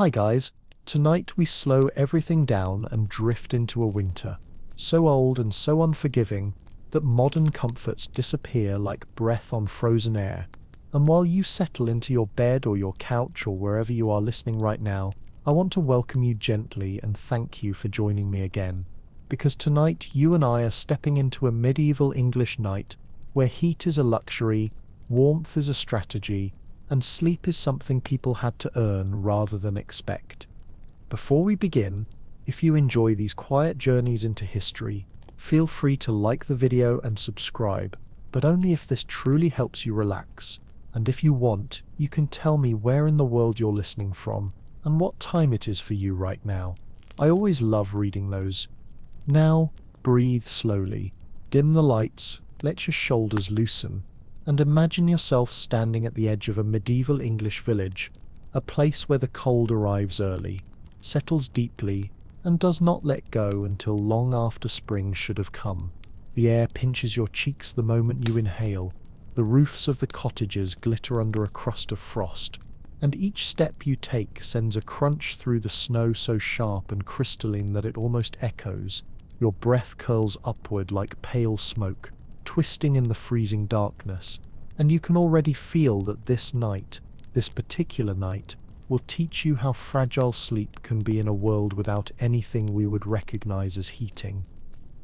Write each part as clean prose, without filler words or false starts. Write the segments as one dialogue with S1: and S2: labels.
S1: Hi guys, tonight we slow everything down and drift into a winter, so old and so unforgiving that modern comforts disappear like breath on frozen air. And while you settle into your bed or your couch or wherever you are listening right now, I want to welcome you gently and thank you for joining me again. Because tonight you and I are stepping into a medieval English night where heat is a luxury, warmth is a strategy, and sleep is something people had to earn rather than expect. Before we begin, if you enjoy these quiet journeys into history, feel free to like the video and subscribe, but only if this truly helps you relax. And if you want, you can tell me where in the world you're listening from and what time it is for you right now. I always love reading those. Now, breathe slowly, dim the lights, let your shoulders loosen, and imagine yourself standing at the edge of a medieval English village, a place where the cold arrives early, settles deeply, and does not let go until long after spring should have come. The air pinches your cheeks the moment you inhale, the roofs of the cottages glitter under a crust of frost, and each step you take sends a crunch through the snow so sharp and crystalline that it almost echoes. Your breath curls upward like pale smoke, twisting in the freezing darkness, and you can already feel that this particular night, will teach you how fragile sleep can be in a world without anything we would recognize as heating.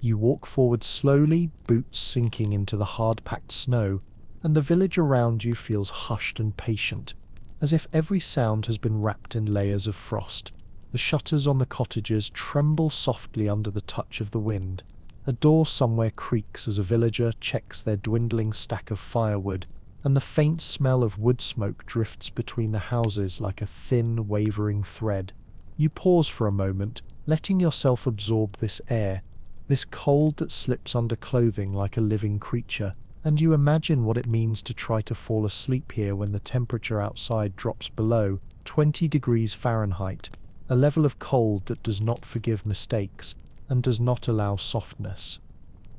S1: You walk forward slowly, boots sinking into the hard-packed snow, and the village around you feels hushed and patient, as if every sound has been wrapped in layers of frost. The shutters on the cottages tremble softly under the touch of the wind. A door somewhere creaks as a villager checks their dwindling stack of firewood, and the faint smell of wood smoke drifts between the houses like a thin, wavering thread. You pause for a moment, letting yourself absorb this air, this cold that slips under clothing like a living creature, and you imagine what it means to try to fall asleep here when the temperature outside drops below 20 degrees Fahrenheit, a level of cold that does not forgive mistakes and does not allow softness.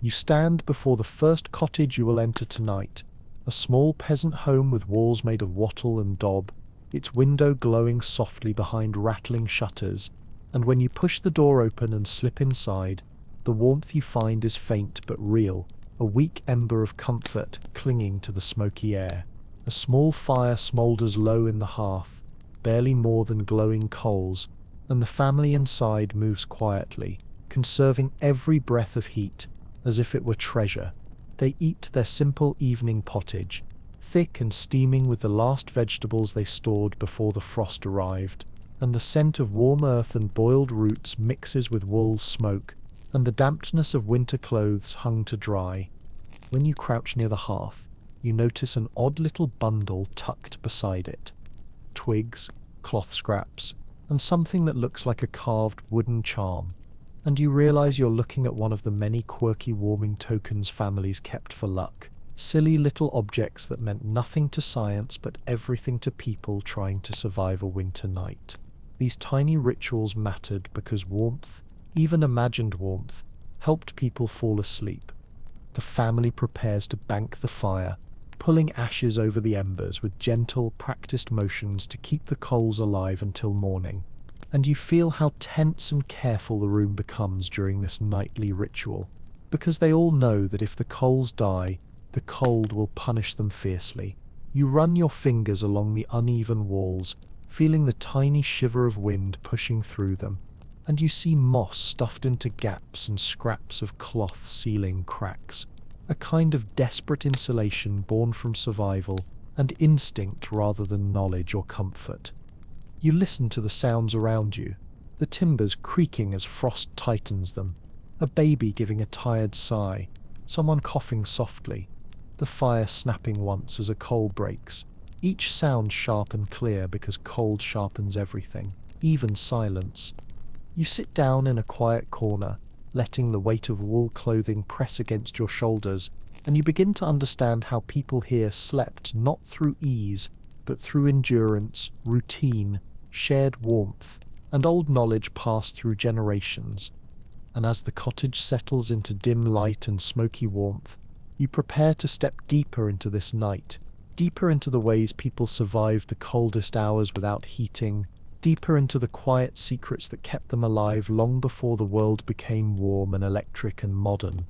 S1: You stand before the first cottage you will enter tonight, a small peasant home with walls made of wattle and daub, its window glowing softly behind rattling shutters, and when you push the door open and slip inside, the warmth you find is faint but real, a weak ember of comfort clinging to the smoky air. A small fire smoulders low in the hearth, barely more than glowing coals, and the family inside moves quietly, conserving every breath of heat as if it were treasure. They eat their simple evening pottage, thick and steaming with the last vegetables they stored before the frost arrived, and the scent of warm earth and boiled roots mixes with wool smoke and the dampness of winter clothes hung to dry. When you crouch near the hearth, you notice an odd little bundle tucked beside it. Twigs, cloth scraps, and something that looks like a carved wooden charm. And you realize you're looking at one of the many quirky warming tokens families kept for luck. Silly little objects that meant nothing to science but everything to people trying to survive a winter night. These tiny rituals mattered because warmth, even imagined warmth, helped people fall asleep. The family prepares to bank the fire, pulling ashes over the embers with gentle, practiced motions to keep the coals alive until morning. And you feel how tense and careful the room becomes during this nightly ritual, because they all know that if the coals die, the cold will punish them fiercely. You run your fingers along the uneven walls, feeling the tiny shiver of wind pushing through them, and you see moss stuffed into gaps and scraps of cloth sealing cracks, a kind of desperate insulation born from survival and instinct rather than knowledge or comfort. You listen to the sounds around you, the timbers creaking as frost tightens them, a baby giving a tired sigh, someone coughing softly, the fire snapping once as a coal breaks, each sound sharp and clear because cold sharpens everything, even silence. You sit down in a quiet corner, letting the weight of wool clothing press against your shoulders, and you begin to understand how people here slept not through ease, but through endurance, routine, shared warmth, and old knowledge passed through generations. And as the cottage settles into dim light and smoky warmth, you prepare to step deeper into this night, deeper into the ways people survived the coldest hours without heating, deeper into the quiet secrets that kept them alive long before the world became warm and electric and modern.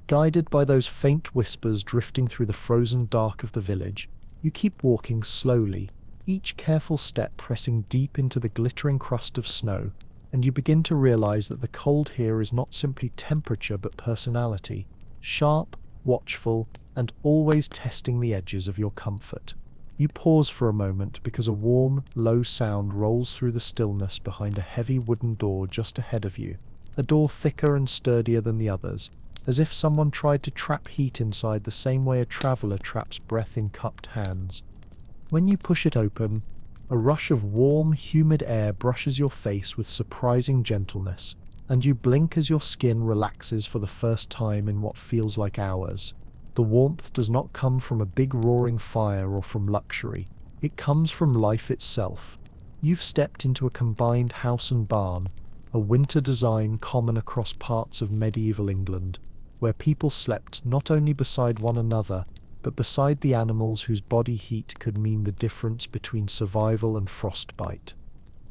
S1: Guided by those faint whispers drifting through the frozen dark of the village, you keep walking slowly, each careful step pressing deep into the glittering crust of snow, and you begin to realize that the cold here is not simply temperature but personality, sharp, watchful, and always testing the edges of your comfort. You pause for a moment because a warm, low sound rolls through the stillness behind a heavy wooden door just ahead of you, a door thicker and sturdier than the others, as if someone tried to trap heat inside the same way a traveler traps breath in cupped hands. When you push it open, a rush of warm, humid air brushes your face with surprising gentleness, and you blink as your skin relaxes for the first time in what feels like hours. The warmth does not come from a big roaring fire or from luxury. It comes from life itself. You've stepped into a combined house and barn, a winter design common across parts of medieval England, where people slept not only beside one another, but beside the animals whose body heat could mean the difference between survival and frostbite.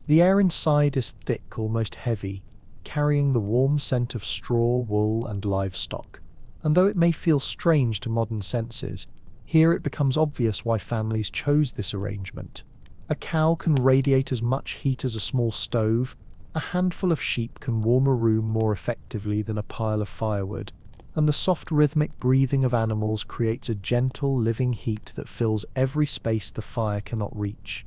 S1: The air inside is thick, almost heavy, carrying the warm scent of straw, wool, and livestock. And though it may feel strange to modern senses, here it becomes obvious why families chose this arrangement. A cow can radiate as much heat as a small stove, a handful of sheep can warm a room more effectively than a pile of firewood, and the soft rhythmic breathing of animals creates a gentle, living heat that fills every space the fire cannot reach.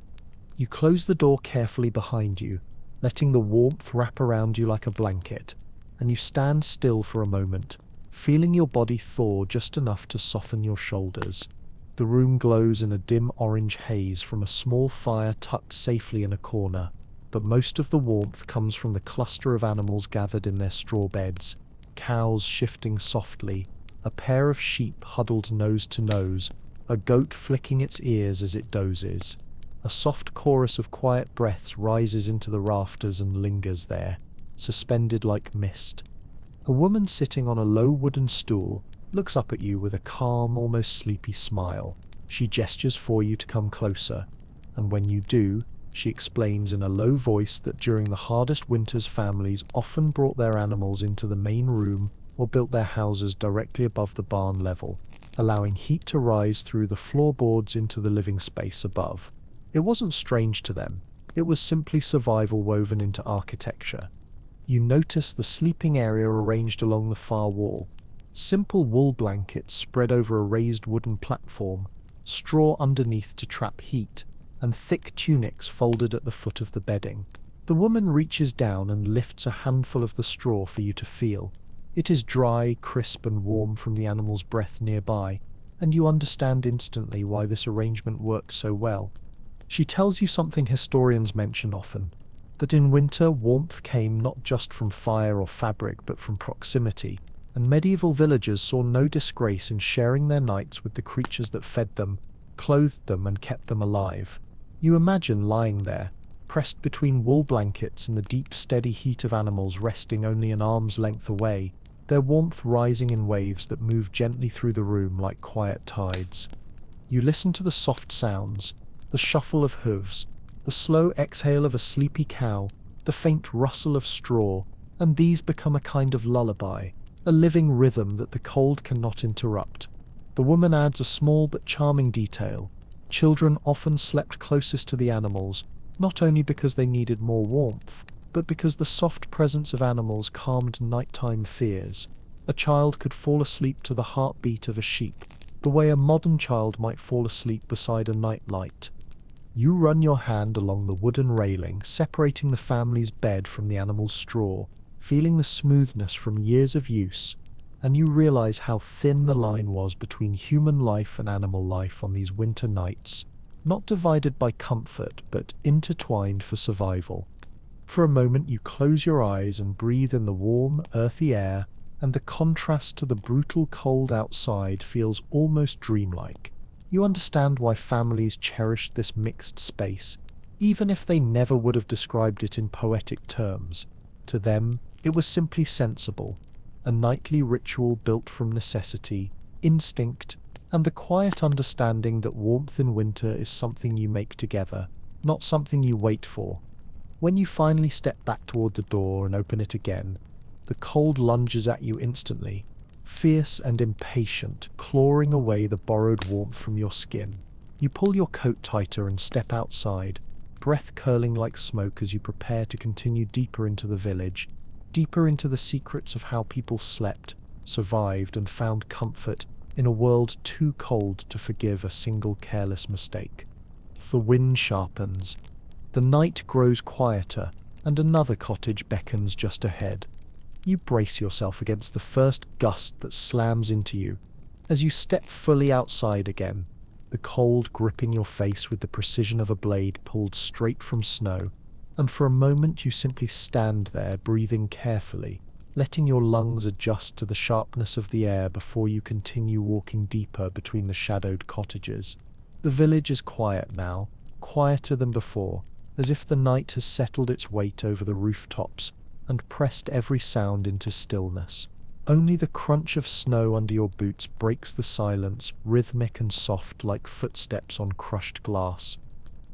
S1: You close the door carefully behind you, letting the warmth wrap around you like a blanket, and you stand still for a moment, feeling your body thaw just enough to soften your shoulders. The room glows in a dim orange haze from a small fire tucked safely in a corner, but most of the warmth comes from the cluster of animals gathered in their straw beds, cows shifting softly, a pair of sheep huddled nose to nose, a goat flicking its ears as it dozes. A soft chorus of quiet breaths rises into the rafters and lingers there, suspended like mist. A woman sitting on a low wooden stool looks up at you with a calm, almost sleepy smile. She gestures for you to come closer, and when you do, she explains in a low voice that during the hardest winters families often brought their animals into the main room or built their houses directly above the barn level, allowing heat to rise through the floorboards into the living space above. It wasn't strange to them, it was simply survival woven into architecture. You notice the sleeping area arranged along the far wall. Simple wool blankets spread over a raised wooden platform, straw underneath to trap heat, and thick tunics folded at the foot of the bedding. The woman reaches down and lifts a handful of the straw for you to feel. It is dry, crisp, and warm from the animal's breath nearby, and you understand instantly why this arrangement works so well. She tells you something historians mention often, that in winter warmth came not just from fire or fabric but from proximity, and medieval villagers saw no disgrace in sharing their nights with the creatures that fed them, clothed them, and kept them alive. You imagine lying there, pressed between wool blankets and the deep, steady heat of animals resting only an arm's length away, their warmth rising in waves that move gently through the room like quiet tides. You listen to the soft sounds, the shuffle of hooves, the slow exhale of a sleepy cow, the faint rustle of straw, and these become a kind of lullaby, a living rhythm that the cold cannot interrupt. The woman adds a small but charming detail. Children often slept closest to the animals, not only because they needed more warmth, but because the soft presence of animals calmed nighttime fears. A child could fall asleep to the heartbeat of a sheep, the way a modern child might fall asleep beside a nightlight. You run your hand along the wooden railing, separating the family's bed from the animal's straw, feeling the smoothness from years of use, and you realize how thin the line was between human life and animal life on these winter nights, not divided by comfort, but intertwined for survival. For a moment you close your eyes and breathe in the warm, earthy air, and the contrast to the brutal cold outside feels almost dreamlike. You understand why families cherished this mixed space, even if they never would have described it in poetic terms. To them, it was simply sensible, a nightly ritual built from necessity, instinct, and the quiet understanding that warmth in winter is something you make together, not something you wait for. When you finally step back toward the door and open it again, the cold lunges at you instantly, fierce and impatient, clawing away the borrowed warmth from your skin. You pull your coat tighter and step outside, breath curling like smoke as you prepare to continue deeper into the village, deeper into the secrets of how people slept, survived, and found comfort in a world too cold to forgive a single careless mistake. The wind sharpens. The night grows quieter, and another cottage beckons just ahead. You brace yourself against the first gust that slams into you. As you step fully outside again, the cold gripping your face with the precision of a blade pulled straight from snow, and for a moment you simply stand there, breathing carefully, letting your lungs adjust to the sharpness of the air before you continue walking deeper between the shadowed cottages. The village is quiet now, quieter than before, as if the night has settled its weight over the rooftops and pressed every sound into stillness. Only the crunch of snow under your boots breaks the silence, rhythmic and soft like footsteps on crushed glass.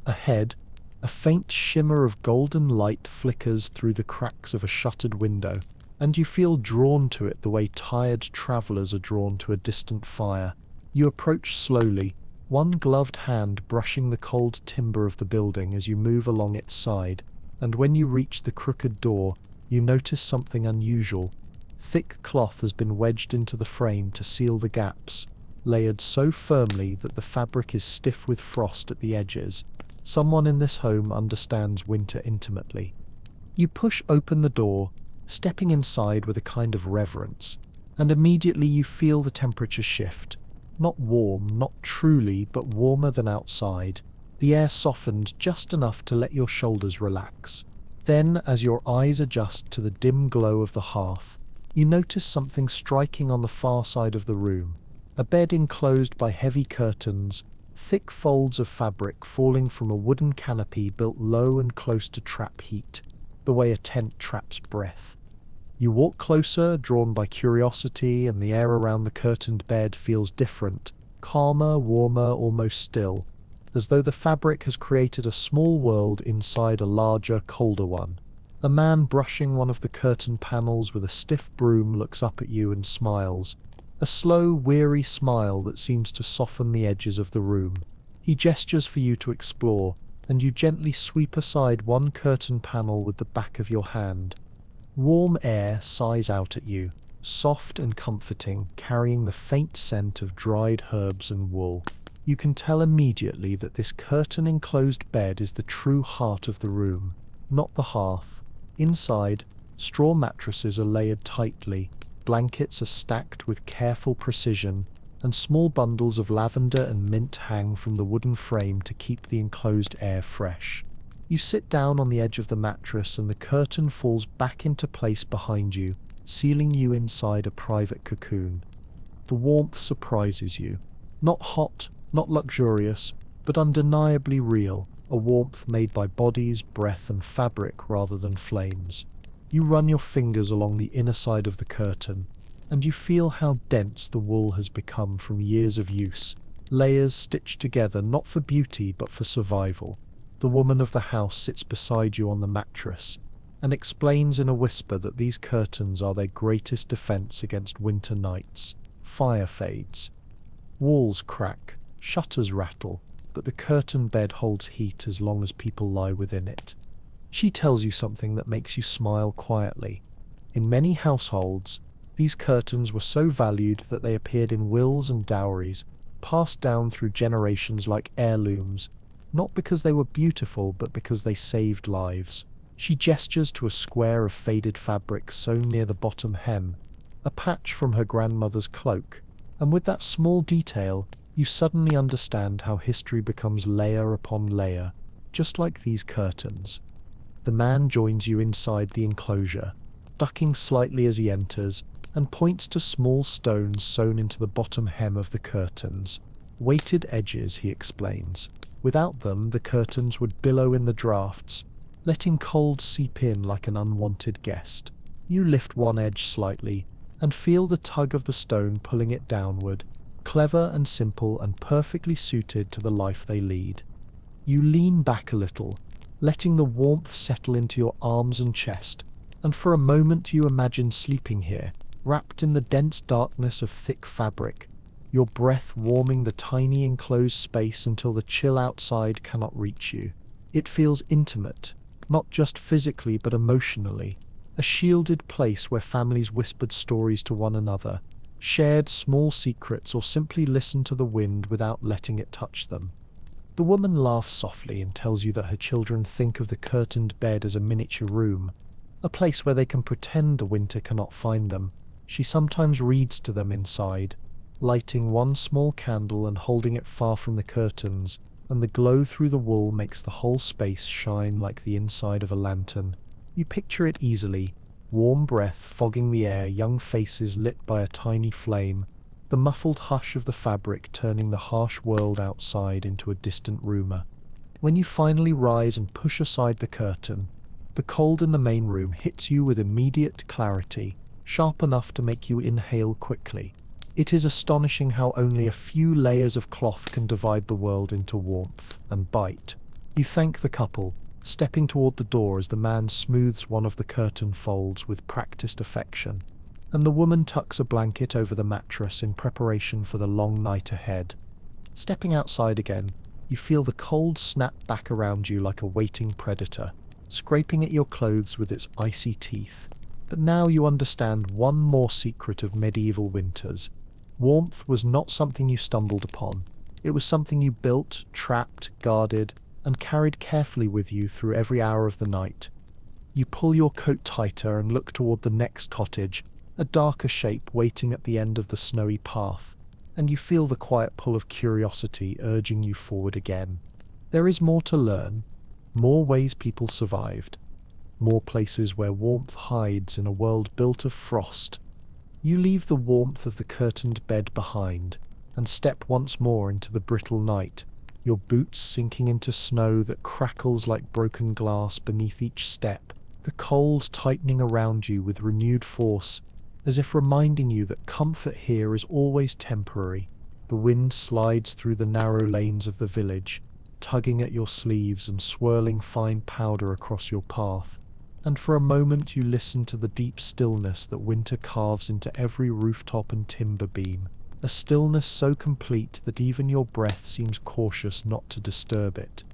S1: Ahead, a faint shimmer of golden light flickers through the cracks of a shuttered window, and you feel drawn to it the way tired travelers are drawn to a distant fire. You approach slowly, one gloved hand brushing the cold timber of the building as you move along its side, and when you reach the crooked door, you notice something unusual. Thick cloth has been wedged into the frame to seal the gaps, layered so firmly that the fabric is stiff with frost at the edges. Someone in this home understands winter intimately. You push open the door, stepping inside with a kind of reverence, and immediately you feel the temperature shift. Not warm, not truly, but warmer than outside. The air softened just enough to let your shoulders relax. Then, as your eyes adjust to the dim glow of the hearth, you notice something striking on the far side of the room. A bed enclosed by heavy curtains, thick folds of fabric falling from a wooden canopy built low and close to trap heat, the way a tent traps breath. You walk closer, drawn by curiosity, and the air around the curtained bed feels different, calmer, warmer, almost still, as though the fabric has created a small world inside a larger, colder one. A man brushing one of the curtain panels with a stiff broom looks up at you and smiles, a slow, weary smile that seems to soften the edges of the room. He gestures for you to explore, and you gently sweep aside one curtain panel with the back of your hand. Warm air sighs out at you, soft and comforting, carrying the faint scent of dried herbs and wool. You can tell immediately that this curtain-enclosed bed is the true heart of the room, not the hearth. Inside, straw mattresses are layered tightly, blankets are stacked with careful precision, and small bundles of lavender and mint hang from the wooden frame to keep the enclosed air fresh. You sit down on the edge of the mattress and the curtain falls back into place behind you, sealing you inside a private cocoon. The warmth surprises you. Not hot, not luxurious, but undeniably real, a warmth made by bodies, breath, and fabric rather than flames. You run your fingers along the inner side of the curtain, and you feel how dense the wool has become from years of use, layers stitched together not for beauty but for survival. The woman of the house sits beside you on the mattress and explains in a whisper that these curtains are their greatest defense against winter nights. Fire fades. Walls crack, shutters rattle, but the curtain bed holds heat as long as people lie within it. She tells you something that makes you smile quietly. In many households, these curtains were so valued that they appeared in wills and dowries, passed down through generations like heirlooms, not because they were beautiful, but because they saved lives. She gestures to a square of faded fabric sewn near the bottom hem, a patch from her grandmother's cloak, and with that small detail, you suddenly understand how history becomes layer upon layer, just like these curtains. The man joins you inside the enclosure, ducking slightly as he enters, and points to small stones sewn into the bottom hem of the curtains. Weighted edges, he explains. Without them, the curtains would billow in the drafts, letting cold seep in like an unwanted guest. You lift one edge slightly, and feel the tug of the stone pulling it downward, clever and simple and perfectly suited to the life they lead. You lean back a little, letting the warmth settle into your arms and chest, and for a moment you imagine sleeping here, wrapped in the dense darkness of thick fabric, your breath warming the tiny enclosed space until the chill outside cannot reach you. It feels intimate, not just physically but emotionally, a shielded place where families whispered stories to one another, shared small secrets, or simply listened to the wind without letting it touch them. The woman laughs softly and tells you that her children think of the curtained bed as a miniature room, a place where they can pretend the winter cannot find them. She sometimes reads to them inside, lighting one small candle and holding it far from the curtains, and the glow through the wool makes the whole space shine like the inside of a lantern. You picture it easily, warm breath fogging the air, young faces lit by a tiny flame, the muffled hush of the fabric turning the harsh world outside into a distant rumour. When you finally rise and push aside the curtain, the cold in the main room hits you with immediate clarity, sharp enough to make you inhale quickly. It is astonishing how only a few layers of cloth can divide the world into warmth and bite. You thank the couple, stepping toward the door as the man smooths one of the curtain folds with practiced affection, and the woman tucks a blanket over the mattress in preparation for the long night ahead. Stepping outside again, you feel the cold snap back around you like a waiting predator, scraping at your clothes with its icy teeth. But now you understand one more secret of medieval winters. Warmth was not something you stumbled upon. It was something you built, trapped, guarded, and carried carefully with you through every hour of the night. You pull your coat tighter and look toward the next cottage, a darker shape waiting at the end of the snowy path, and you feel the quiet pull of curiosity urging you forward again. There is more to learn, more ways people survived, more places where warmth hides in a world built of frost. You leave the warmth of the curtained bed behind and step once more into the brittle night, your boots sinking into snow that crackles like broken glass beneath each step, the cold tightening around you with renewed force, as if reminding you that comfort here is always temporary. The wind slides through the narrow lanes of the village, tugging at your sleeves and swirling fine powder across your path, and for a moment you listen to the deep stillness that winter carves into every rooftop and timber beam, a stillness so complete that even your breath seems cautious not to disturb it.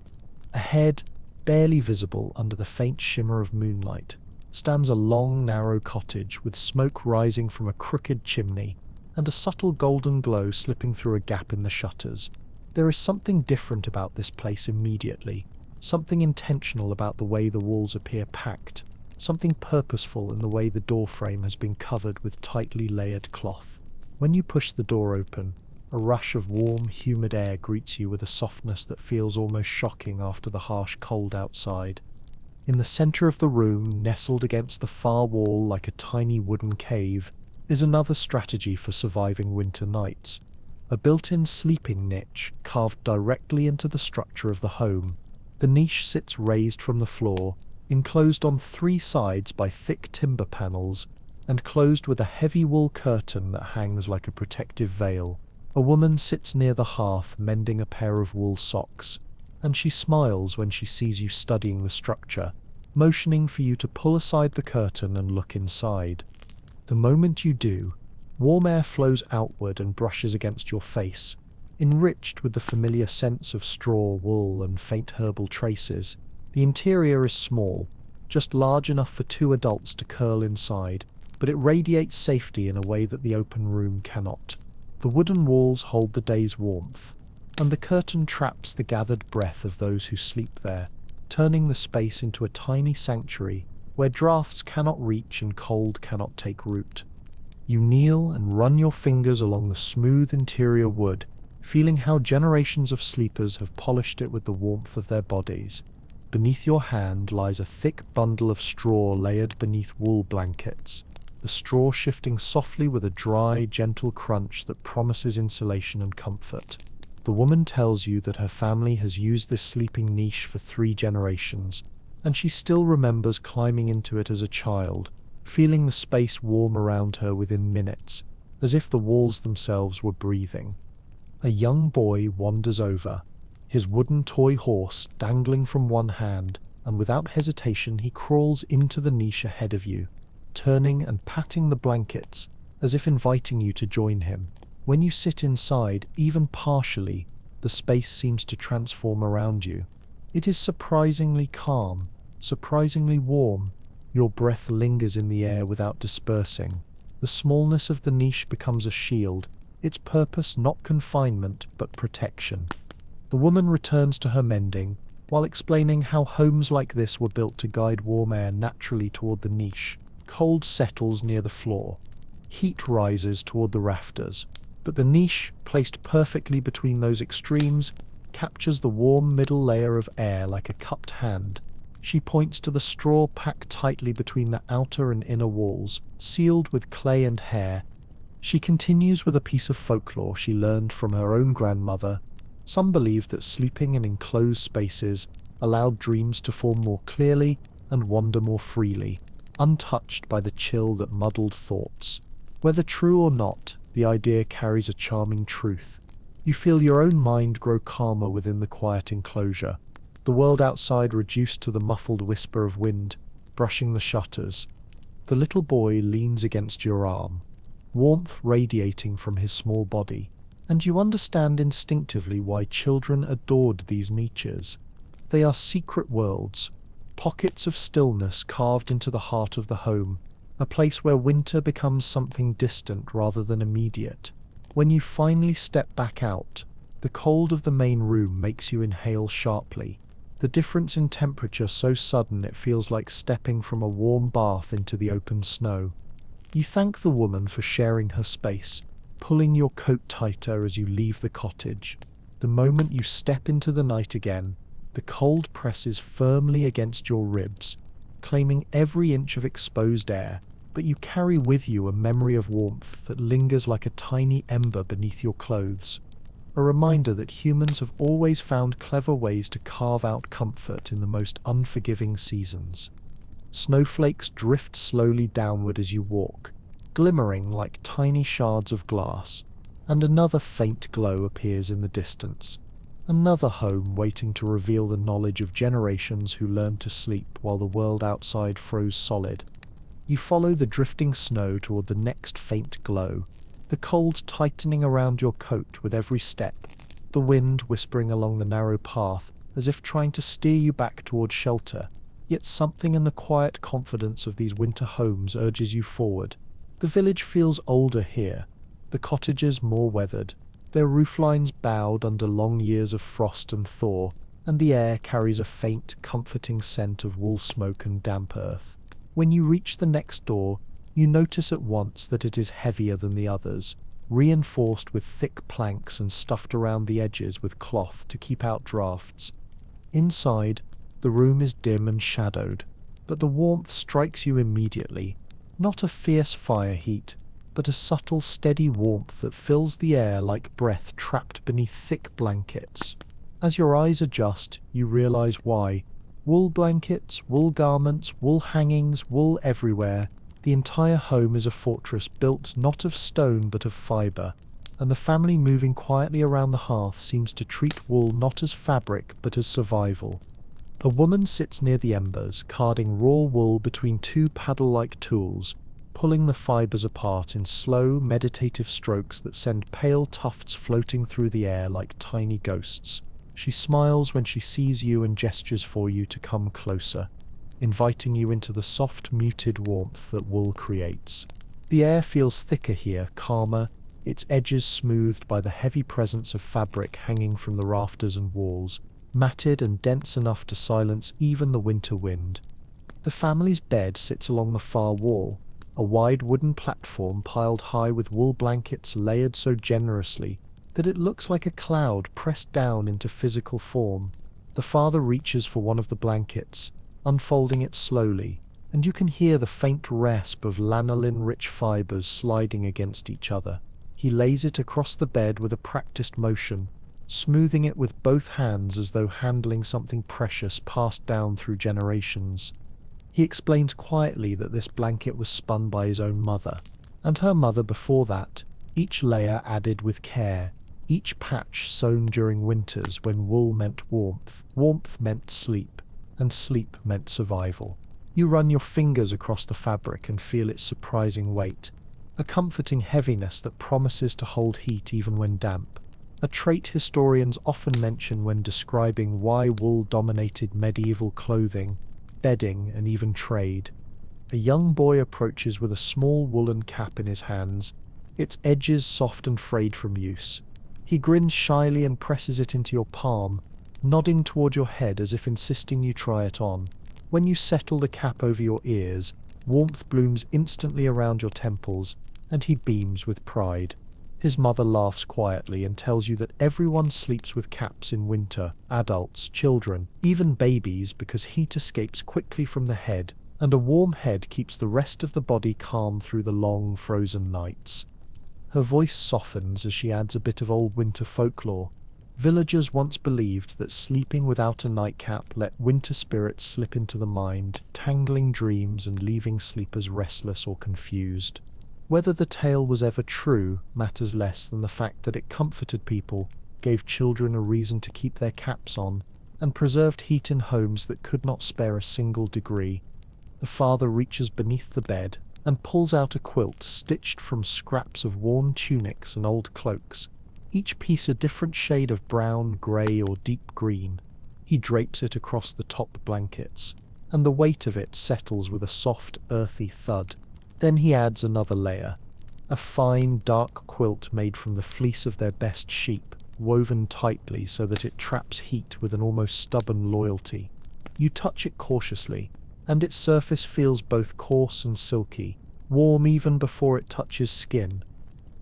S1: Ahead, barely visible under the faint shimmer of moonlight, stands a long, narrow cottage with smoke rising from a crooked chimney and a subtle golden glow slipping through a gap in the shutters. There is something different about this place immediately, something intentional about the way the walls appear packed, something purposeful in the way the doorframe has been covered with tightly layered cloth. When you push the door open, a rush of warm, humid air greets you with a softness that feels almost shocking after the harsh cold outside. In the center of the room, nestled against the far wall like a tiny wooden cave, is another strategy for surviving winter nights. A built-in sleeping niche carved directly into the structure of the home. The niche sits raised from the floor, enclosed on three sides by thick timber panels, and closed with a heavy wool curtain that hangs like a protective veil. A woman sits near the hearth mending a pair of wool socks, and she smiles when she sees you studying the structure, motioning for you to pull aside the curtain and look inside. The moment you do, warm air flows outward and brushes against your face, enriched with the familiar scents of straw, wool, and faint herbal traces. The interior is small, just large enough for two adults to curl inside, but it radiates safety in a way that the open room cannot. The wooden walls hold the day's warmth, and the curtain traps the gathered breath of those who sleep there, turning the space into a tiny sanctuary where drafts cannot reach and cold cannot take root. You kneel and run your fingers along the smooth interior wood, feeling how generations of sleepers have polished it with the warmth of their bodies. Beneath your hand lies a thick bundle of straw layered beneath wool blankets, the straw shifting softly with a dry, gentle crunch that promises insulation and comfort. The woman tells you that her family has used this sleeping niche for 3 generations, and she still remembers climbing into it as a child, feeling the space warm around her within minutes, as if the walls themselves were breathing. A young boy wanders over, his wooden toy horse dangling from one hand and without hesitation he crawls into the niche ahead of you, turning and patting the blankets as if inviting you to join him. When you sit inside, even partially, the space seems to transform around you. It is surprisingly calm, surprisingly warm. Your breath lingers in the air without dispersing. The smallness of the niche becomes a shield, its purpose not confinement but protection. The woman returns to her mending, while explaining how homes like this were built to guide warm air naturally toward the niche. Cold settles near the floor. Heat rises toward the rafters. But the niche, placed perfectly between those extremes, captures the warm middle layer of air like a cupped hand. She points to the straw packed tightly between the outer and inner walls, sealed with clay and hair. She continues with a piece of folklore she learned from her own grandmother. Some believe that sleeping in enclosed spaces allowed dreams to form more clearly and wander more freely, untouched by the chill that muddled thoughts. Whether true or not, the idea carries a charming truth. You feel your own mind grow calmer within the quiet enclosure, the world outside reduced to the muffled whisper of wind brushing the shutters. The little boy leans against your arm, warmth radiating from his small body, and you understand instinctively why children adored these niches. They are secret worlds, pockets of stillness carved into the heart of the home, a place where winter becomes something distant rather than immediate. When you finally step back out, the cold of the main room makes you inhale sharply, the difference in temperature so sudden it feels like stepping from a warm bath into the open snow. You thank the woman for sharing her space, pulling your coat tighter as you leave the cottage. The moment you step into the night again, the cold presses firmly against your ribs, claiming every inch of exposed air, but you carry with you a memory of warmth that lingers like a tiny ember beneath your clothes, a reminder that humans have always found clever ways to carve out comfort in the most unforgiving seasons. Snowflakes drift slowly downward as you walk, glimmering like tiny shards of glass, and another faint glow appears in the distance. Another home waiting to reveal the knowledge of generations who learned to sleep while the world outside froze solid. You follow the drifting snow toward the next faint glow, the cold tightening around your coat with every step, the wind whispering along the narrow path as if trying to steer you back toward shelter. Yet something in the quiet confidence of these winter homes urges you forward. The village feels older here, the cottages more weathered, their rooflines bowed under long years of frost and thaw, and the air carries a faint, comforting scent of wool smoke and damp earth. When you reach the next door, you notice at once that it is heavier than the others, reinforced with thick planks and stuffed around the edges with cloth to keep out drafts. Inside, the room is dim and shadowed, but the warmth strikes you immediately, not a fierce fire heat, but a subtle, steady warmth that fills the air like breath trapped beneath thick blankets. As your eyes adjust, you realize why. Wool blankets, wool garments, wool hangings, wool everywhere. The entire home is a fortress built not of stone but of fibre, and the family moving quietly around the hearth seems to treat wool not as fabric but as survival. A woman sits near the embers, carding raw wool between two paddle-like tools, pulling the fibres apart in slow, meditative strokes that send pale tufts floating through the air like tiny ghosts. She smiles when she sees you and gestures for you to come closer, inviting you into the soft, muted warmth that wool creates. The air feels thicker here, calmer, its edges smoothed by the heavy presence of fabric hanging from the rafters and walls, matted and dense enough to silence even the winter wind. The family's bed sits along the far wall, a wide wooden platform piled high with wool blankets layered so generously that it looks like a cloud pressed down into physical form. The father reaches for one of the blankets, unfolding it slowly, and you can hear the faint rasp of lanolin-rich fibres sliding against each other. He lays it across the bed with a practiced motion, smoothing it with both hands as though handling something precious passed down through generations. He explains quietly that this blanket was spun by his own mother, and her mother before that, each layer added with care, each patch sewn during winters when wool meant warmth, warmth meant sleep, and sleep meant survival. You run your fingers across the fabric and feel its surprising weight, a comforting heaviness that promises to hold heat even when damp, a trait historians often mention when describing why wool dominated medieval clothing, bedding, and even trade. A young boy approaches with a small woolen cap in his hands, its edges soft and frayed from use. He grins shyly and presses it into your palm, nodding toward your head as if insisting you try it on. When you settle the cap over your ears, warmth blooms instantly around your temples, and he beams with pride. His mother laughs quietly and tells you that everyone sleeps with caps in winter, adults, children, even babies, because heat escapes quickly from the head, and a warm head keeps the rest of the body calm through the long, frozen nights. Her voice softens as she adds a bit of old winter folklore. Villagers once believed that sleeping without a nightcap let winter spirits slip into the mind, tangling dreams and leaving sleepers restless or confused. Whether the tale was ever true matters less than the fact that it comforted people, gave children a reason to keep their caps on, and preserved heat in homes that could not spare a single degree. The father reaches beneath the bed and pulls out a quilt stitched from scraps of worn tunics and old cloaks, each piece a different shade of brown, grey, or deep green. He drapes it across the top blankets, and the weight of it settles with a soft, earthy thud. Then he adds another layer, a fine, dark quilt made from the fleece of their best sheep, woven tightly so that it traps heat with an almost stubborn loyalty. You touch it cautiously, and its surface feels both coarse and silky, warm even before it touches skin.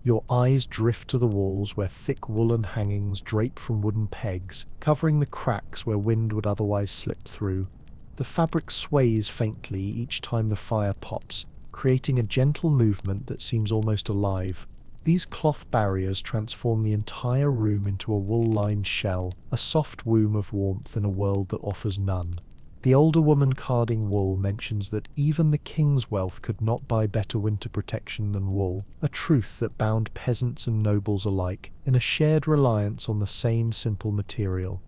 S1: Your eyes drift to the walls where thick woolen hangings drape from wooden pegs, covering the cracks where wind would otherwise slip through. The fabric sways faintly each time the fire pops, creating a gentle movement that seems almost alive. These cloth barriers transform the entire room into a wool-lined shell, a soft womb of warmth in a world that offers none. The older woman carding wool mentions that even the king's wealth could not buy better winter protection than wool, a truth that bound peasants and nobles alike in a shared reliance on the same simple material.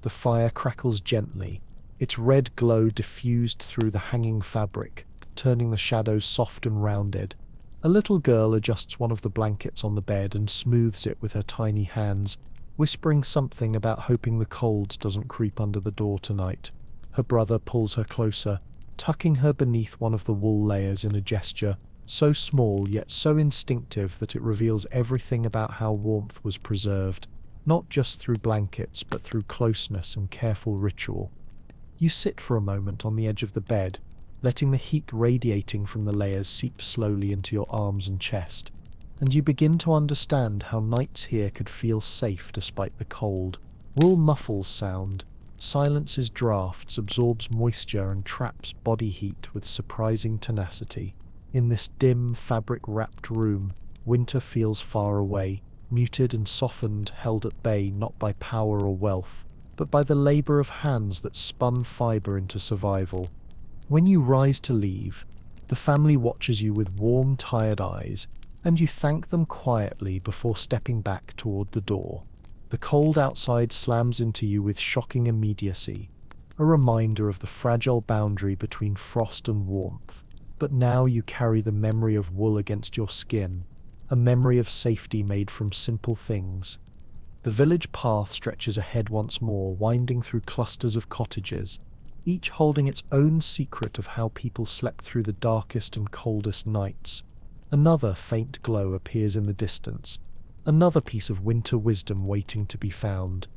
S1: The fire crackles gently, its red glow diffused through the hanging fabric, turning the shadows soft and rounded. A little girl adjusts one of the blankets on the bed and smooths it with her tiny hands, whispering something about hoping the cold doesn't creep under the door tonight. Her brother pulls her closer, tucking her beneath one of the wool layers in a gesture so small yet so instinctive that it reveals everything about how warmth was preserved, not just through blankets but through closeness and careful ritual. You sit for a moment on the edge of the bed, letting the heat radiating from the layers seep slowly into your arms and chest, and you begin to understand how nights here could feel safe despite the cold. Wool muffles sound, silences drafts, absorbs moisture, and traps body heat with surprising tenacity. In this dim, fabric-wrapped room, winter feels far away, muted and softened, held at bay not by power or wealth, but by the labor of hands that spun fiber into survival. When you rise to leave, the family watches you with warm, tired eyes, and you thank them quietly before stepping back toward the door. The cold outside slams into you with shocking immediacy, a reminder of the fragile boundary between frost and warmth. But now you carry the memory of wool against your skin, a memory of safety made from simple things. The village path stretches ahead once more, winding through clusters of cottages, each holding its own secret of how people slept through the darkest and coldest nights. Another faint glow appears in the distance, another piece of winter wisdom waiting to be found.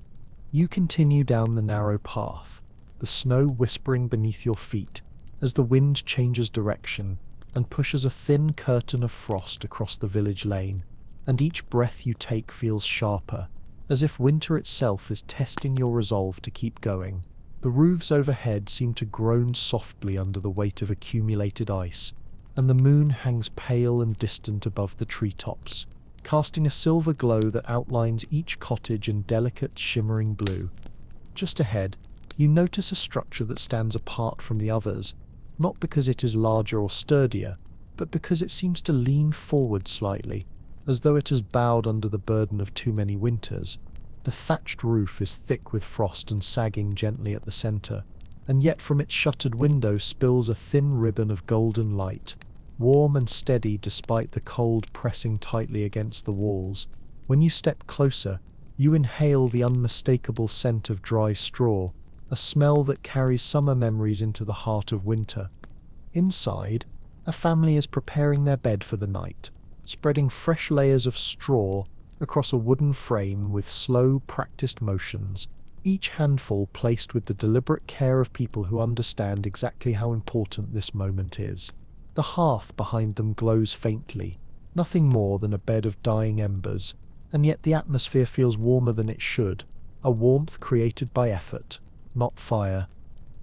S1: You continue down the narrow path, the snow whispering beneath your feet as the wind changes direction and pushes a thin curtain of frost across the village lane, and each breath you take feels sharper, as if winter itself is testing your resolve to keep going. The roofs overhead seem to groan softly under the weight of accumulated ice, and the moon hangs pale and distant above the treetops, casting a silver glow that outlines each cottage in delicate, shimmering blue. Just ahead, you notice a structure that stands apart from the others, not because it is larger or sturdier, but because it seems to lean forward slightly, as though it has bowed under the burden of too many winters. The thatched roof is thick with frost and sagging gently at the center, and yet from its shuttered window spills a thin ribbon of golden light, warm and steady despite the cold pressing tightly against the walls. When you step closer, you inhale the unmistakable scent of dry straw, a smell that carries summer memories into the heart of winter. Inside, a family is preparing their bed for the night, spreading fresh layers of straw across a wooden frame with slow, practiced motions, each handful placed with the deliberate care of people who understand exactly how important this moment is. The hearth behind them glows faintly, nothing more than a bed of dying embers, and yet the atmosphere feels warmer than it should, a warmth created by effort, not fire.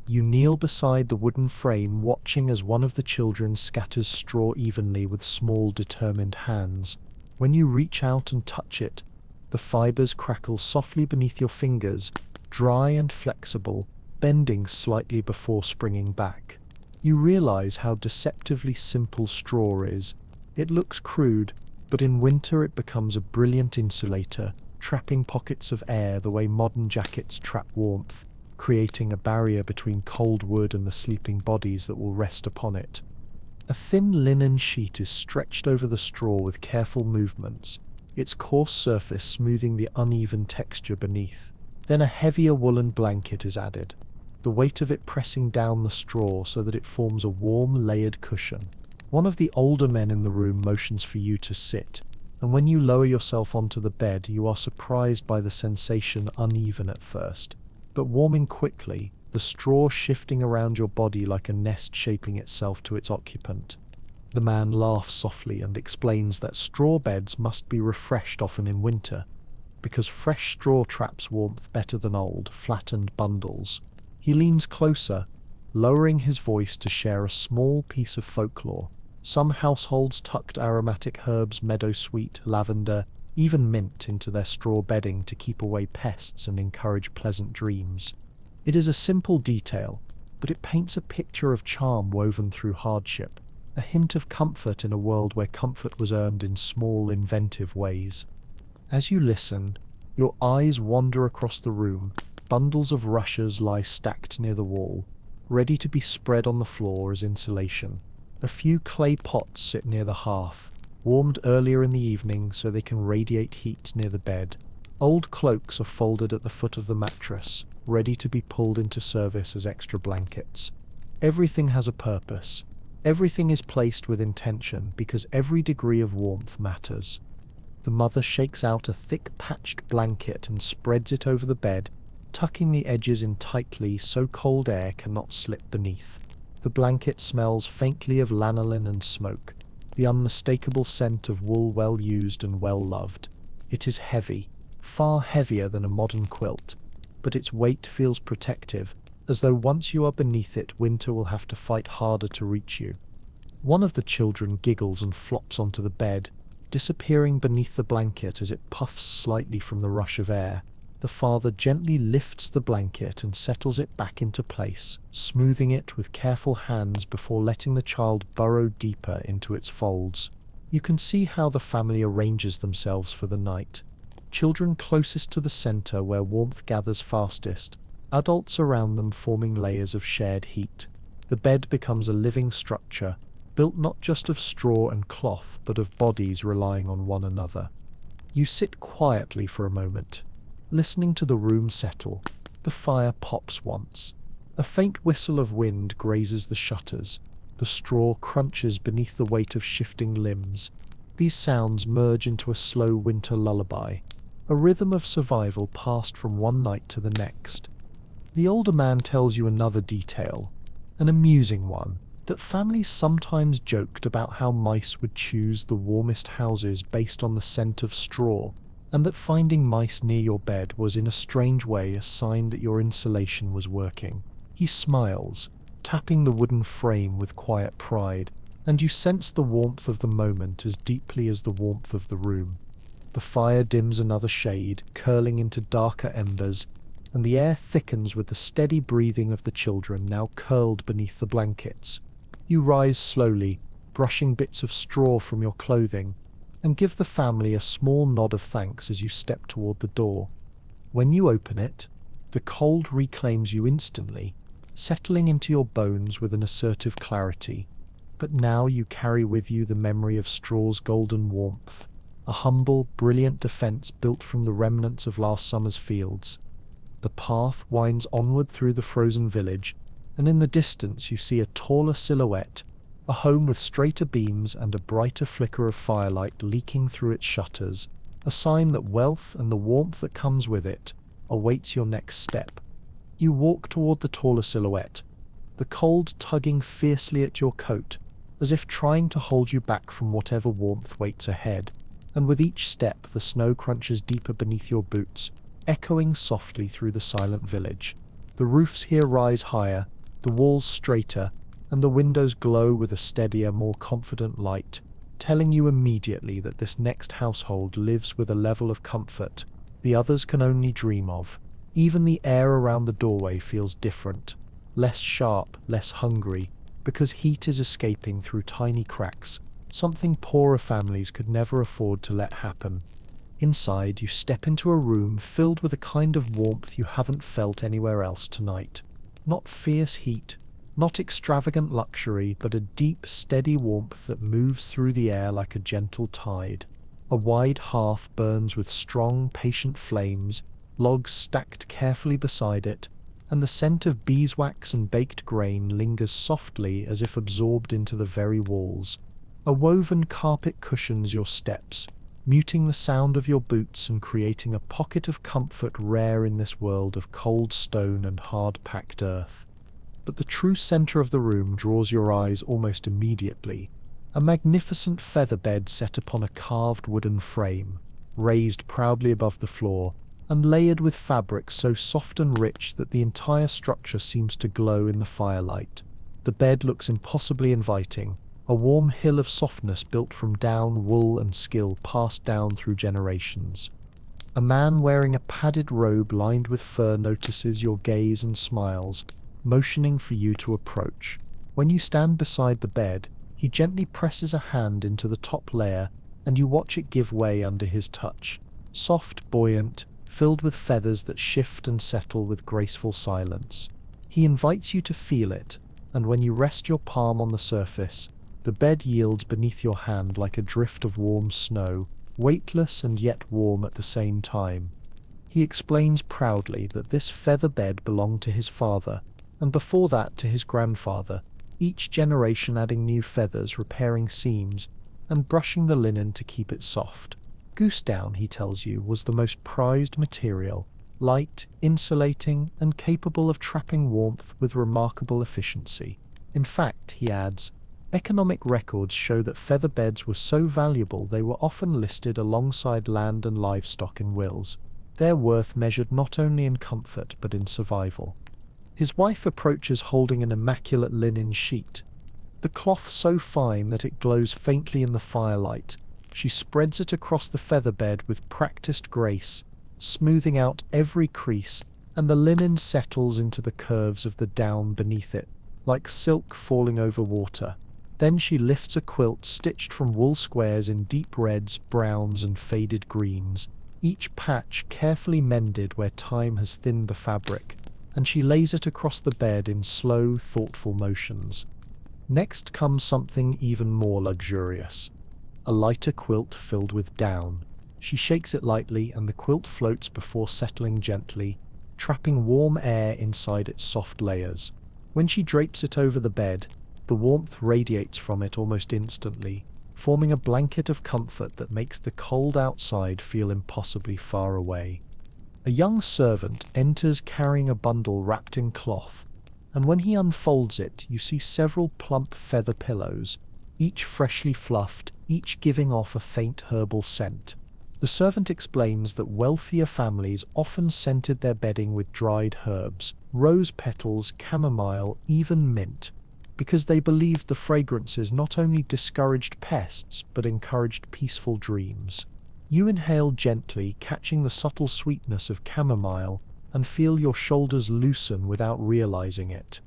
S1: You kneel beside the wooden frame, watching as one of the children scatters straw evenly with small, determined hands. When you reach out and touch it, the fibers crackle softly beneath your fingers, dry and flexible, bending slightly before springing back. You realize how deceptively simple straw is. It looks crude, but in winter it becomes a brilliant insulator, trapping pockets of air the way modern jackets trap warmth, creating a barrier between cold wood and the sleeping bodies that will rest upon it. A thin linen sheet is stretched over the straw with careful movements, its coarse surface smoothing the uneven texture beneath. Then a heavier woolen blanket is added, the weight of it pressing down the straw so that it forms a warm, layered cushion. One of the older men in the room motions for you to sit, and when you lower yourself onto the bed, you are surprised by the sensation, uneven at first, but warming quickly, the straw shifting around your body like a nest shaping itself to its occupant. The man laughs softly and explains that straw beds must be refreshed often in winter, because fresh straw traps warmth better than old, flattened bundles. He leans closer, lowering his voice to share a small piece of folklore. Some households tucked aromatic herbs, meadowsweet, lavender, even mint into their straw bedding to keep away pests and encourage pleasant dreams. It is a simple detail, but it paints a picture of charm woven through hardship, a hint of comfort in a world where comfort was earned in small, inventive ways. As you listen, your eyes wander across the room. Bundles of rushes lie stacked near the wall, ready to be spread on the floor as insulation. A few clay pots sit near the hearth, warmed earlier in the evening so they can radiate heat near the bed. Old cloaks are folded at the foot of the mattress, ready to be pulled into service as extra blankets. Everything has a purpose. Everything is placed with intention because every degree of warmth matters. The mother shakes out a thick patched blanket and spreads it over the bed, tucking the edges in tightly so cold air cannot slip beneath. The blanket smells faintly of lanolin and smoke, the unmistakable scent of wool well used and well loved. It is heavy, far heavier than a modern quilt, but its weight feels protective, as though once you are beneath it, winter will have to fight harder to reach you. One of the children giggles and flops onto the bed, disappearing beneath the blanket as it puffs slightly from the rush of air. The father gently lifts the blanket and settles it back into place, smoothing it with careful hands before letting the child burrow deeper into its folds. You can see how the family arranges themselves for the night. Children closest to the center where warmth gathers fastest, adults around them forming layers of shared heat. The bed becomes a living structure, built not just of straw and cloth, but of bodies relying on one another. You sit quietly for a moment, listening to the room settle. The fire pops once. A faint whistle of wind grazes the shutters. The straw crunches beneath the weight of shifting limbs. These sounds merge into a slow winter lullaby, a rhythm of survival passed from one night to the next. The older man tells you another detail, an amusing one, that families sometimes joked about how mice would choose the warmest houses based on the scent of straw, and that finding mice near your bed was in a strange way a sign that your insulation was working. He smiles, tapping the wooden frame with quiet pride, and you sense the warmth of the moment as deeply as the warmth of the room. The fire dims another shade, curling into darker embers, and the air thickens with the steady breathing of the children now curled beneath the blankets. You rise slowly, brushing bits of straw from your clothing, and give the family a small nod of thanks as you step toward the door. When you open it, the cold reclaims you instantly, settling into your bones with an assertive clarity. But now you carry with you the memory of straw's golden warmth, a humble, brilliant defense built from the remnants of last summer's fields. The path winds onward through the frozen village, and in the distance you see a taller silhouette, a home with straighter beams and a brighter flicker of firelight leaking through its shutters, a sign that wealth and the warmth that comes with it awaits your next step. You walk toward the taller silhouette, the cold tugging fiercely at your coat, as if trying to hold you back from whatever warmth waits ahead, and with each step the snow crunches deeper beneath your boots, echoing softly through the silent village. The roofs here rise higher, the walls straighter, and the windows glow with a steadier, more confident light, telling you immediately that this next household lives with a level of comfort the others can only dream of. Even the air around the doorway feels different, less sharp, less hungry, because heat is escaping through tiny cracks, something poorer families could never afford to let happen. Inside, you step into a room filled with a kind of warmth you haven't felt anywhere else tonight. Not fierce heat, not extravagant luxury, but a deep, steady warmth that moves through the air like a gentle tide. A wide hearth burns with strong, patient flames, logs stacked carefully beside it, and the scent of beeswax and baked grain lingers softly as if absorbed into the very walls. A woven carpet cushions your steps, muting the sound of your boots and creating a pocket of comfort rare in this world of cold stone and hard-packed earth. But the true center of the room draws your eyes almost immediately. A magnificent feather bed set upon a carved wooden frame, raised proudly above the floor, and layered with fabric so soft and rich that the entire structure seems to glow in the firelight. The bed looks impossibly inviting, a warm hill of softness built from down, wool and skill passed down through generations. A man wearing a padded robe lined with fur notices your gaze and smiles, motioning for you to approach. When you stand beside the bed, he gently presses a hand into the top layer, and you watch it give way under his touch. Soft, buoyant, filled with feathers that shift and settle with graceful silence. He invites you to feel it, and when you rest your palm on the surface, the bed yields beneath your hand like a drift of warm snow, weightless and yet warm at the same time. He explains proudly that this feather bed belonged to his father, and before that to his grandfather, each generation adding new feathers, repairing seams, and brushing the linen to keep it soft. Goose down, he tells you, was the most prized material, light, insulating, and capable of trapping warmth with remarkable efficiency. In fact, he adds, economic records show that feather beds were so valuable they were often listed alongside land and livestock in wills, their worth measured not only in comfort but in survival. His wife approaches holding an immaculate linen sheet, the cloth so fine that it glows faintly in the firelight. She spreads it across the feather bed with practiced grace, smoothing out every crease, and the linen settles into the curves of the down beneath it, like silk falling over water. Then she lifts a quilt stitched from wool squares in deep reds, browns, and faded greens, each patch carefully mended where time has thinned the fabric, and she lays it across the bed in slow, thoughtful motions. Next comes something even more luxurious. A lighter quilt filled with down. She shakes it lightly and the quilt floats before settling gently, trapping warm air inside its soft layers. When she drapes it over the bed, the warmth radiates from it almost instantly, forming a blanket of comfort that makes the cold outside feel impossibly far away. A young servant enters carrying a bundle wrapped in cloth, and when he unfolds it, you see several plump feather pillows, each freshly fluffed, each giving off a faint herbal scent. The servant explains that wealthier families often scented their bedding with dried herbs, rose petals, chamomile, even mint, because they believed the fragrances not only discouraged pests but encouraged peaceful dreams. You inhale gently, catching the subtle sweetness of chamomile, and feel your shoulders loosen without realizing it.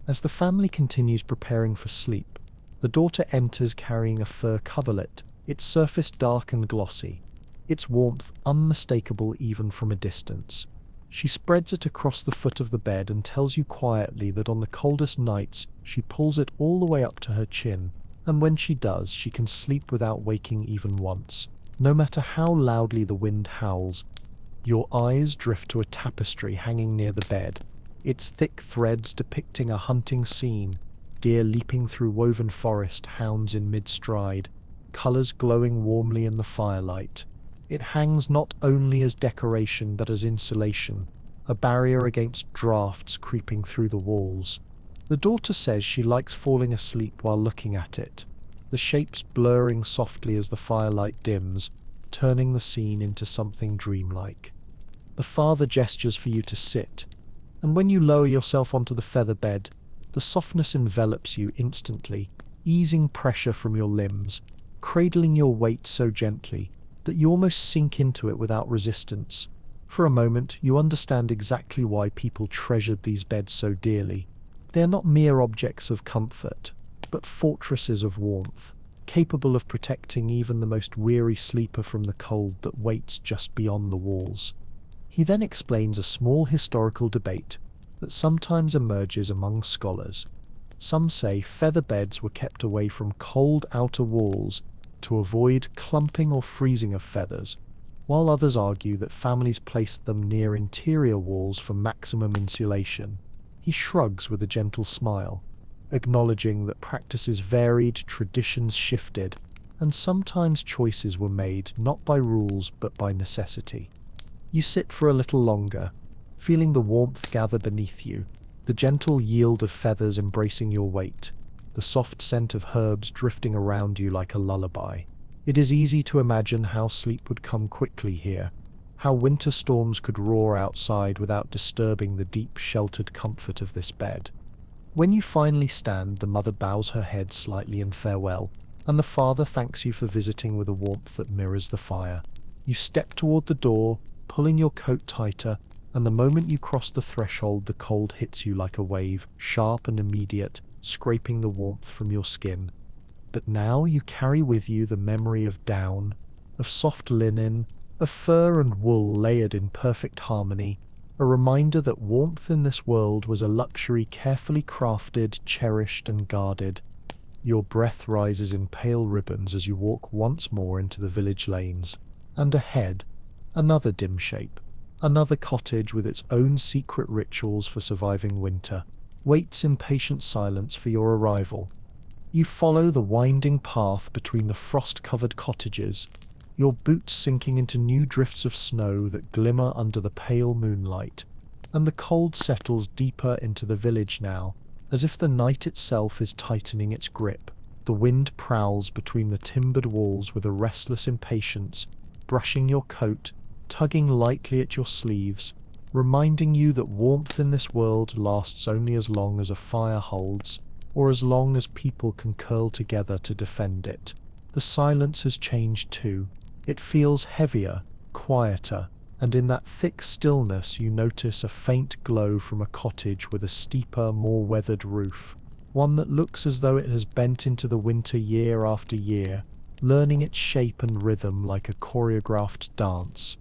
S1: As the family continues preparing for sleep, the daughter enters carrying a fur coverlet, its surface dark and glossy, its warmth unmistakable even from a distance. She spreads it across the foot of the bed and tells you quietly that on the coldest nights she pulls it all the way up to her chin, and when she does, she can sleep without waking even once. No matter how loudly the wind howls, your eyes drift to a tapestry hanging near the bed, its thick threads depicting a hunting scene, deer leaping through woven forest, hounds in mid-stride, colours glowing warmly in the firelight. It hangs not only as decoration but as insulation, a barrier against drafts creeping through the walls. The daughter says she likes falling asleep while looking at it, the shapes blurring softly as the firelight dims, turning the scene into something dreamlike. The father gestures for you to sit, and when you lower yourself onto the feather bed, the softness envelops you instantly, easing pressure from your limbs, cradling your weight so gently that you almost sink into it without resistance. For a moment, you understand exactly why people treasured these beds so dearly. They are not mere objects of comfort, but fortresses of warmth, capable of protecting even the most weary sleeper from the cold that waits just beyond the walls. He then explains a small historical debate that sometimes emerges among scholars. Some say feather beds were kept away from cold outer walls to avoid clumping or freezing of feathers, while others argue that families placed them near interior walls for maximum insulation. He shrugs with a gentle smile, acknowledging that practices varied, traditions shifted, and sometimes choices were made not by rules but by necessity. You sit for a little longer, feeling the warmth gather beneath you, the gentle yield of feathers embracing your weight, the soft scent of herbs drifting around you like a lullaby. It is easy to imagine how sleep would come quickly here, how winter storms could roar outside without disturbing the deep sheltered comfort of this bed. When you finally stand, the mother bows her head slightly in farewell, and the father thanks you for visiting with a warmth that mirrors the fire. You step toward the door, pulling your coat tighter, and the moment you cross the threshold, the cold hits you like a wave, sharp and immediate, scraping the warmth from your skin. But now you carry with you the memory of down, of soft linen, of fur and wool layered in perfect harmony, a reminder that warmth in this world was a luxury carefully crafted, cherished, and guarded. Your breath rises in pale ribbons as you walk once more into the village lanes, and ahead, another dim shape, another cottage with its own secret rituals for surviving winter, waits in patient silence for your arrival. You follow the winding path between the frost-covered cottages, your boots sinking into new drifts of snow that glimmer under the pale moonlight, and the cold settles deeper into the village now, as if the night itself is tightening its grip. The wind prowls between the timbered walls with a restless impatience, brushing your coat, tugging lightly at your sleeves, reminding you that warmth in this world lasts only as long as a fire holds, or as long as people can curl together to defend it. The silence has changed too. It feels heavier, quieter, and in that thick stillness you notice a faint glow from a cottage with a steeper, more weathered roof, one that looks as though it has bent into the winter year after year, learning its shape and rhythm like a choreographed dance.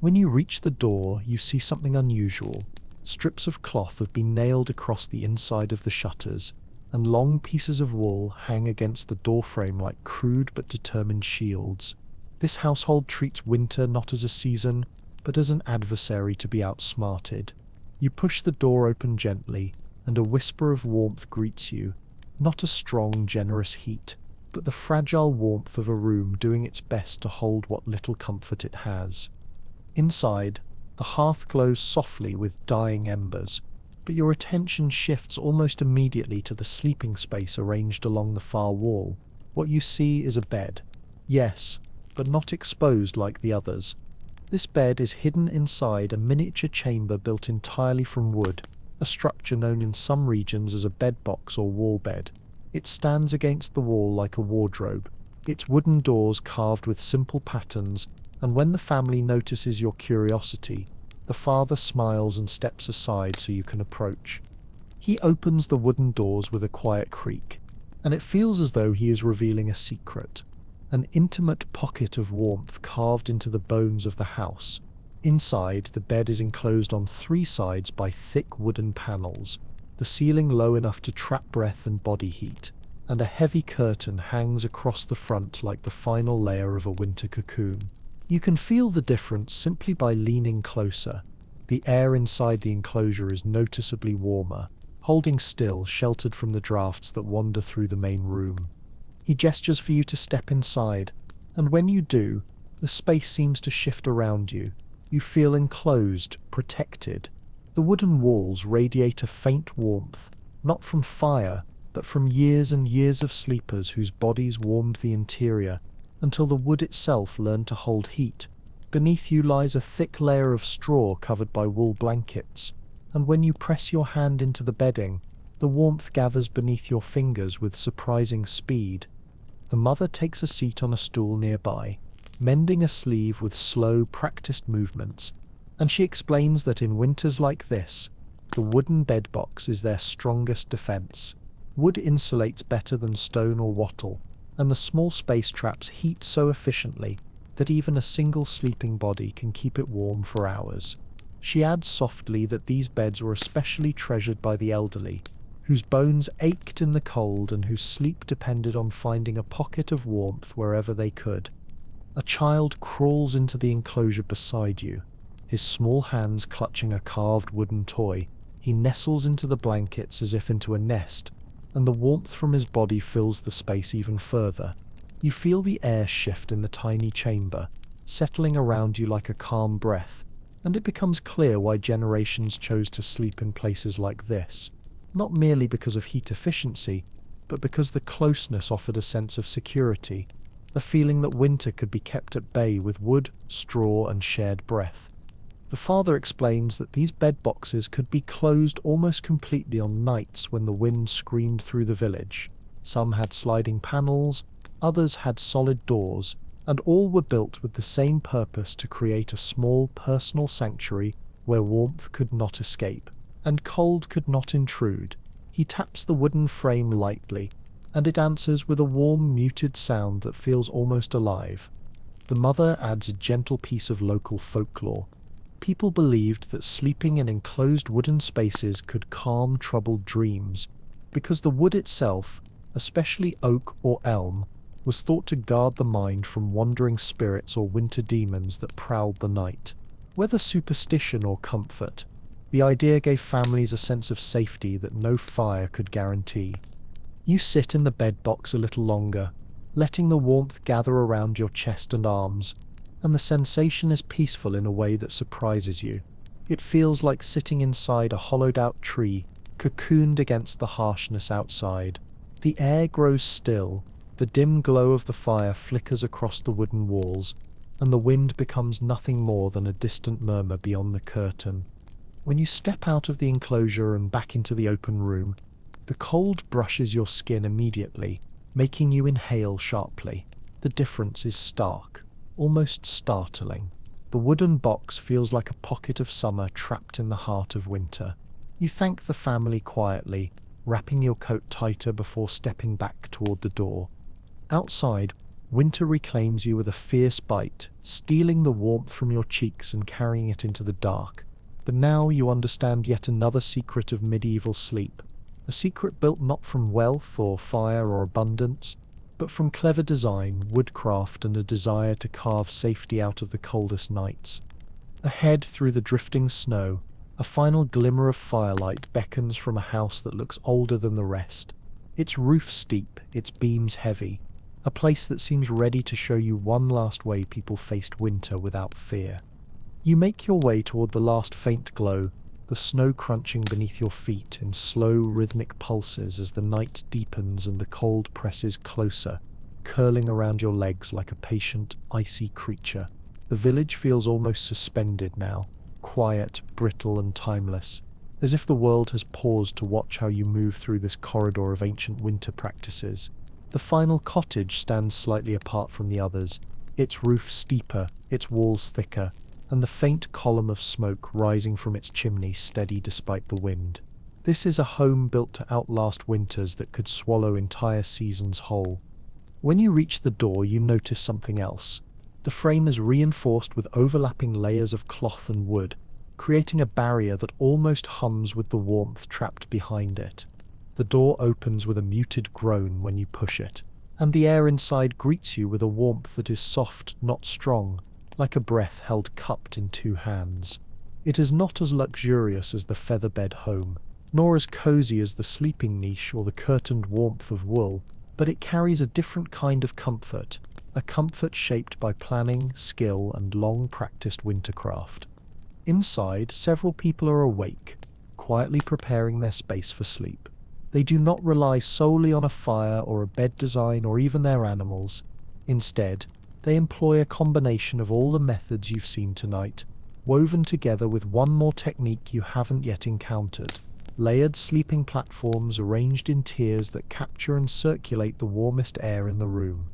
S1: When you reach the door, you see something unusual. Strips of cloth have been nailed across the inside of the shutters, and long pieces of wool hang against the doorframe like crude but determined shields. This household treats winter not as a season, but as an adversary to be outsmarted. You push the door open gently, and a whisper of warmth greets you, not a strong, generous heat, but the fragile warmth of a room doing its best to hold what little comfort it has. Inside, the hearth glows softly with dying embers, but your attention shifts almost immediately to the sleeping space arranged along the far wall. What you see is a bed. Yes, but not exposed like the others. This bed is hidden inside a miniature chamber built entirely from wood, a structure known in some regions as a bedbox or wall bed. It stands against the wall like a wardrobe, its wooden doors carved with simple patterns, and when the family notices your curiosity, the father smiles and steps aside so you can approach. He opens the wooden doors with a quiet creak, and it feels as though he is revealing a secret, an intimate pocket of warmth carved into the bones of the house. Inside, the bed is enclosed on three sides by thick wooden panels, the ceiling low enough to trap breath and body heat, and a heavy curtain hangs across the front like the final layer of a winter cocoon. You can feel the difference simply by leaning closer. The air inside the enclosure is noticeably warmer, holding still, sheltered from the drafts that wander through the main room. He gestures for you to step inside, and when you do, the space seems to shift around you. You feel enclosed, protected. The wooden walls radiate a faint warmth, not from fire, but from years and years of sleepers whose bodies warmed the interior until the wood itself learned to hold heat. Beneath you lies a thick layer of straw covered by wool blankets, and when you press your hand into the bedding, the warmth gathers beneath your fingers with surprising speed. The mother takes a seat on a stool nearby, mending a sleeve with slow, practiced movements, and she explains that in winters like this, the wooden bedbox is their strongest defense. Wood insulates better than stone or wattle, and the small space traps heat so efficiently that even a single sleeping body can keep it warm for hours. She adds softly that these beds were especially treasured by the elderly, whose bones ached in the cold and whose sleep depended on finding a pocket of warmth wherever they could. A child crawls into the enclosure beside you, his small hands clutching a carved wooden toy. He nestles into the blankets as if into a nest, and the warmth from his body fills the space even further. You feel the air shift in the tiny chamber, settling around you like a calm breath, and it becomes clear why generations chose to sleep in places like this, not merely because of heat efficiency, but because the closeness offered a sense of security, a feeling that winter could be kept at bay with wood, straw, and shared breath. The father explains that these bed boxes could be closed almost completely on nights when the wind screamed through the village. Some had sliding panels, others had solid doors, and all were built with the same purpose: to create a small personal sanctuary where warmth could not escape and cold could not intrude. He taps the wooden frame lightly, and it answers with a warm, muted sound that feels almost alive. The mother adds a gentle piece of local folklore. People believed that sleeping in enclosed wooden spaces could calm troubled dreams, because the wood itself, especially oak or elm, was thought to guard the mind from wandering spirits or winter demons that prowled the night. Whether superstition or comfort, the idea gave families a sense of safety that no fire could guarantee. You sit in the bed box a little longer, letting the warmth gather around your chest and arms, and the sensation is peaceful in a way that surprises you. It feels like sitting inside a hollowed-out tree, cocooned against the harshness outside. The air grows still, the dim glow of the fire flickers across the wooden walls, and the wind becomes nothing more than a distant murmur beyond the curtain. When you step out of the enclosure and back into the open room, the cold brushes your skin immediately, making you inhale sharply. The difference is stark, almost startling. The wooden box feels like a pocket of summer trapped in the heart of winter. You thank the family quietly, wrapping your coat tighter before stepping back toward the door. Outside, winter reclaims you with a fierce bite, stealing the warmth from your cheeks and carrying it into the dark. But now you understand yet another secret of medieval sleep, a secret built not from wealth or fire or abundance, but from clever design, woodcraft, and a desire to carve safety out of the coldest nights. Ahead, through the drifting snow, a final glimmer of firelight beckons from a house that looks older than the rest, its roof steep, its beams heavy, a place that seems ready to show you one last way people faced winter without fear. You make your way toward the last faint glow, the snow crunching beneath your feet in slow, rhythmic pulses as the night deepens and the cold presses closer, curling around your legs like a patient, icy creature. The village feels almost suspended now, quiet, brittle, and timeless, as if the world has paused to watch how you move through this corridor of ancient winter practices. The final cottage stands slightly apart from the others, its roof steeper, its walls thicker, and the faint column of smoke rising from its chimney steady despite the wind. This is a home built to outlast winters that could swallow entire seasons whole. When you reach the door, you notice something else. The frame is reinforced with overlapping layers of cloth and wood, creating a barrier that almost hums with the warmth trapped behind it. The door opens with a muted groan when you push it, and the air inside greets you with a warmth that is soft, not strong, like a breath held cupped in two hands. It is not as luxurious as the featherbed home, nor as cozy as the sleeping niche or the curtained warmth of wool, but it carries a different kind of comfort, a comfort shaped by planning, skill, and long-practiced wintercraft. Inside, several people are awake, quietly preparing their space for sleep. They do not rely solely on a fire or a bed design or even their animals. Instead, they employ a combination of all the methods you've seen tonight, woven together with one more technique you haven't yet encountered: layered sleeping platforms arranged in tiers that capture and circulate the warmest air in the room.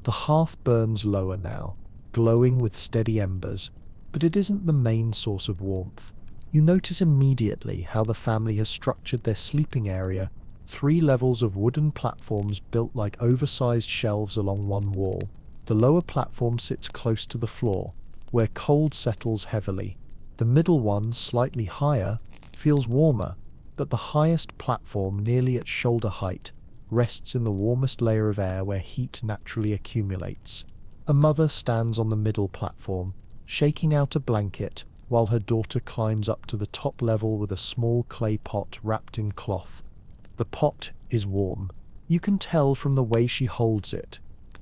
S1: The hearth burns lower now, glowing with steady embers, but it isn't the main source of warmth. You notice immediately how the family has structured their sleeping area: 3 levels of wooden platforms built like oversized shelves along one wall. The lower platform sits close to the floor, where cold settles heavily. The middle one, slightly higher, feels warmer, but the highest platform, nearly at shoulder height, rests in the warmest layer of air where heat naturally accumulates. A mother stands on the middle platform, shaking out a blanket, while her daughter climbs up to the top level with a small clay pot wrapped in cloth. The pot is warm. You can tell from the way she holds it.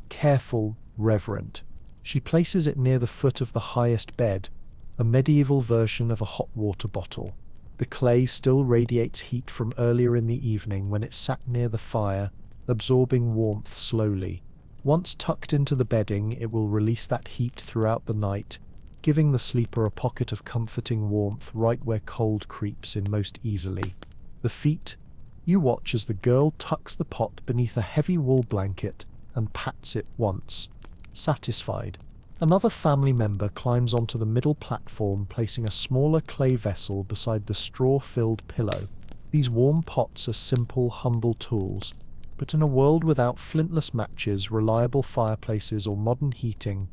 S1: Careful, reverent. She places it near the foot of the highest bed, a medieval version of a hot water bottle. The clay still radiates heat from earlier in the evening when it sat near the fire, absorbing warmth slowly. Once tucked into the bedding, it will release that heat throughout the night, giving the sleeper a pocket of comforting warmth right where cold creeps in most easily. The feet. You watch as the girl tucks the pot beneath a heavy wool blanket and pats it once. Satisfied, another family member climbs onto the middle platform, placing a smaller clay vessel beside the straw-filled pillow. These warm pots are simple, humble tools, but in a world without flintless matches, reliable fireplaces, or modern heating,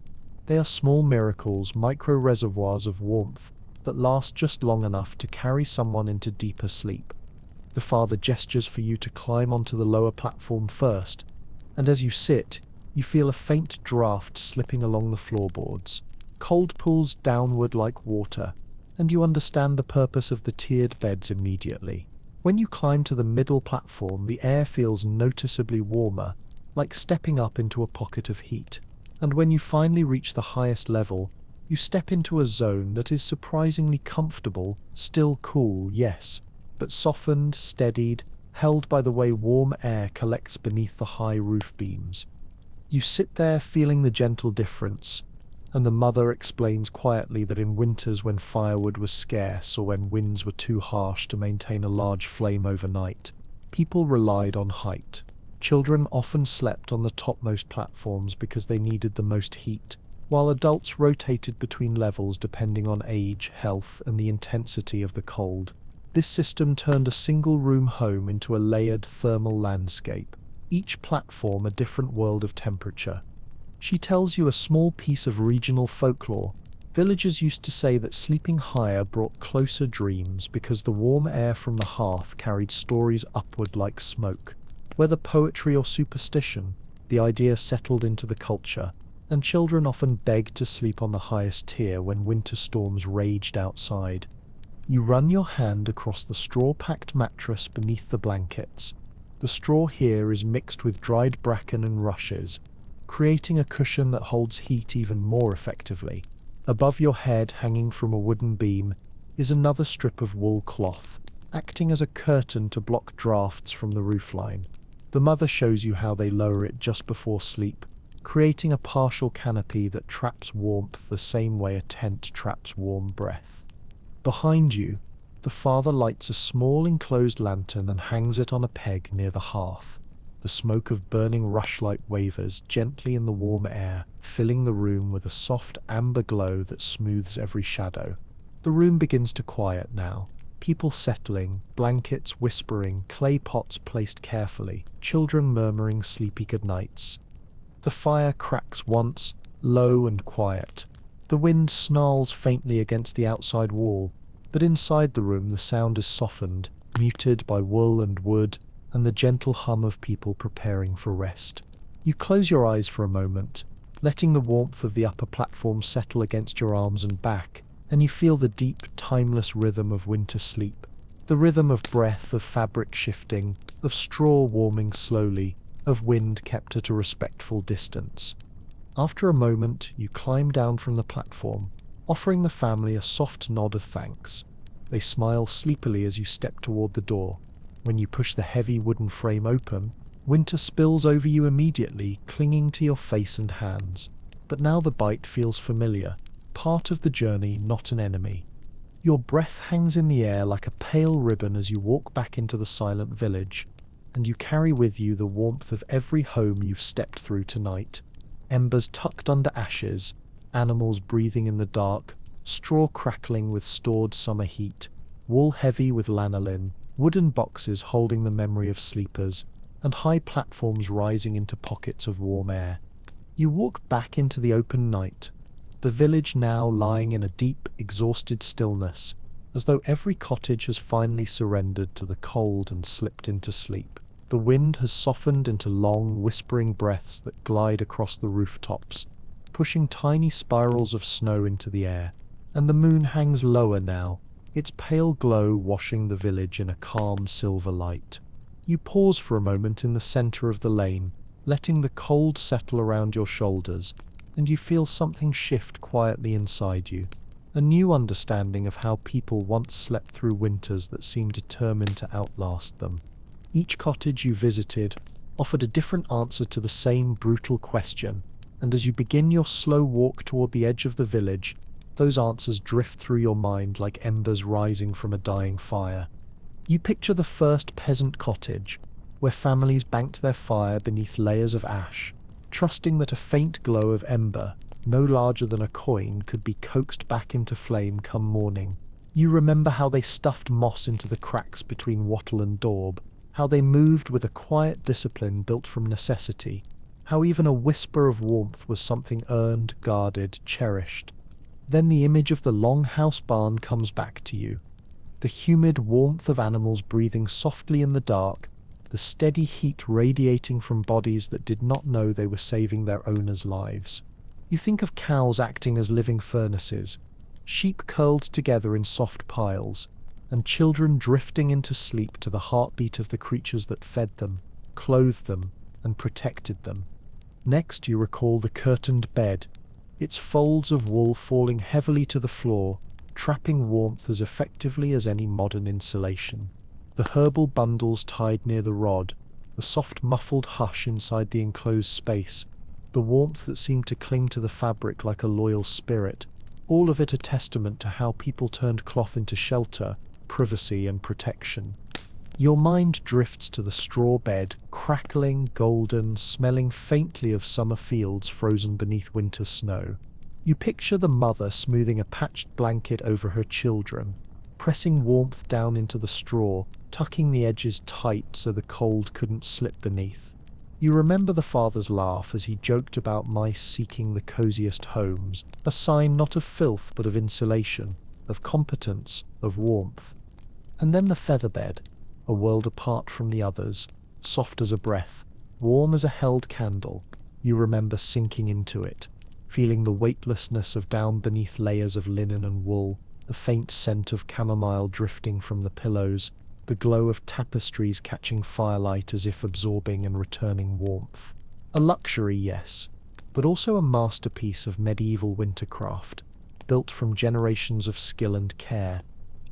S1: they are small miracles, micro-reservoirs of warmth that last just long enough to carry someone into deeper sleep. The father gestures for you to climb onto the lower platform first, and as you sit, you feel a faint draft slipping along the floorboards. Cold pools downward like water, and you understand the purpose of the tiered beds immediately. When you climb to the middle platform, the air feels noticeably warmer, like stepping up into a pocket of heat. And when you finally reach the highest level, you step into a zone that is surprisingly comfortable, still cool, yes, but softened, steadied, held by the way warm air collects beneath the high roof beams. You sit there feeling the gentle difference, and the mother explains quietly that in winters when firewood was scarce or when winds were too harsh to maintain a large flame overnight, people relied on height. Children often slept on the topmost platforms because they needed the most heat, while adults rotated between levels depending on age, health, and the intensity of the cold. This system turned a single-room home into a layered thermal landscape, each platform a different world of temperature. She tells you a small piece of regional folklore. Villagers used to say that sleeping higher brought closer dreams because the warm air from the hearth carried stories upward like smoke. Whether poetry or superstition, the idea settled into the culture, and children often begged to sleep on the highest tier when winter storms raged outside. You run your hand across the straw-packed mattress beneath the blankets. The straw here is mixed with dried bracken and rushes, creating a cushion that holds heat even more effectively. Above your head, hanging from a wooden beam, is another strip of wool cloth, acting as a curtain to block drafts from the roofline. The mother shows you how they lower it just before sleep, creating a partial canopy that traps warmth the same way a tent traps warm breath. Behind you, the father lights a small enclosed lantern and hangs it on a peg near the hearth. The smoke of burning rushlight wavers gently in the warm air, filling the room with a soft amber glow that smooths every shadow. The room begins to quiet now. People settling, blankets whispering, clay pots placed carefully, children murmuring sleepy goodnights. The fire cracks once, low and quiet. The wind snarls faintly against the outside wall, but inside the room the sound is softened, muted by wool and wood and the gentle hum of people preparing for rest. You close your eyes for a moment, letting the warmth of the upper platform settle against your arms and back, and you feel the deep, timeless rhythm of winter sleep. The rhythm of breath, of fabric shifting, of straw warming slowly, of wind kept at a respectful distance. After a moment, you climb down from the platform, offering the family a soft nod of thanks. They smile sleepily as you step toward the door. When you push the heavy wooden frame open, winter spills over you immediately, clinging to your face and hands. But now the bite feels familiar, part of the journey, not an enemy. Your breath hangs in the air like a pale ribbon as you walk back into the silent village, and you carry with you the warmth of every home you've stepped through tonight. Embers tucked under ashes, animals breathing in the dark, straw crackling with stored summer heat, wool heavy with lanolin, wooden boxes holding the memory of sleepers, and high platforms rising into pockets of warm air. You walk back into the open night, the village now lying in a deep, exhausted stillness, as though every cottage has finally surrendered to the cold and slipped into sleep. The wind has softened into long, whispering breaths that glide across the rooftops, pushing tiny spirals of snow into the air, and the moon hangs lower now, its pale glow washing the village in a calm silver light. You pause for a moment in the center of the lane, letting the cold settle around your shoulders, and you feel something shift quietly inside you, a new understanding of how people once slept through winters that seemed determined to outlast them. Each cottage you visited offered a different answer to the same brutal question, and as you begin your slow walk toward the edge of the village, those answers drift through your mind like embers rising from a dying fire. You picture the first peasant cottage, where families banked their fire beneath layers of ash, trusting that a faint glow of ember, no larger than a coin, could be coaxed back into flame come morning. You remember how they stuffed moss into the cracks between wattle and daub, how they moved with a quiet discipline built from necessity, how even a whisper of warmth was something earned, guarded, cherished. Then the image of the long house barn comes back to you. The humid warmth of animals breathing softly in the dark, the steady heat radiating from bodies that did not know they were saving their owners' lives. You think of cows acting as living furnaces, sheep curled together in soft piles, and children drifting into sleep to the heartbeat of the creatures that fed them, clothed them, and protected them. Next you recall the curtained bed, its folds of wool falling heavily to the floor, trapping warmth as effectively as any modern insulation. The herbal bundles tied near the rod, the soft muffled hush inside the enclosed space, the warmth that seemed to cling to the fabric like a loyal spirit, all of it a testament to how people turned cloth into shelter, privacy, and protection. Your mind drifts to the straw bed, crackling, golden, smelling faintly of summer fields frozen beneath winter snow. You picture the mother smoothing a patched blanket over her children, pressing warmth down into the straw, tucking the edges tight so the cold couldn't slip beneath. You remember the father's laugh as he joked about mice seeking the coziest homes, a sign not of filth but of insulation, of competence, of warmth. And then the feather bed, a world apart from the others, soft as a breath, warm as a held candle. You remember sinking into it, feeling the weightlessness of down beneath layers of linen and wool, the faint scent of chamomile drifting from the pillows, the glow of tapestries catching firelight as if absorbing and returning warmth. A luxury, yes, but also a masterpiece of medieval wintercraft, built from generations of skill and care.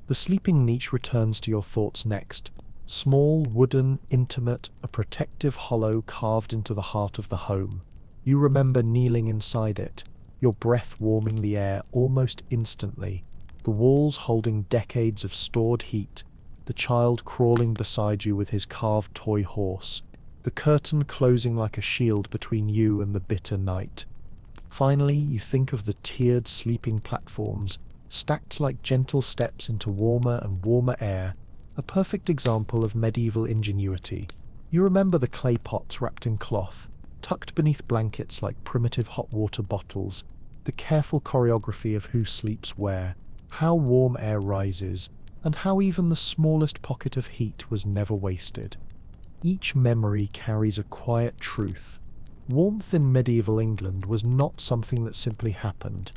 S1: The sleeping niche returns to your thoughts next. Small, wooden, intimate, a protective hollow carved into the heart of the home. You remember kneeling inside it, your breath warming the air almost instantly, the walls holding decades of stored heat, the child crawling beside you with his carved toy horse, the curtain closing like a shield between you and the bitter night. Finally, you think of the tiered sleeping platforms, stacked like gentle steps into warmer and warmer air, a perfect example of medieval ingenuity. You remember the clay pots wrapped in cloth, tucked beneath blankets like primitive hot water bottles, the careful choreography of who sleeps where, how warm air rises, and how even the smallest pocket of heat was never wasted. Each memory carries a quiet truth. Warmth in medieval England was not something that simply happened.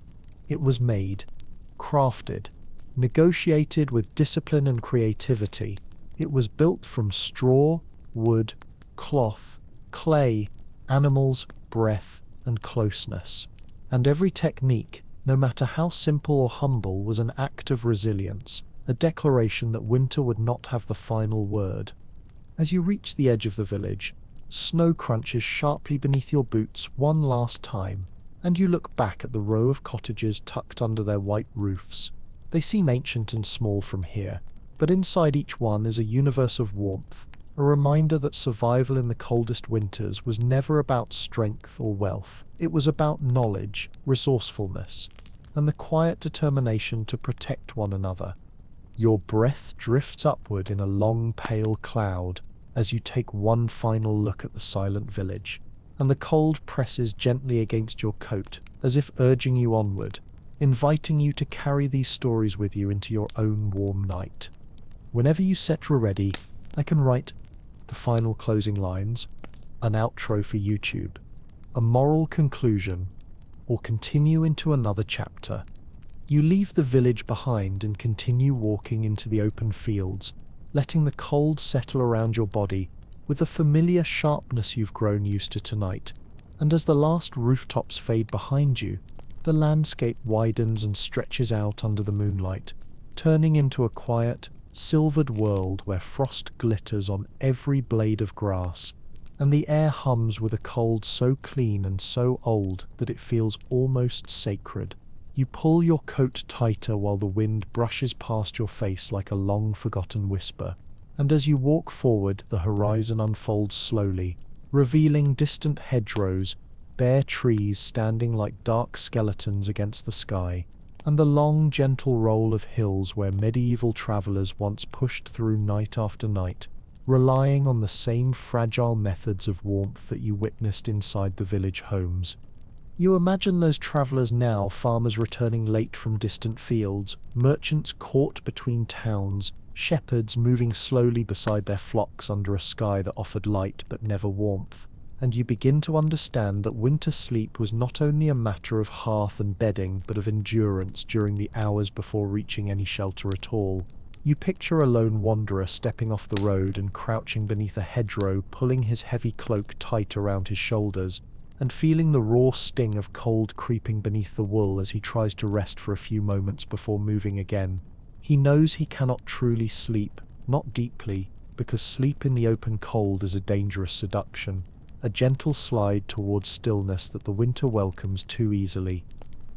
S1: It was made, crafted, negotiated with discipline and creativity. It was built from straw, wood, cloth, clay, animals, breath, and closeness. And every technique, no matter how simple or humble, was an act of resilience, a declaration that winter would not have the final word. As you reach the edge of the village, snow crunches sharply beneath your boots one last time, and you look back at the row of cottages tucked under their white roofs. They seem ancient and small from here, but inside each one is a universe of warmth, a reminder that survival in the coldest winters was never about strength or wealth. It was about knowledge, resourcefulness, and the quiet determination to protect one another. Your breath drifts upward in a long pale cloud as you take one final look at the silent village, and the cold presses gently against your coat as if urging you onward, inviting you to carry these stories with you into your own warm night. Whenever you set your ready, I can write the final closing lines, an outro for YouTube, a moral conclusion, or continue into another chapter. You leave the village behind and continue walking into the open fields, letting the cold settle around your body with the familiar sharpness you've grown used to tonight. And as the last rooftops fade behind you, the landscape widens and stretches out under the moonlight, turning into a quiet, silvered world where frost glitters on every blade of grass, and the air hums with a cold so clean and so old that it feels almost sacred. You pull your coat tighter while the wind brushes past your face like a long-forgotten whisper, and as you walk forward, the horizon unfolds slowly, revealing distant hedgerows, bare trees standing like dark skeletons against the sky, and the long, gentle roll of hills where medieval travelers once pushed through night after night, relying on the same fragile methods of warmth that you witnessed inside the village homes. You imagine those travelers now, farmers returning late from distant fields, merchants caught between towns, shepherds moving slowly beside their flocks under a sky that offered light but never warmth, and you begin to understand that winter sleep was not only a matter of hearth and bedding, but of endurance during the hours before reaching any shelter at all. You picture a lone wanderer stepping off the road and crouching beneath a hedgerow, pulling his heavy cloak tight around his shoulders, and feeling the raw sting of cold creeping beneath the wool as he tries to rest for a few moments before moving again. He knows he cannot truly sleep, not deeply, because sleep in the open cold is a dangerous seduction, a gentle slide towards stillness that the winter welcomes too easily.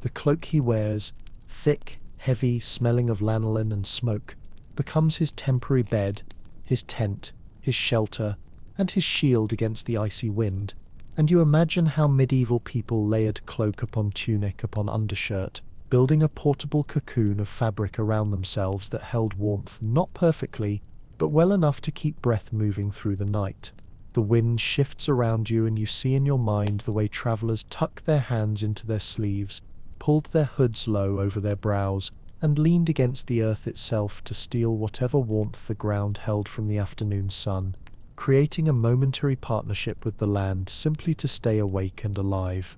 S1: The cloak he wears, thick, heavy, smelling of lanolin and smoke, becomes his temporary bed, his tent, his shelter, and his shield against the icy wind. And you imagine how medieval people layered cloak upon tunic upon undershirt, building a portable cocoon of fabric around themselves that held warmth not perfectly, but well enough to keep breath moving through the night. The wind shifts around you and you see in your mind the way travelers tucked their hands into their sleeves, pulled their hoods low over their brows, and leaned against the earth itself to steal whatever warmth the ground held from the afternoon sun, creating a momentary partnership with the land simply to stay awake and alive.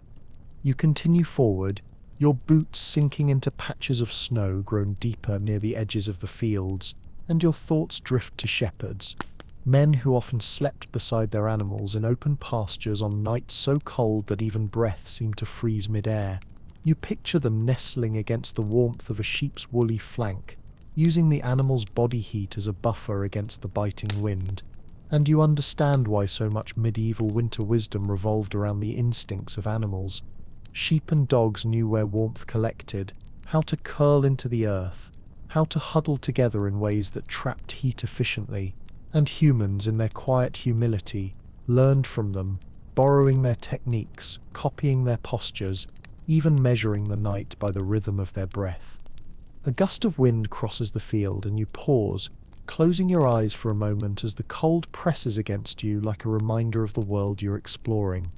S1: You continue forward, your boots sinking into patches of snow grown deeper near the edges of the fields, and your thoughts drift to shepherds, men who often slept beside their animals in open pastures on nights so cold that even breath seemed to freeze mid-air. You picture them nestling against the warmth of a sheep's woolly flank, using the animal's body heat as a buffer against the biting wind, and you understand why so much medieval winter wisdom revolved around the instincts of animals. Sheep and dogs knew where warmth collected, how to curl into the earth, how to huddle together in ways that trapped heat efficiently, and humans, in their quiet humility, learned from them, borrowing their techniques, copying their postures, even measuring the night by the rhythm of their breath. A gust of wind crosses the field and you pause, closing your eyes for a moment as the cold presses against you like a reminder of the world you're exploring.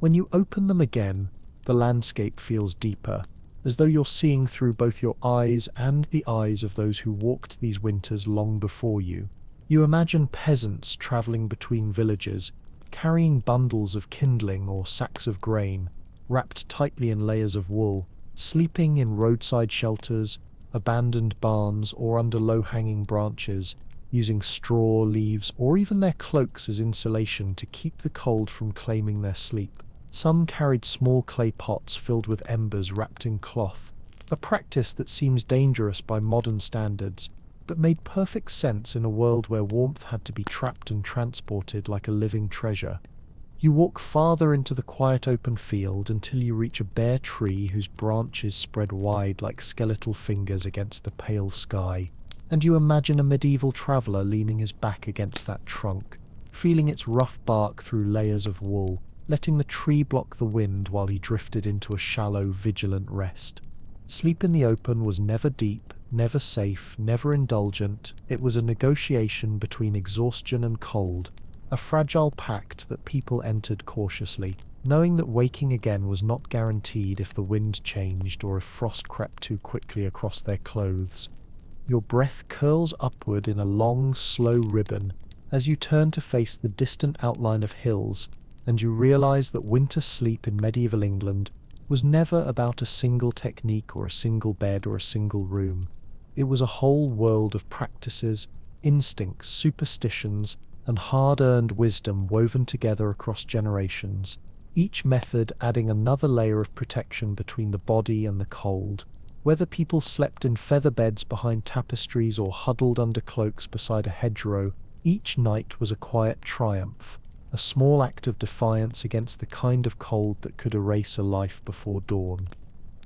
S1: When you open them again, the landscape feels deeper, as though you're seeing through both your eyes and the eyes of those who walked these winters long before you. You imagine peasants traveling between villages, carrying bundles of kindling or sacks of grain, wrapped tightly in layers of wool, sleeping in roadside shelters, abandoned barns, or under low-hanging branches, using straw, leaves, or even their cloaks as insulation to keep the cold from claiming their sleep. Some carried small clay pots filled with embers wrapped in cloth, a practice that seems dangerous by modern standards, but made perfect sense in a world where warmth had to be trapped and transported like a living treasure. You walk farther into the quiet open field until you reach a bare tree whose branches spread wide like skeletal fingers against the pale sky, and you imagine a medieval traveller leaning his back against that trunk, feeling its rough bark through layers of wool, letting the tree block the wind while he drifted into a shallow, vigilant rest. Sleep in the open was never deep, never safe, never indulgent. It was a negotiation between exhaustion and cold, a fragile pact that people entered cautiously, knowing that waking again was not guaranteed if the wind changed or if frost crept too quickly across their clothes. Your breath curls upward in a long, slow ribbon as you turn to face the distant outline of hills, and you realize that winter sleep in medieval England was never about a single technique or a single bed or a single room. It was a whole world of practices, instincts, superstitions, and hard-earned wisdom woven together across generations, each method adding another layer of protection between the body and the cold. Whether people slept in feather beds behind tapestries or huddled under cloaks beside a hedgerow, each night was a quiet triumph, a small act of defiance against the kind of cold that could erase a life before dawn.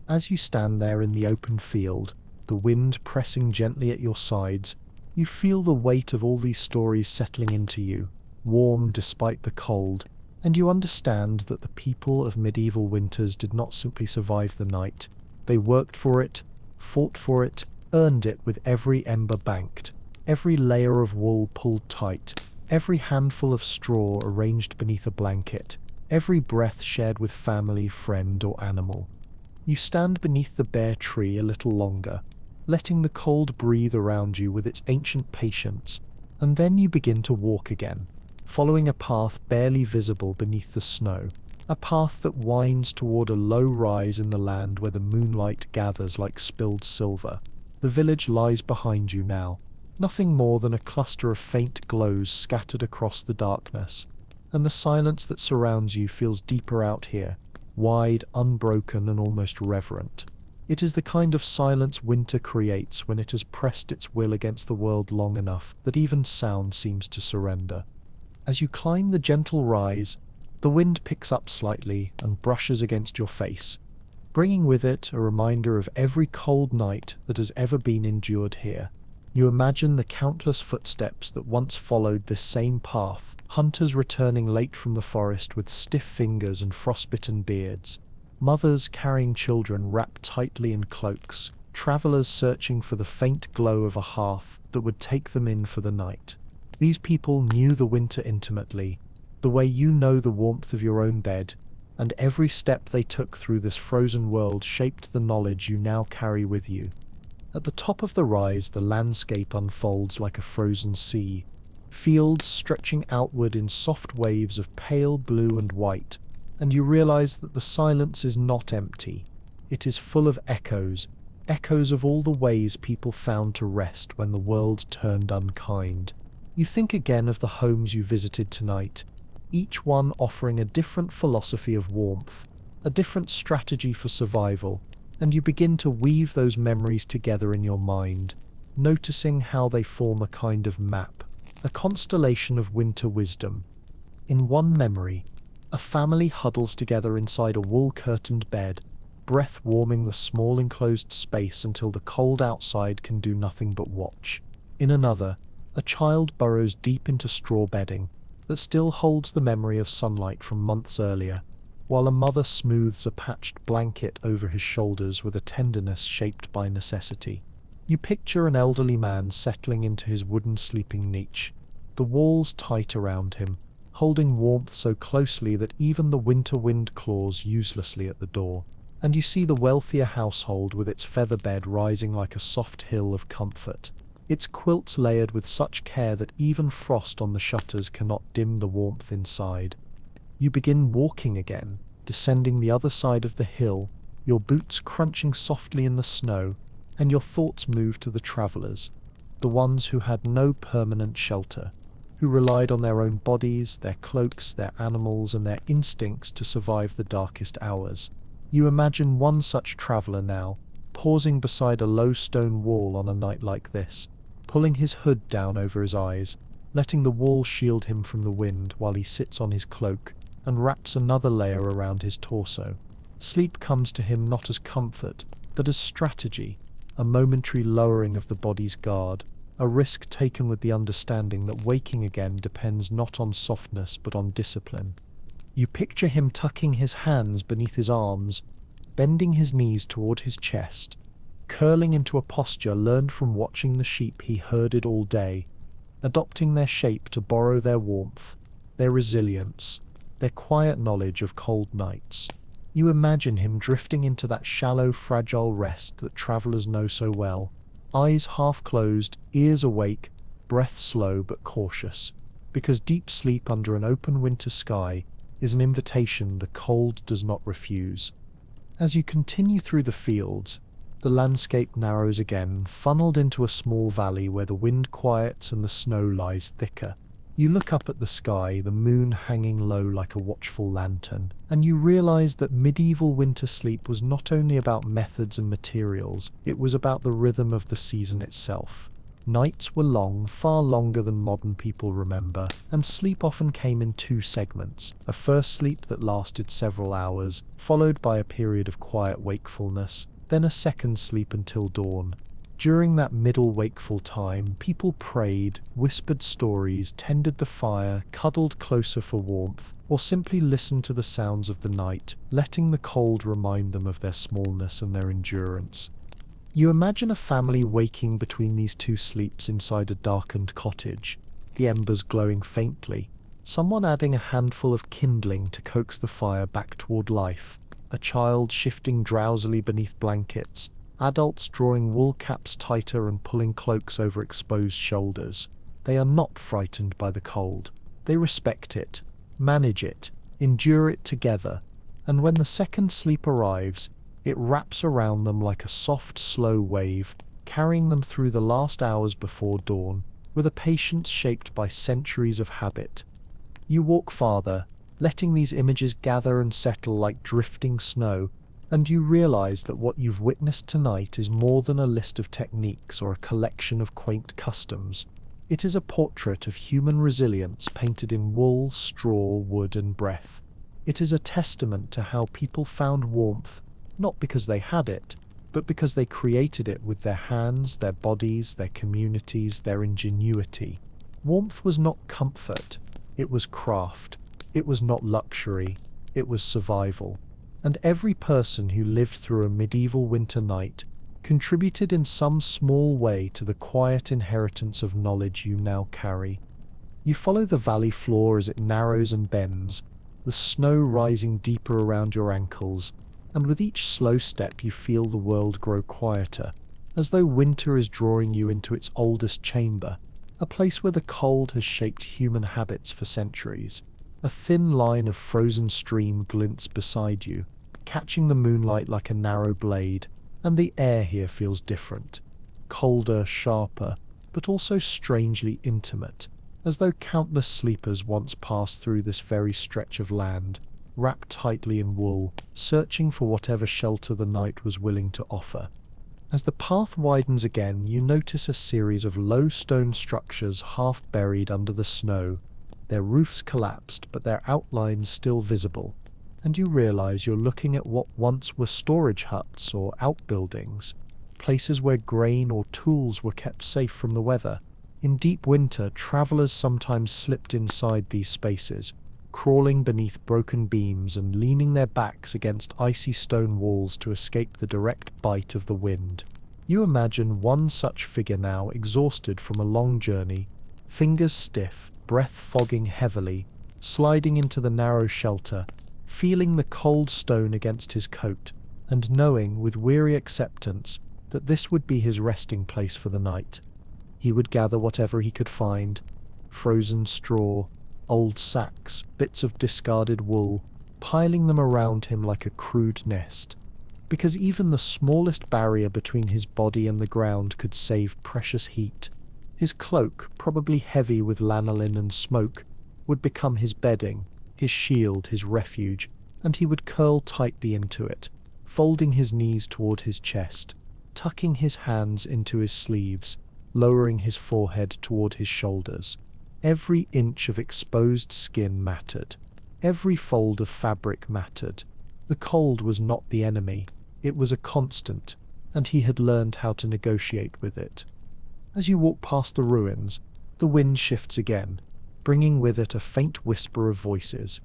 S1: As you stand there in the open field, the wind pressing gently at your sides, you feel the weight of all these stories settling into you, warm despite the cold, and you understand that the people of medieval winters did not simply survive the night. They worked for it, fought for it, earned it with every ember banked, every layer of wool pulled tight, every handful of straw arranged beneath a blanket, every breath shared with family, friend, or animal. You stand beneath the bare tree a little longer, letting the cold breathe around you with its ancient patience, and then you begin to walk again, following a path barely visible beneath the snow, a path that winds toward a low rise in the land where the moonlight gathers like spilled silver. The village lies behind you now, nothing more than a cluster of faint glows scattered across the darkness, and the silence that surrounds you feels deeper out here, wide, unbroken, and almost reverent. It is the kind of silence winter creates when it has pressed its will against the world long enough that even sound seems to surrender. As you climb the gentle rise, the wind picks up slightly and brushes against your face, bringing with it a reminder of every cold night that has ever been endured here. You imagine the countless footsteps that once followed this same path, hunters returning late from the forest with stiff fingers and frostbitten beards, mothers carrying children wrapped tightly in cloaks, travelers searching for the faint glow of a hearth that would take them in for the night. These people knew the winter intimately, the way you know the warmth of your own bed, and every step they took through this frozen world shaped the knowledge you now carry with you. At the top of the rise, the landscape unfolds like a frozen sea, fields stretching outward in soft waves of pale blue and white, and you realize that the silence is not empty. It is full of echoes, echoes of all the ways people found to rest when the world turned unkind. You think again of the homes you visited tonight, each one offering a different philosophy of warmth, a different strategy for survival, and you begin to weave those memories together in your mind, noticing how they form a kind of map, a constellation of winter wisdom. In one memory, a family huddles together inside a wool-curtained bed, breath warming the small enclosed space until the cold outside can do nothing but watch. In another, a child burrows deep into straw bedding that still holds the memory of sunlight from months earlier, while a mother smooths a patched blanket over his shoulders with a tenderness shaped by necessity. You picture an elderly man settling into his wooden sleeping niche, the walls tight around him, holding warmth so closely that even the winter wind claws uselessly at the door. And you see the wealthier household with its feather bed rising like a soft hill of comfort, its quilts layered with such care that even frost on the shutters cannot dim the warmth inside. You begin walking again, descending the other side of the hill, your boots crunching softly in the snow, and your thoughts move to the travellers, the ones who had no permanent shelter, who relied on their own bodies, their cloaks, their animals, and their instincts to survive the darkest hours. You imagine one such traveller now, pausing beside a low stone wall on a night like this, pulling his hood down over his eyes, letting the wall shield him from the wind while he sits on his cloak and wraps another layer around his torso. Sleep comes to him not as comfort, but as strategy, a momentary lowering of the body's guard, a risk taken with the understanding that waking again depends not on softness but on discipline. You picture him tucking his hands beneath his arms, bending his knees toward his chest, curling into a posture learned from watching the sheep he herded all day, adopting their shape to borrow their warmth, their resilience, their quiet knowledge of cold nights. You imagine him drifting into that shallow, fragile rest that travellers know so well, eyes half closed, ears awake, breath slow but cautious, because deep sleep under an open winter sky is an invitation the cold does not refuse. As you continue through the fields, the landscape narrows again, funneled into a small valley where the wind quiets and the snow lies thicker. You look up at the sky, the moon hanging low like a watchful lantern, and you realize that medieval winter sleep was not only about methods and materials, it was about the rhythm of the season itself. Nights were long, far longer than modern people remember, and sleep often came in two segments: a first sleep that lasted several hours, followed by a period of quiet wakefulness, then a second sleep until dawn. During that middle wakeful time, people prayed, whispered stories, tended the fire, cuddled closer for warmth, or simply listened to the sounds of the night, letting the cold remind them of their smallness and their endurance. You imagine a family waking between these two sleeps inside a darkened cottage, the embers glowing faintly, someone adding a handful of kindling to coax the fire back toward life, a child shifting drowsily beneath blankets, adults drawing wool caps tighter and pulling cloaks over exposed shoulders. They are not frightened by the cold. They respect it, manage it, endure it together, and when the second sleep arrives, it wraps around them like a soft, slow wave, carrying them through the last hours before dawn, with a patience shaped by centuries of habit. You walk farther, letting these images gather and settle like drifting snow, and you realize that what you've witnessed tonight is more than a list of techniques or a collection of quaint customs. It is a portrait of human resilience painted in wool, straw, wood, and breath. It is a testament to how people found warmth, not because they had it, but because they created it with their hands, their bodies, their communities, their ingenuity. Warmth was not comfort, it was craft. It was not luxury, it was survival. And every person who lived through a medieval winter night contributed in some small way to the quiet inheritance of knowledge you now carry. You follow the valley floor as it narrows and bends, the snow rising deeper around your ankles, and with each slow step you feel the world grow quieter, as though winter is drawing you into its oldest chamber, a place where the cold has shaped human habits for centuries. A thin line of frozen stream glints beside you, catching the moonlight like a narrow blade, and the air here feels different, colder, sharper, but also strangely intimate, as though countless sleepers once passed through this very stretch of land, wrapped tightly in wool, searching for whatever shelter the night was willing to offer. As the path widens again, you notice a series of low stone structures half buried under the snow, their roofs collapsed but their outlines still visible, and you realize you're looking at what once were storage huts or outbuildings, places where grain or tools were kept safe from the weather. In deep winter, travelers sometimes slipped inside these spaces, crawling beneath broken beams and leaning their backs against icy stone walls to escape the direct bite of the wind. You imagine one such figure now, exhausted from a long journey, fingers stiff, breath fogging heavily, sliding into the narrow shelter, feeling the cold stone against his coat, and knowing with weary acceptance that this would be his resting place for the night. He would gather whatever he could find: frozen straw, old sacks, bits of discarded wool, piling them around him like a crude nest. Because even the smallest barrier between his body and the ground could save precious heat. His cloak, probably heavy with lanolin and smoke, would become his bedding, his shield, his refuge, and he would curl tightly into it, folding his knees toward his chest, tucking his hands into his sleeves, lowering his forehead toward his shoulders. Every inch of exposed skin mattered. Every fold of fabric mattered. The cold was not the enemy. It was a constant, and he had learned how to negotiate with it. As you walk past the ruins, the wind shifts again, bringing with it a faint whisper of voices,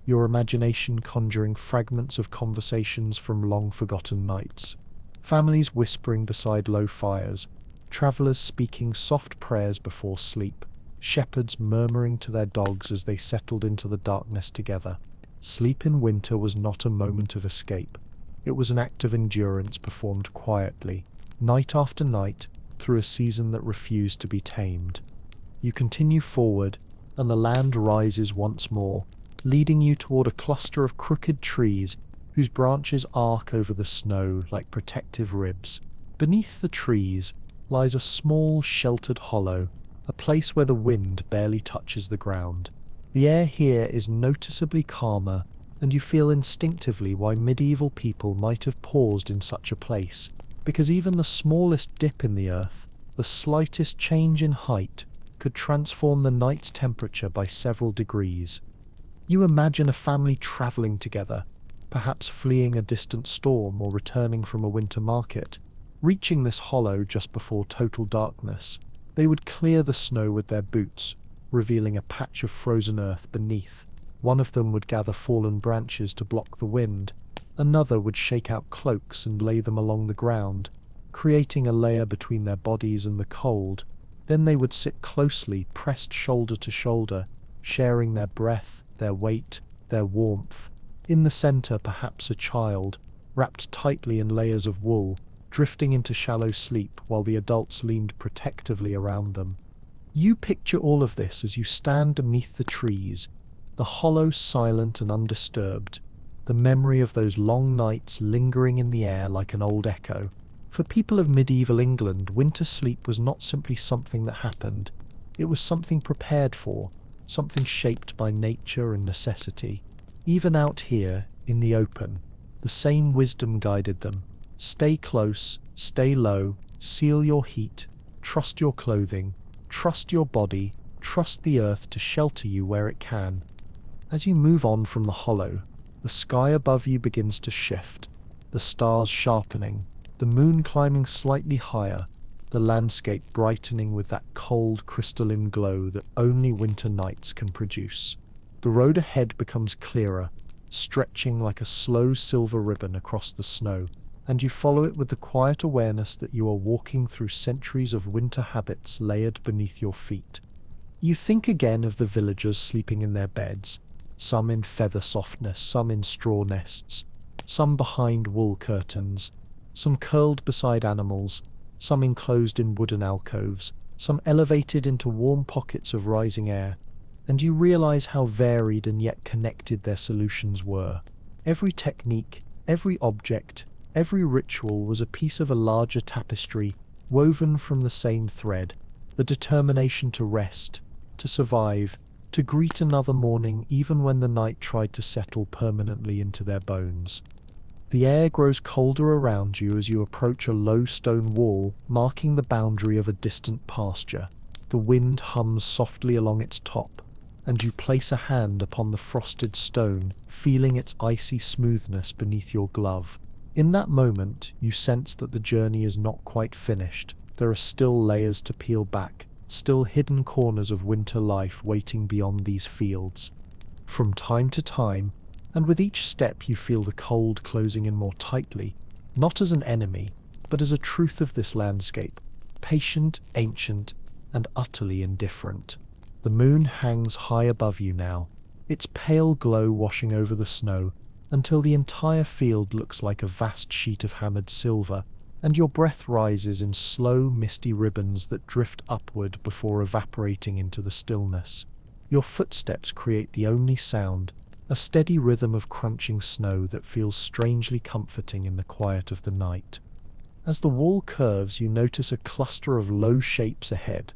S1: your imagination conjuring fragments of conversations from long-forgotten nights. Families whispering beside low fires, travelers speaking soft prayers before sleep, shepherds murmuring to their dogs as they settled into the darkness together. Sleep in winter was not a moment of escape. It was an act of endurance performed quietly, night after night, through a season that refused to be tamed. You continue forward, and the land rises once more, leading you toward a cluster of crooked trees whose branches arc over the snow like protective ribs. Beneath the trees lies a small, sheltered hollow, a place where the wind barely touches the ground. The air here is noticeably calmer, and you feel instinctively why medieval people might have paused in such a place, because even the smallest dip in the earth, the slightest change in height, could transform the night's temperature by several degrees. You imagine a family travelling together, perhaps fleeing a distant storm or returning from a winter market. Reaching this hollow just before total darkness, they would clear the snow with their boots, revealing a patch of frozen earth beneath. One of them would gather fallen branches to block the wind. Another would shake out cloaks and lay them along the ground, creating a layer between their bodies and the cold. Then they would sit closely, pressed shoulder to shoulder, sharing their breath, their weight, their warmth. In the center, perhaps a child, wrapped tightly in layers of wool, drifting into shallow sleep while the adults leaned protectively around them. You picture all of this as you stand beneath the trees, the hollow silent and undisturbed, the memory of those long nights lingering in the air like an old echo. For people of medieval England, winter sleep was not simply something that happened. It was something prepared for, something shaped by nature and necessity. Even out here, in the open, the same wisdom guided them. Stay close, stay low, seal your heat, trust your clothing, trust your body, trust the earth to shelter you where it can. As you move on from the hollow, the sky above you begins to shift, the stars sharpening, the moon climbing slightly higher, the landscape brightening with that cold crystalline glow that only winter nights can produce. The road ahead becomes clearer, stretching like a slow silver ribbon across the snow, and you follow it with the quiet awareness that you are walking through centuries of winter habits layered beneath your feet. You think again of the villagers sleeping in their beds, some in feather softness, some in straw nests, some behind wool curtains, some curled beside animals, some enclosed in wooden alcoves, some elevated into warm pockets of rising air, and you realize how varied and yet connected their solutions were. Every technique, every object, every ritual was a piece of a larger tapestry woven from the same thread, the determination to rest, to survive, to greet another morning even when the night tried to settle permanently into their bones. The air grows colder around you as you approach a low stone wall marking the boundary of a distant pasture. The wind hums softly along its top, and you place a hand upon the frosted stone, feeling its icy smoothness beneath your glove. In that moment, you sense that the journey is not quite finished. There are still layers to peel back, still hidden corners of winter life waiting beyond these fields. From time to time, and with each step you feel the cold closing in more tightly, not as an enemy, but as a truth of this landscape, patient, ancient, and utterly indifferent. The moon hangs high above you now, its pale glow washing over the snow until the entire field looks like a vast sheet of hammered silver, and your breath rises in slow, misty ribbons that drift upward before evaporating into the stillness. Your footsteps create the only sound, a steady rhythm of crunching snow that feels strangely comforting in the quiet of the night. As the wall curves, you notice a cluster of low shapes ahead,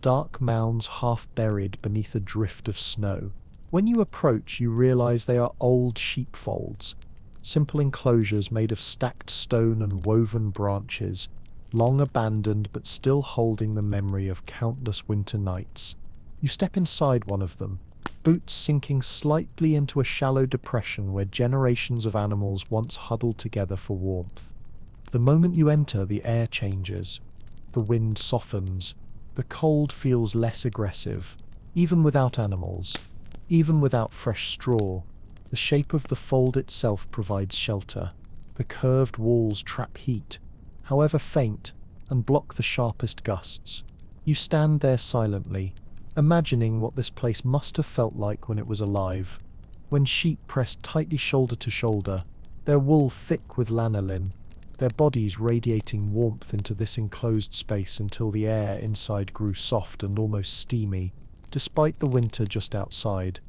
S1: dark mounds half buried beneath a drift of snow. When you approach, you realize they are old sheepfolds, simple enclosures made of stacked stone and woven branches, long abandoned but still holding the memory of countless winter nights. You step inside one of them, boots sinking slightly into a shallow depression where generations of animals once huddled together for warmth. The moment you enter, the air changes. The wind softens. The cold feels less aggressive. Even without animals, even without fresh straw, the shape of the fold itself provides shelter. The curved walls trap heat, however faint, and block the sharpest gusts. You stand there silently, imagining what this place must have felt like when it was alive. When sheep pressed tightly shoulder to shoulder, their wool thick with lanolin, their bodies radiating warmth into this enclosed space until the air inside grew soft and almost steamy, despite the winter just outside.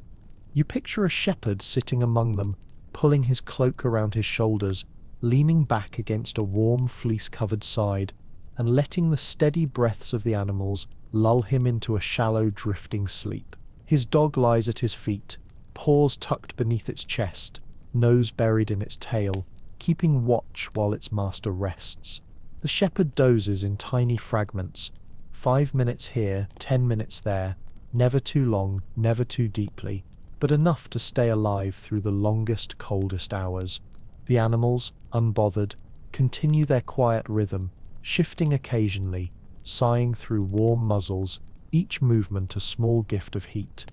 S1: You picture a shepherd sitting among them, pulling his cloak around his shoulders, leaning back against a warm fleece-covered side, and letting the steady breaths of the animals lull him into a shallow, drifting sleep. His dog lies at his feet, paws tucked beneath its chest, nose buried in its tail, keeping watch while its master rests. The shepherd dozes in tiny fragments, 5 minutes here, 10 minutes there, never too long, never too deeply, but enough to stay alive through the longest, coldest hours. The animals, unbothered, continue their quiet rhythm, shifting occasionally, sighing through warm muzzles, each movement a small gift of heat.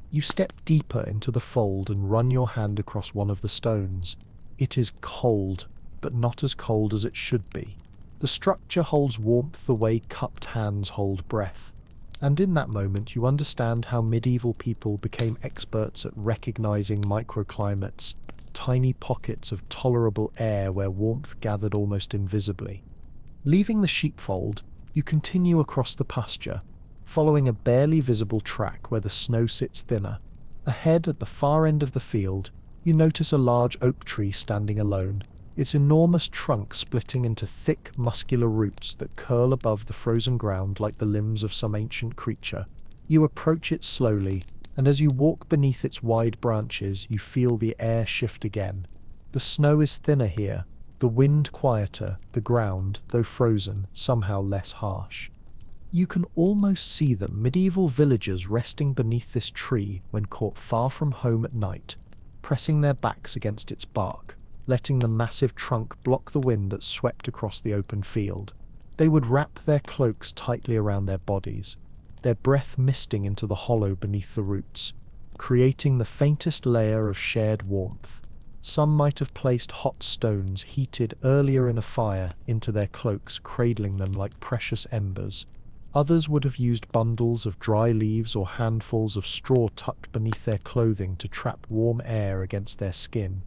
S1: You step deeper into the fold and run your hand across one of the stones. It is cold, but not as cold as it should be. The structure holds warmth the way cupped hands hold breath. And in that moment you understand how medieval people became experts at recognizing microclimates, tiny pockets of tolerable air where warmth gathered almost invisibly. Leaving the sheepfold, you continue across the pasture, following a barely visible track where the snow sits thinner. Ahead, at the far end of the field, you notice a large oak tree standing alone, its enormous trunk splitting into thick, muscular roots that curl above the frozen ground like the limbs of some ancient creature. You approach it slowly, and as you walk beneath its wide branches, you feel the air shift again. The snow is thinner here, the wind quieter, the ground, though frozen, somehow less harsh. You can almost see the medieval villagers resting beneath this tree when caught far from home at night, pressing their backs against its bark, letting the massive trunk block the wind that swept across the open field. They would wrap their cloaks tightly around their bodies, their breath misting into the hollow beneath the roots, creating the faintest layer of shared warmth. Some might have placed hot stones heated earlier in a fire into their cloaks, cradling them like precious embers. Others would have used bundles of dry leaves or handfuls of straw tucked beneath their clothing to trap warm air against their skin.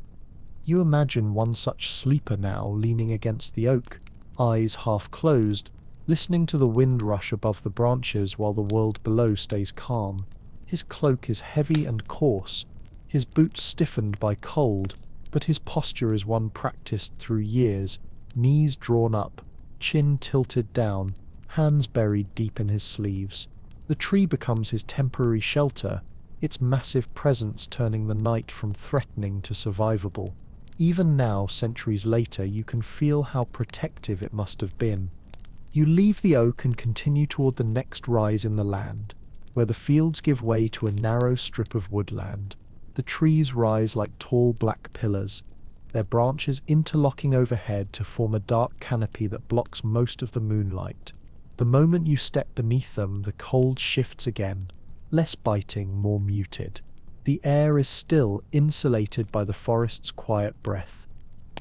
S1: You imagine one such sleeper now leaning against the oak, eyes half closed, listening to the wind rush above the branches while the world below stays calm. His cloak is heavy and coarse, his boots stiffened by cold, but his posture is one practiced through years, knees drawn up, chin tilted down, hands buried deep in his sleeves. The tree becomes his temporary shelter, its massive presence turning the night from threatening to survivable. Even now, centuries later, you can feel how protective it must have been. You leave the oak and continue toward the next rise in the land, where the fields give way to a narrow strip of woodland. The trees rise like tall black pillars, their branches interlocking overhead to form a dark canopy that blocks most of the moonlight. The moment you step beneath them, the cold shifts again, less biting, more muted. The air is still, insulated by the forest's quiet breath.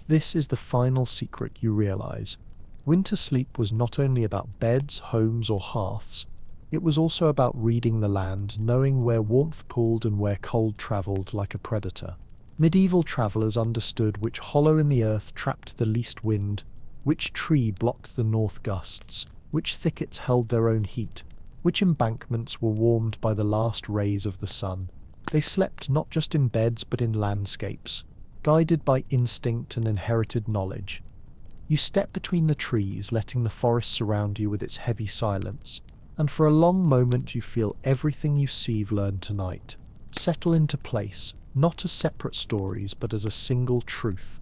S1: This is the final secret you realize. Winter sleep was not only about beds, homes, or hearths. It was also about reading the land, knowing where warmth pulled and where cold travelled like a predator. Medieval travellers understood which hollow in the earth trapped the least wind, which tree blocked the north gusts, which thickets held their own heat, which embankments were warmed by the last rays of the sun. They slept not just in beds but in landscapes, guided by instinct and inherited knowledge. You step between the trees, letting the forest surround you with its heavy silence, and for a long moment you feel everything you've learned tonight settle into place, not as separate stories but as a single truth.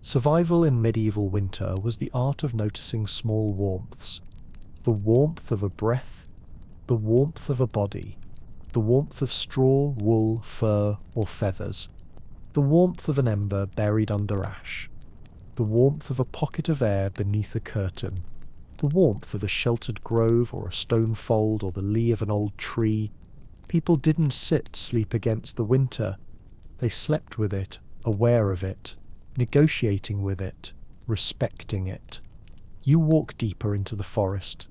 S1: Survival in medieval winter was the art of noticing small warmths. The warmth of a breath, the warmth of a body, the warmth of straw, wool, fur, or feathers, the warmth of an ember buried under ash, the warmth of a pocket of air beneath a curtain, the warmth of a sheltered grove or a stone fold or the lee of an old tree. People didn't sleep against the winter. They slept with it, aware of it, negotiating with it, respecting it. You walk deeper into the forest,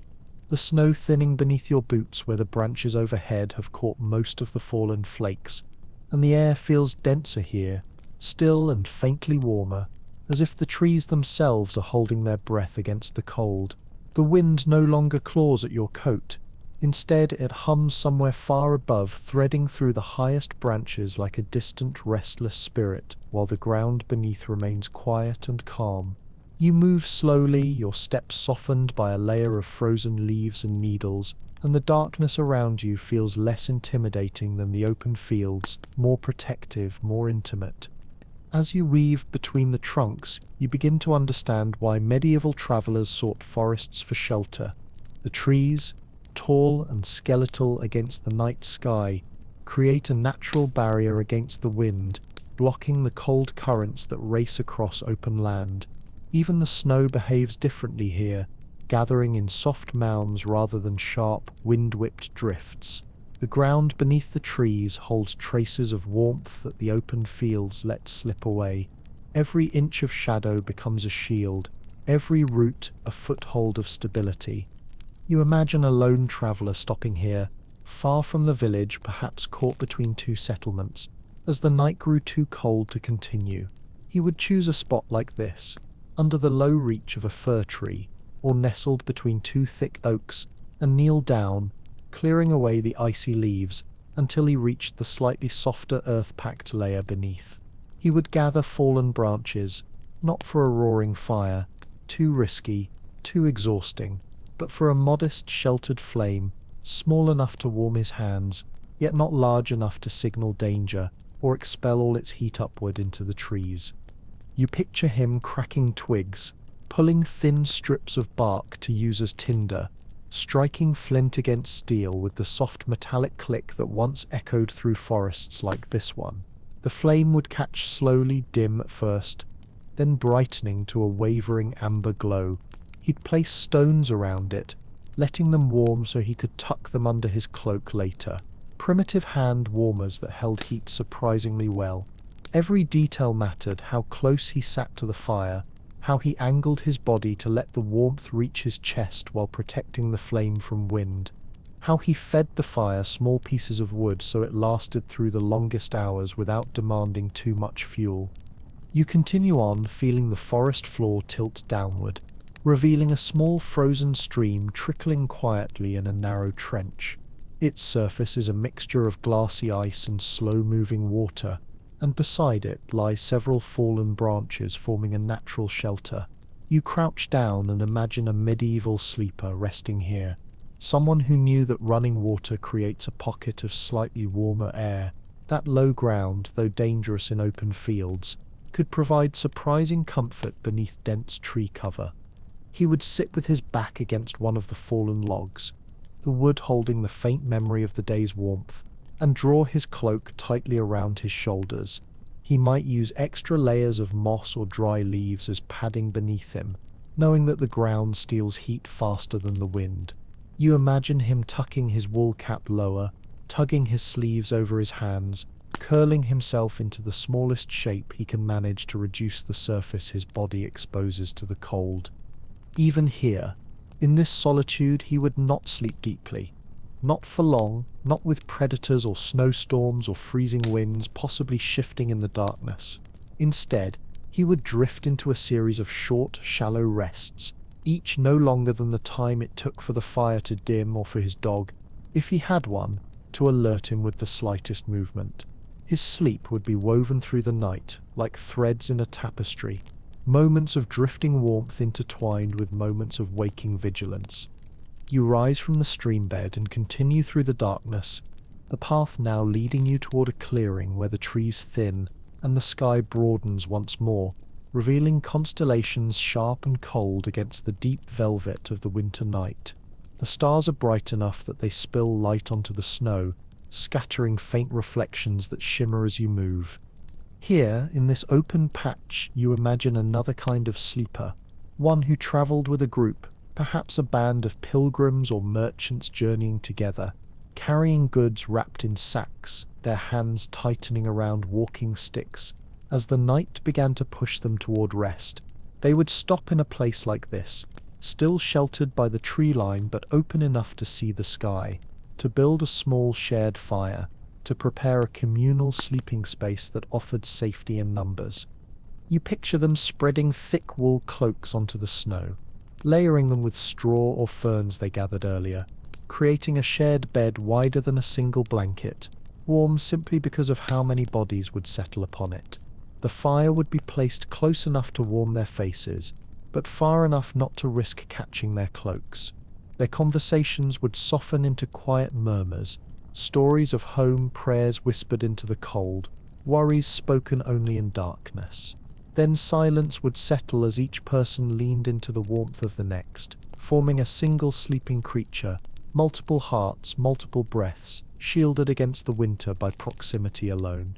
S1: the snow thinning beneath your boots where the branches overhead have caught most of the fallen flakes, and the air feels denser here, still and faintly warmer, as if the trees themselves are holding their breath against the cold. The wind no longer claws at your coat. Instead, it hums somewhere far above, threading through the highest branches like a distant, restless spirit, while the ground beneath remains quiet and calm. You move slowly, your steps softened by a layer of frozen leaves and needles, and the darkness around you feels less intimidating than the open fields, more protective, more intimate. As you weave between the trunks, you begin to understand why medieval travelers sought forests for shelter. The trees, tall and skeletal against the night sky, create a natural barrier against the wind, blocking the cold currents that race across open land. Even the snow behaves differently here, gathering in soft mounds rather than sharp, wind-whipped drifts. The ground beneath the trees holds traces of warmth that the open fields let slip away. Every inch of shadow becomes a shield, every root a foothold of stability. You imagine a lone traveller stopping here, far from the village, perhaps caught between two settlements. As the night grew too cold to continue, he would choose a spot like this, under the low reach of a fir tree, or nestled between two thick oaks, and kneel down, clearing away the icy leaves until he reached the slightly softer earth-packed layer beneath. He would gather fallen branches, not for a roaring fire, too risky, too exhausting, but for a modest sheltered flame, small enough to warm his hands, yet not large enough to signal danger or expel all its heat upward into the trees. You picture him cracking twigs, pulling thin strips of bark to use as tinder, striking flint against steel with the soft metallic click that once echoed through forests like this one. The flame would catch slowly, dim at first, then brightening to a wavering amber glow. He'd place stones around it, letting them warm so he could tuck them under his cloak later. Primitive hand warmers that held heat surprisingly well. Every detail mattered: how close he sat to the fire, how he angled his body to let the warmth reach his chest while protecting the flame from wind, how he fed the fire small pieces of wood so it lasted through the longest hours without demanding too much fuel. You continue on, feeling the forest floor tilt downward, revealing a small frozen stream trickling quietly in a narrow trench. Its surface is a mixture of glassy ice and slow-moving water, and beside it lie several fallen branches forming a natural shelter. You crouch down and imagine a medieval sleeper resting here, someone who knew that running water creates a pocket of slightly warmer air. That low ground, though dangerous in open fields, could provide surprising comfort beneath dense tree cover. He would sit with his back against one of the fallen logs, the wood holding the faint memory of the day's warmth, and draw his cloak tightly around his shoulders. He might use extra layers of moss or dry leaves as padding beneath him, knowing that the ground steals heat faster than the wind. You imagine him tucking his wool cap lower, tugging his sleeves over his hands, curling himself into the smallest shape he can manage to reduce the surface his body exposes to the cold. Even here, in this solitude, he would not sleep deeply. Not for long, not with predators or snowstorms or freezing winds possibly shifting in the darkness. Instead, he would drift into a series of short, shallow rests, each no longer than the time it took for the fire to dim or for his dog, if he had one, to alert him with the slightest movement. His sleep would be woven through the night, like threads in a tapestry, moments of drifting warmth intertwined with moments of waking vigilance. You rise from the stream bed and continue through the darkness, the path now leading you toward a clearing where the trees thin and the sky broadens once more, revealing constellations sharp and cold against the deep velvet of the winter night. The stars are bright enough that they spill light onto the snow, scattering faint reflections that shimmer as you move. Here, in this open patch, you imagine another kind of sleeper, one who travelled with a group, perhaps a band of pilgrims or merchants journeying together, carrying goods wrapped in sacks, their hands tightening around walking sticks. As the night began to push them toward rest, they would stop in a place like this, still sheltered by the tree line but open enough to see the sky, to build a small shared fire, to prepare a communal sleeping space that offered safety in numbers. You picture them spreading thick wool cloaks onto the snow, layering them with straw or ferns they gathered earlier, creating a shared bed wider than a single blanket, warm simply because of how many bodies would settle upon it. The fire would be placed close enough to warm their faces, but far enough not to risk catching their cloaks. Their conversations would soften into quiet murmurs, stories of home, prayers whispered into the cold, worries spoken only in darkness. Then silence would settle as each person leaned into the warmth of the next, forming a single sleeping creature, multiple hearts, multiple breaths, shielded against the winter by proximity alone.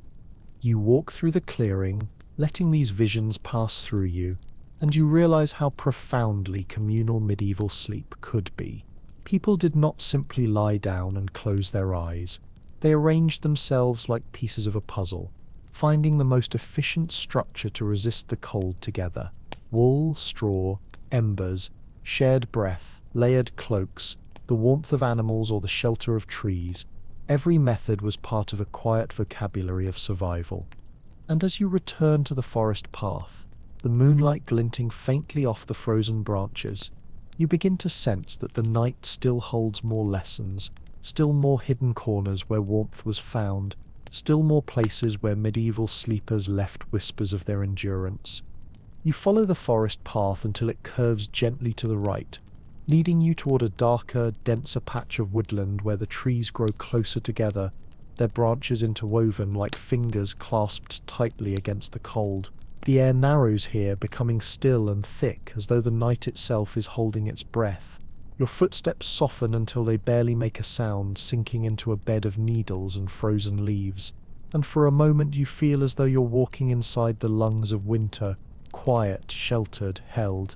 S1: You walk through the clearing, letting these visions pass through you, and you realize how profoundly communal medieval sleep could be. People did not simply lie down and close their eyes. They arranged themselves like pieces of a puzzle, finding the most efficient structure to resist the cold together. Wool, straw, embers, shared breath, layered cloaks, the warmth of animals or the shelter of trees. Every method was part of a quiet vocabulary of survival. And as you return to the forest path, the moonlight glinting faintly off the frozen branches, you begin to sense that the night still holds more lessons, still more hidden corners where warmth was found, still more places where medieval sleepers left whispers of their endurance. You follow the forest path until it curves gently to the right, leading you toward a darker, denser patch of woodland where the trees grow closer together, their branches interwoven like fingers clasped tightly against the cold. The air narrows here, becoming still and thick, as though the night itself is holding its breath. Your footsteps soften until they barely make a sound, sinking into a bed of needles and frozen leaves. And for a moment you feel as though you're walking inside the lungs of winter, quiet, sheltered, held.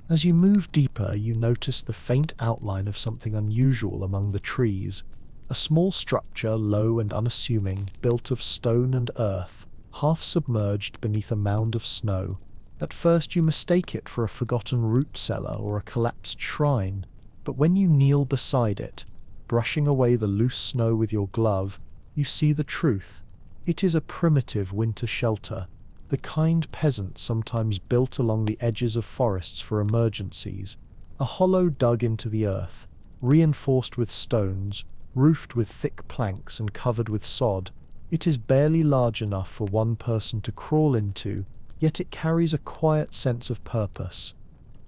S1: As you move deeper, you notice the faint outline of something unusual among the trees. A small structure, low and unassuming, built of stone and earth, half submerged beneath a mound of snow. At first you mistake it for a forgotten root cellar or a collapsed shrine, but when you kneel beside it, brushing away the loose snow with your glove, you see the truth. It is a primitive winter shelter, the kind peasants sometimes built along the edges of forests for emergencies. A hollow dug into the earth, reinforced with stones, roofed with thick planks and covered with sod. It is barely large enough for one person to crawl into, yet it carries a quiet sense of purpose.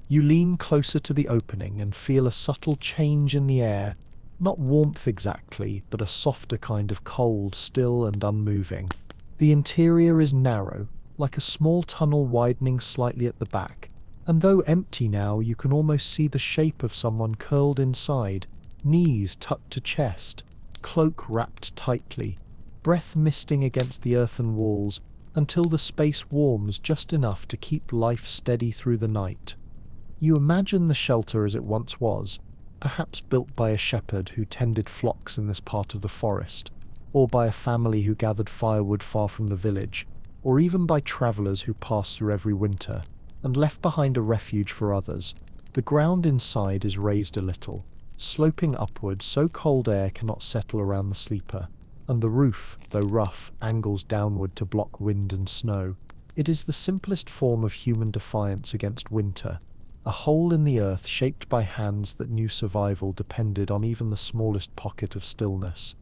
S1: You lean closer to the opening and feel a subtle change in the air, not warmth exactly, but a softer kind of cold, still and unmoving. The interior is narrow, like a small tunnel widening slightly at the back, and though empty now, you can almost see the shape of someone curled inside, knees tucked to chest, cloak wrapped tightly, breath misting against the earthen walls, until the space warms just enough to keep life steady through the night. You imagine the shelter as it once was, perhaps built by a shepherd who tended flocks in this part of the forest, or by a family who gathered firewood far from the village, or even by travellers who passed through every winter, and left behind a refuge for others. The ground inside is raised a little, sloping upward so cold air cannot settle around the sleeper, and the roof, though rough, angles downward to block wind and snow. It is the simplest form of human defiance against winter, a hole in the earth shaped by hands that knew survival depended on even the smallest pocket of stillness.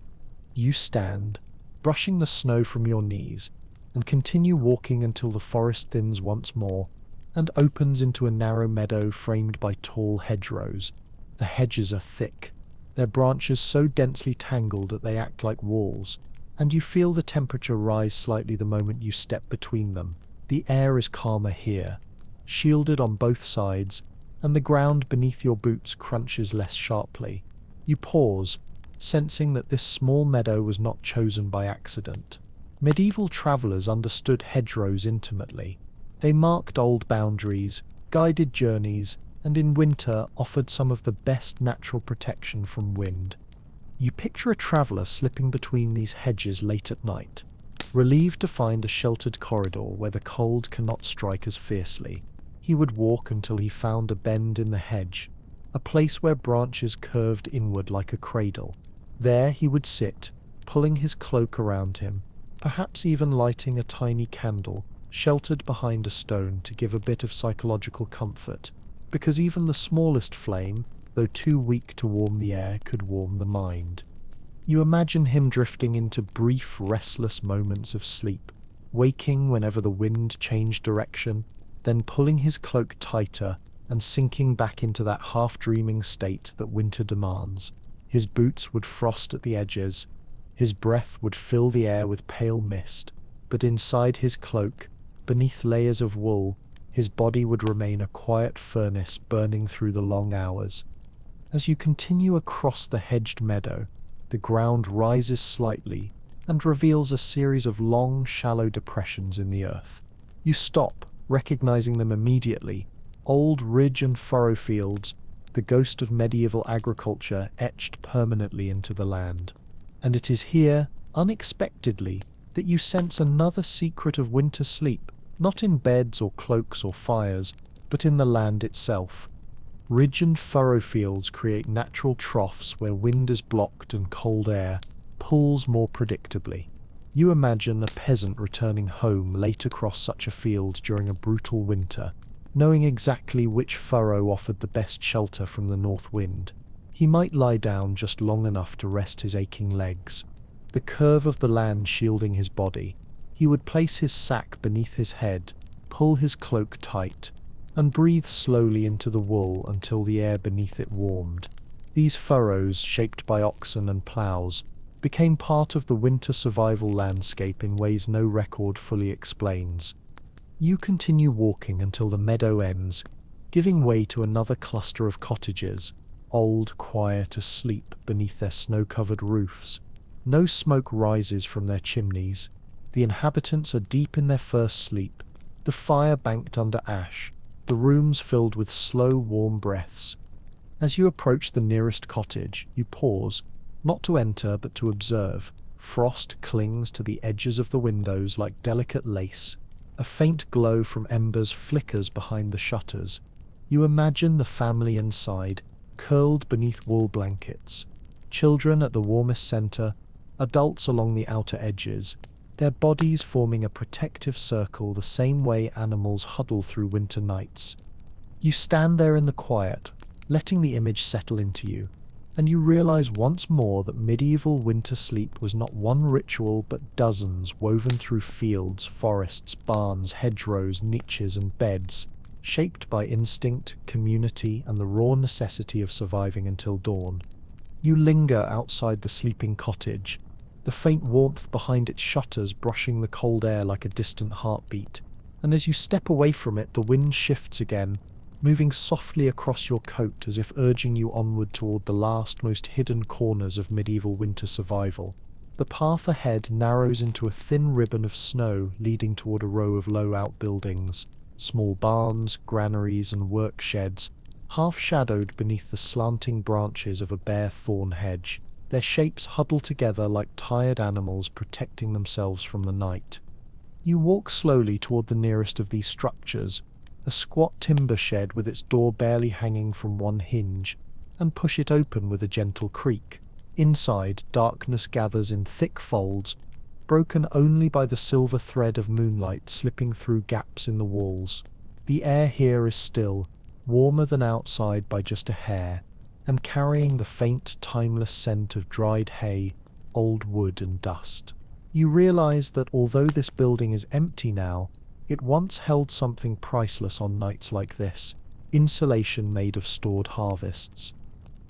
S1: You stand, brushing the snow from your knees, and continue walking until the forest thins once more and opens into a narrow meadow framed by tall hedgerows. The hedges are thick, their branches so densely tangled that they act like walls, and you feel the temperature rise slightly the moment you step between them. The air is calmer here, shielded on both sides, and the ground beneath your boots crunches less sharply. You pause, sensing that this small meadow was not chosen by accident. Medieval travelers understood hedgerows intimately. They marked old boundaries, guided journeys, and in winter offered some of the best natural protection from wind. You picture a traveller slipping between these hedges late at night, relieved to find a sheltered corridor where the cold cannot strike as fiercely. He would walk until he found a bend in the hedge, a place where branches curved inward like a cradle. There he would sit, pulling his cloak around him, perhaps even lighting a tiny candle, sheltered behind a stone to give a bit of psychological comfort, because even the smallest flame, though too weak to warm the air, could warm the mind. You imagine him drifting into brief, restless moments of sleep, waking whenever the wind changed direction, then pulling his cloak tighter and sinking back into that half-dreaming state that winter demands. His boots would frost at the edges, his breath would fill the air with pale mist, but inside his cloak, beneath layers of wool, his body would remain a quiet furnace burning through the long hours. As you continue across the hedged meadow, the ground rises slightly and reveals a series of long, shallow depressions in the earth. You stop, recognizing them immediately. Old ridge and furrow fields, the ghost of medieval agriculture etched permanently into the land. And it is here, unexpectedly, that you sense another secret of winter sleep, not in beds or cloaks or fires, but in the land itself. Ridge and furrow fields create natural troughs where wind is blocked and cold air pulls more predictably. You imagine a peasant returning home late across such a field during a brutal winter, knowing exactly which furrow offered the best shelter from the north wind. He might lie down just long enough to rest his aching legs, the curve of the land shielding his body. He would place his sack beneath his head, pull his cloak tight, and breathe slowly into the wool until the air beneath it warmed. These furrows, shaped by oxen and ploughs, became part of the winter survival landscape in ways no record fully explains. You continue walking until the meadow ends, giving way to another cluster of cottages, old, quiet, asleep beneath their snow-covered roofs. No smoke rises from their chimneys. The inhabitants are deep in their first sleep, the fire banked under ash, the rooms filled with slow, warm breaths. As you approach the nearest cottage, you pause, not to enter but to observe. Frost clings to the edges of the windows like delicate lace. A faint glow from embers flickers behind the shutters. You imagine the family inside, curled beneath wool blankets. Children at the warmest center, adults along the outer edges, their bodies forming a protective circle the same way animals huddle through winter nights. You stand there in the quiet, letting the image settle into you, and you realize once more that medieval winter sleep was not one ritual but dozens woven through fields, forests, barns, hedgerows, niches, and beds, shaped by instinct, community, and the raw necessity of surviving until dawn. You linger outside the sleeping cottage, the faint warmth behind its shutters brushing the cold air like a distant heartbeat, and as you step away from it, the wind shifts again, moving softly across your coat as if urging you onward toward the last, most hidden corners of medieval winter survival. The path ahead narrows into a thin ribbon of snow leading toward a row of low outbuildings, small barns, granaries, and work sheds, half shadowed beneath the slanting branches of a bare thorn hedge, their shapes huddled together like tired animals protecting themselves from the night. You walk slowly toward the nearest of these structures, a squat timber shed with its door barely hanging from one hinge, and push it open with a gentle creak. Inside, darkness gathers in thick folds, broken only by the silver thread of moonlight slipping through gaps in the walls. The air here is still, warmer than outside by just a hair, and carrying the faint, timeless scent of dried hay, old wood and dust. You realize that although this building is empty now, it once held something priceless on nights like this: insulation made of stored harvests.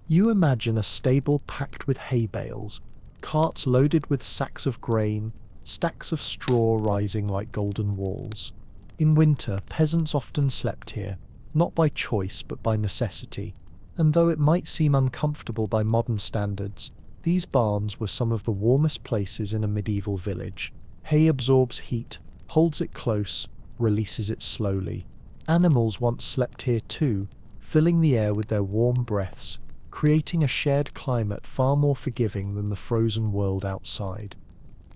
S1: You imagine a stable packed with hay bales, carts loaded with sacks of grain, stacks of straw rising like golden walls. In winter, peasants often slept here, not by choice but by necessity, and though it might seem uncomfortable by modern standards, these barns were some of the warmest places in a medieval village. Hay absorbs heat, holds it close, releases it slowly. Animals once slept here too, filling the air with their warm breaths, creating a shared climate far more forgiving than the frozen world outside.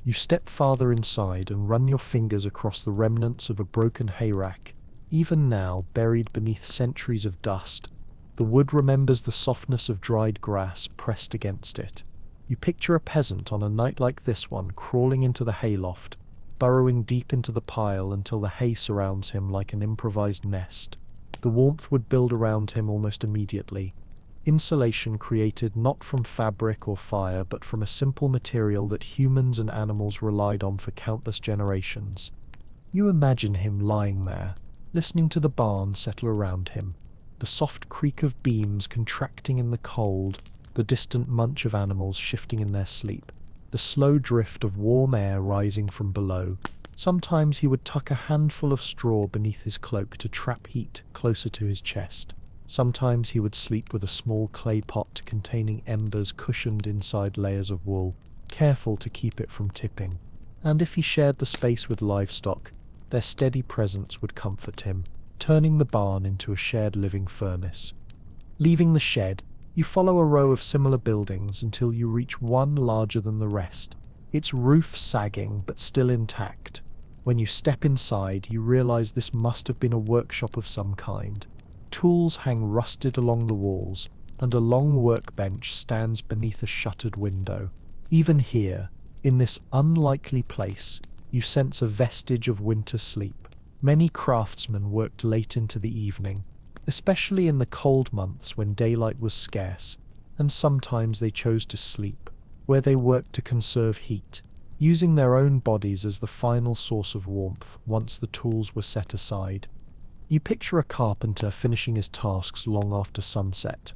S1: You step farther inside and run your fingers across the remnants of a broken hayrack. Even now, buried beneath centuries of dust, the wood remembers the softness of dried grass pressed against it. You picture a peasant on a night like this one crawling into the hayloft, burrowing deep into the pile until the hay surrounds him like an improvised nest. The warmth would build around him almost immediately. Insulation created not from fabric or fire but from a simple material that humans and animals relied on for countless generations. You imagine him lying there, listening to the barn settle around him, the soft creak of beams contracting in the cold, the distant munch of animals shifting in their sleep, the slow drift of warm air rising from below. Sometimes he would tuck a handful of straw beneath his cloak to trap heat closer to his chest. Sometimes he would sleep with a small clay pot containing embers cushioned inside layers of wool, careful to keep it from tipping. And if he shared the space with livestock, their steady presence would comfort him, turning the barn into a shared living furnace. Leaving the shed, you follow a row of similar buildings until you reach one larger than the rest, its roof sagging but still intact. When you step inside, you realize this must have been a workshop of some kind. Tools hang rusted along the walls, and a long workbench stands beneath a shuttered window. Even here, in this unlikely place, you sense a vestige of winter sleep. Many craftsmen worked late into the evening, especially in the cold months when daylight was scarce, and sometimes they chose to sleep, where they worked to conserve heat, using their own bodies as the final source of warmth once the tools were set aside. You picture a carpenter finishing his tasks long after sunset,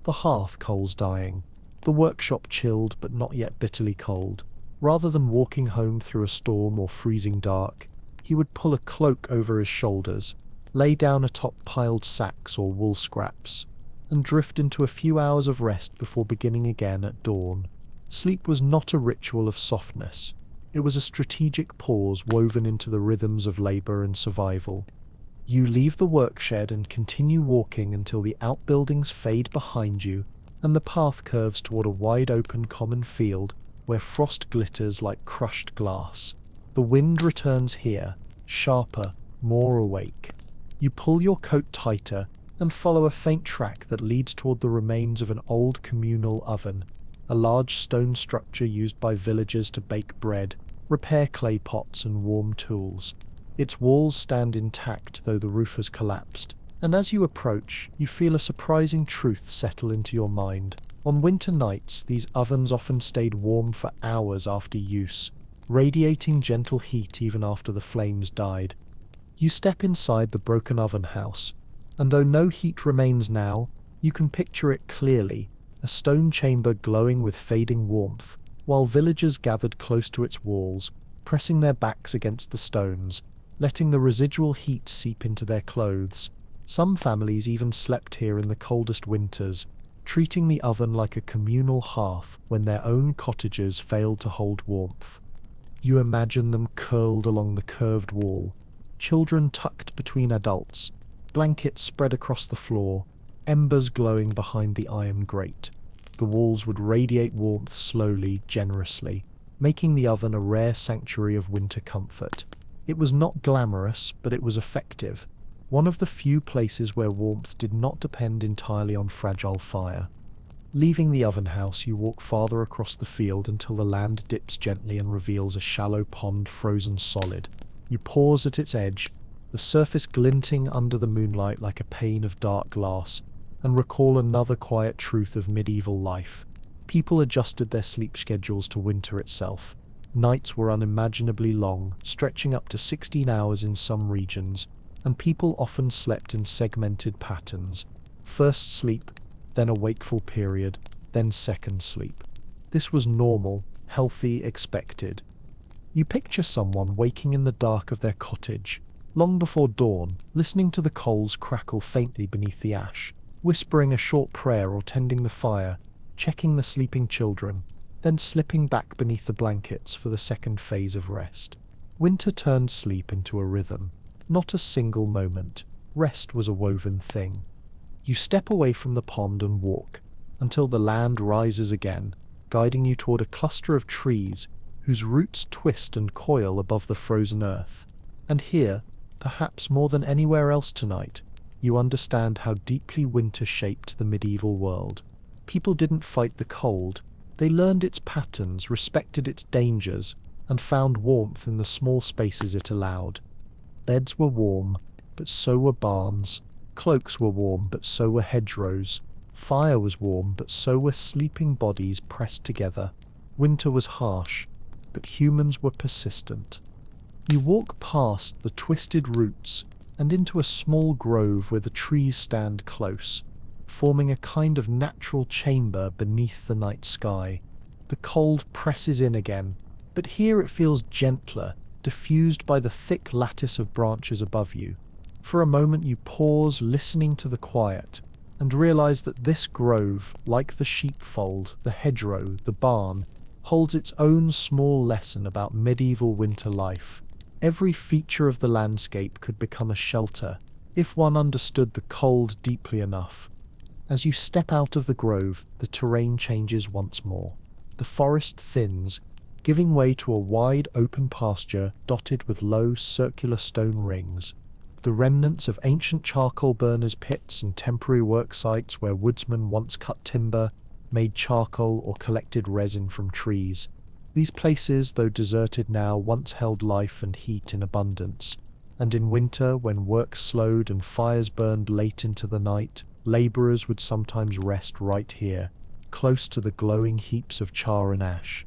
S1: the hearth coals dying, the workshop chilled but not yet bitterly cold. Rather than walking home through a storm or freezing dark, he would pull a cloak over his shoulders, lay down atop piled sacks or wool scraps, and drift into a few hours of rest before beginning again at dawn. Sleep was not a ritual of softness. It was a strategic pause woven into the rhythms of labor and survival. You leave the workshed and continue walking until the outbuildings fade behind you and the path curves toward a wide-open common field where frost glitters like crushed glass. The wind returns here, sharper, more awake. You pull your coat tighter and follow a faint track that leads toward the remains of an old communal oven, a large stone structure used by villagers to bake bread, repair clay pots and warm tools. Its walls stand intact though the roof has collapsed, and as you approach, you feel a surprising truth settle into your mind. On winter nights, these ovens often stayed warm for hours after use, radiating gentle heat even after the flames died. You step inside the broken oven house, and though no heat remains now, you can picture it clearly, a stone chamber glowing with fading warmth, while villagers gathered close to its walls, pressing their backs against the stones, letting the residual heat seep into their clothes. Some families even slept here in the coldest winters, treating the oven like a communal hearth when their own cottages failed to hold warmth. You imagine them curled along the curved wall, children tucked between adults, blankets spread across the floor, embers glowing behind the iron grate. The walls would radiate warmth slowly, generously, making the oven a rare sanctuary of winter comfort. It was not glamorous, but it was effective, one of the few places where warmth did not depend entirely on fragile fire. Leaving the oven house, you walk farther across the field until the land dips gently and reveals a shallow pond frozen solid. You pause at its edge, the surface glinting under the moonlight like a pane of dark glass, and recall another quiet truth of medieval life. People adjusted their sleep schedules to winter itself. Nights were unimaginably long, stretching up to 16 hours in some regions, and people often slept in segmented patterns. First sleep, then a wakeful period, then second sleep. This was normal, healthy, expected. You picture someone waking in the dark of their cottage, long before dawn, listening to the coals crackle faintly beneath the ash, whispering a short prayer or tending the fire, checking the sleeping children, then slipping back beneath the blankets for the second phase of rest. Winter turned sleep into a rhythm, not a single moment. Rest was a woven thing. You step away from the pond and walk, until the land rises again, guiding you toward a cluster of trees whose roots twist and coil above the frozen earth. And here, perhaps more than anywhere else tonight, you understand how deeply winter shaped the medieval world. People didn't fight the cold. They learned its patterns, respected its dangers, and found warmth in the small spaces it allowed. Beds were warm, but so were barns. Cloaks were warm, but so were hedgerows. Fire was warm, but so were sleeping bodies pressed together. Winter was harsh, but humans were persistent. You walk past the twisted roots and into a small grove where the trees stand close, forming a kind of natural chamber beneath the night sky. The cold presses in again, but here it feels gentler, diffused by the thick lattice of branches above you. For a moment you pause, listening to the quiet, and realize that this grove, like the sheepfold, the hedgerow, the barn, holds its own small lesson about medieval winter life. Every feature of the landscape could become a shelter, if one understood the cold deeply enough. As you step out of the grove, the terrain changes once more. The forest thins, giving way to a wide open pasture dotted with low circular stone rings. The remnants of ancient charcoal burners' pits and temporary work sites where woodsmen once cut timber, made charcoal or collected resin from trees. These places, though deserted now, once held life and heat in abundance. And in winter, when work slowed and fires burned late into the night, labourers would sometimes rest right here, close to the glowing heaps of char and ash.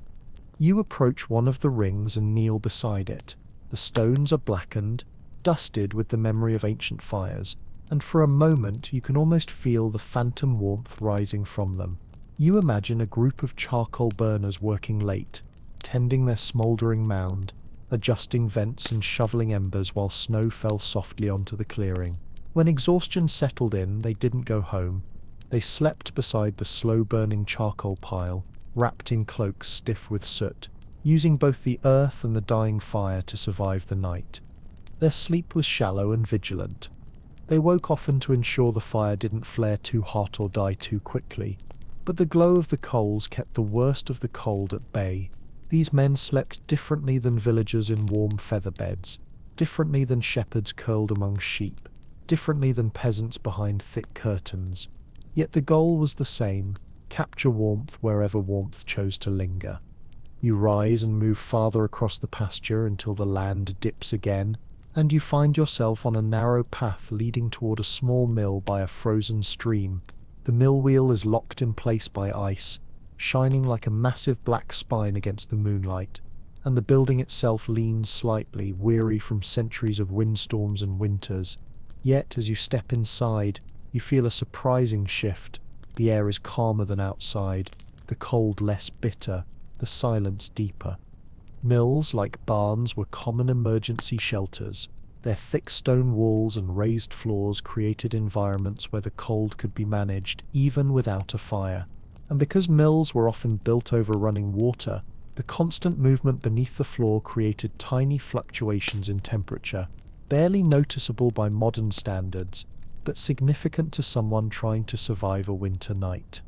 S1: You approach one of the rings and kneel beside it. The stones are blackened, dusted with the memory of ancient fires, and for a moment you can almost feel the phantom warmth rising from them. You imagine a group of charcoal burners working late, tending their smouldering mound, adjusting vents and shoveling embers while snow fell softly onto the clearing. When exhaustion settled in, they didn't go home. They slept beside the slow-burning charcoal pile, wrapped in cloaks stiff with soot, using both the earth and the dying fire to survive the night. Their sleep was shallow and vigilant. They woke often to ensure the fire didn't flare too hot or die too quickly, but the glow of the coals kept the worst of the cold at bay. These men slept differently than villagers in warm feather beds, differently than shepherds curled among sheep, differently than peasants behind thick curtains. Yet the goal was the same: capture warmth wherever warmth chose to linger. You rise and move farther across the pasture until the land dips again, and you find yourself on a narrow path leading toward a small mill by a frozen stream. The mill wheel is locked in place by ice, shining like a massive black spine against the moonlight, and the building itself leans slightly, weary from centuries of windstorms and winters. Yet, as you step inside, you feel a surprising shift. The air is calmer than outside, the cold less bitter, the silence deeper. Mills, like barns, were common emergency shelters. Their thick stone walls and raised floors created environments where the cold could be managed, even without a fire. And because mills were often built over running water, the constant movement beneath the floor created tiny fluctuations in temperature, barely noticeable by modern standards, but significant to someone trying to survive a winter night.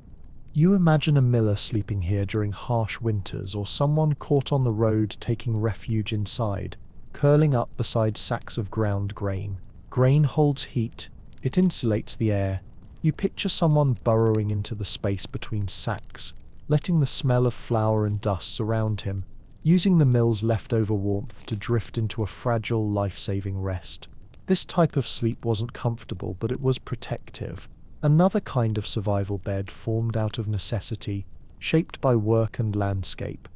S1: You imagine a miller sleeping here during harsh winters, or someone caught on the road taking refuge inside, curling up beside sacks of ground grain. Grain holds heat, it insulates the air. You picture someone burrowing into the space between sacks, letting the smell of flour and dust surround him, using the mill's leftover warmth to drift into a fragile, life-saving rest. This type of sleep wasn't comfortable, but it was protective. Another kind of survival bed formed out of necessity, shaped by work and landscape.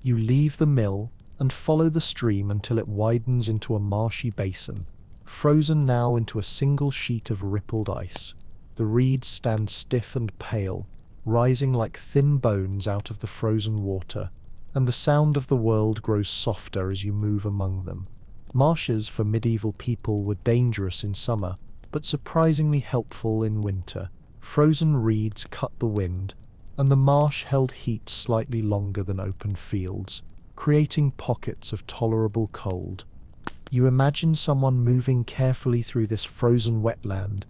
S1: You leave the mill and follow the stream until it widens into a marshy basin, frozen now into a single sheet of rippled ice. The reeds stand stiff and pale, rising like thin bones out of the frozen water, and the sound of the world grows softer as you move among them. Marshes for medieval people were dangerous in summer, but surprisingly helpful in winter. Frozen reeds cut the wind, and the marsh held heat slightly longer than open fields, creating pockets of tolerable cold. You imagine someone moving carefully through this frozen wetland,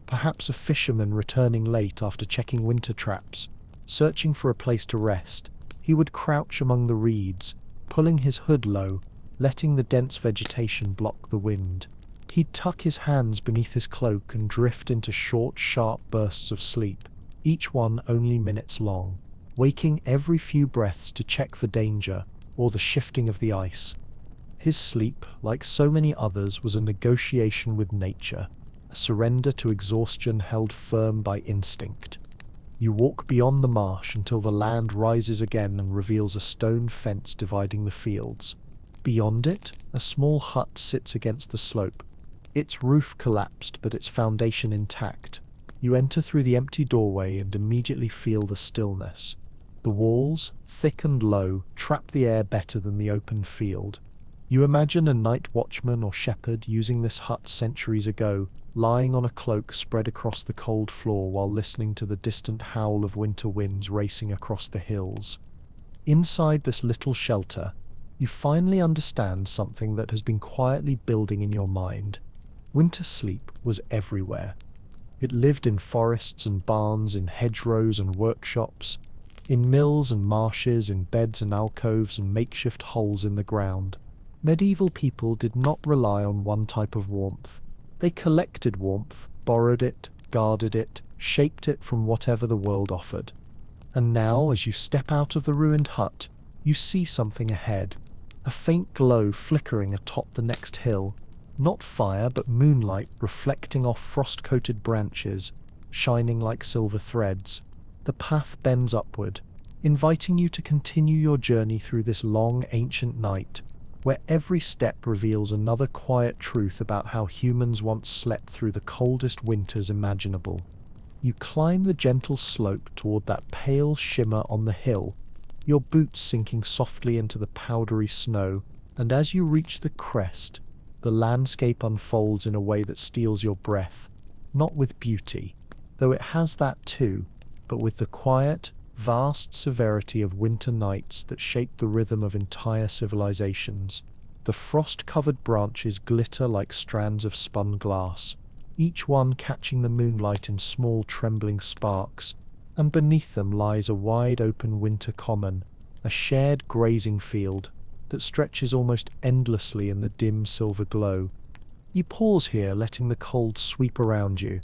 S1: perhaps a fisherman returning late after checking winter traps, searching for a place to rest. He would crouch among the reeds, pulling his hood low, letting the dense vegetation block the wind. He'd tuck his hands beneath his cloak and drift into short, sharp bursts of sleep, each one only minutes long, waking every few breaths to check for danger or the shifting of the ice. His sleep, like so many others, was a negotiation with nature, a surrender to exhaustion held firm by instinct. You walk beyond the marsh until the land rises again and reveals a stone fence dividing the fields. Beyond it, a small hut sits against the slope, its roof collapsed but its foundation intact. You enter through the empty doorway and immediately feel the stillness. The walls, thick and low, trap the air better than the open field. You imagine a night watchman or shepherd using this hut centuries ago, lying on a cloak spread across the cold floor while listening to the distant howl of winter winds racing across the hills. Inside this little shelter, you finally understand something that has been quietly building in your mind. Winter sleep was everywhere. It lived in forests and barns, in hedgerows and workshops, in mills and marshes, in beds and alcoves and makeshift holes in the ground. Medieval people did not rely on one type of warmth. They collected warmth, borrowed it, guarded it, shaped it from whatever the world offered. And now, as you step out of the ruined hut, you see something ahead, a faint glow flickering atop the next hill. Not fire, but moonlight reflecting off frost-coated branches, shining like silver threads. The path bends upward, inviting you to continue your journey through this long, ancient night, where every step reveals another quiet truth about how humans once slept through the coldest winters imaginable. You climb the gentle slope toward that pale shimmer on the hill, your boots sinking softly into the powdery snow, and as you reach the crest, the landscape unfolds in a way that steals your breath, not with beauty, though it has that too, but with the quiet, vast severity of winter nights that shape the rhythm of entire civilizations. The frost-covered branches glitter like strands of spun glass, each one catching the moonlight in small trembling sparks, and beneath them lies a wide-open winter common, a shared grazing field that stretches almost endlessly in the dim silver glow. You pause here, letting the cold sweep around you,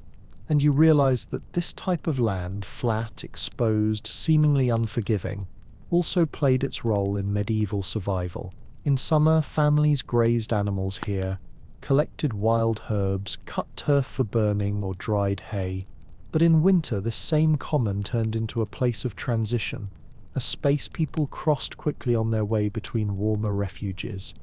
S1: and you realize that this type of land, flat, exposed, seemingly unforgiving, also played its role in medieval survival. In summer, families grazed animals here, collected wild herbs, cut turf for burning, or dried hay. But in winter, this same common turned into a place of transition, a space people crossed quickly on their way between warmer refuges.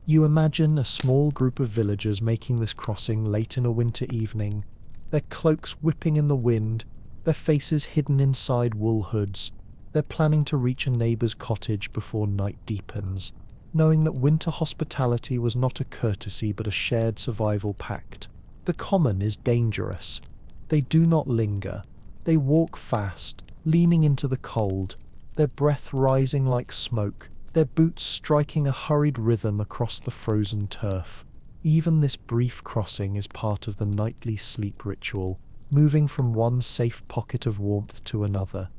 S1: You imagine a small group of villagers making this crossing late in a winter evening, their cloaks whipping in the wind, their faces hidden inside wool hoods. They're planning to reach a neighbor's cottage before night deepens, knowing that winter hospitality was not a courtesy but a shared survival pact. The common is dangerous. They do not linger. They walk fast, leaning into the cold, their breath rising like smoke, their boots striking a hurried rhythm across the frozen turf. Even this brief crossing is part of the nightly sleep ritual, moving from one safe pocket of warmth to another.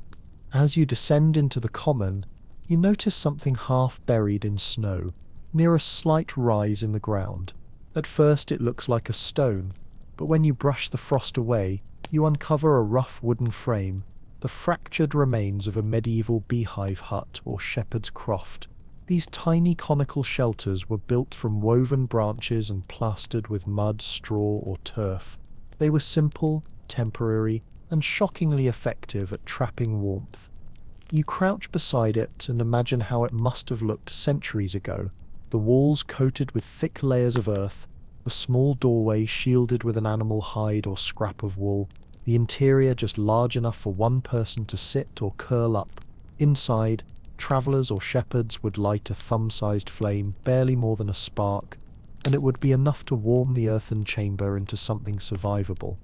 S1: As you descend into the common, you notice something half buried in snow, near a slight rise in the ground. At first it looks like a stone, but when you brush the frost away, you uncover a rough wooden frame, the fractured remains of a medieval beehive hut or shepherd's croft. These tiny conical shelters were built from woven branches and plastered with mud, straw, or turf. They were simple, temporary, and shockingly effective at trapping warmth. You crouch beside it and imagine how it must have looked centuries ago, the walls coated with thick layers of earth, the small doorway shielded with an animal hide or scrap of wool, the interior just large enough for one person to sit or curl up. Inside, travelers or shepherds would light a thumb-sized flame, barely more than a spark, and it would be enough to warm the earthen chamber into something survivable.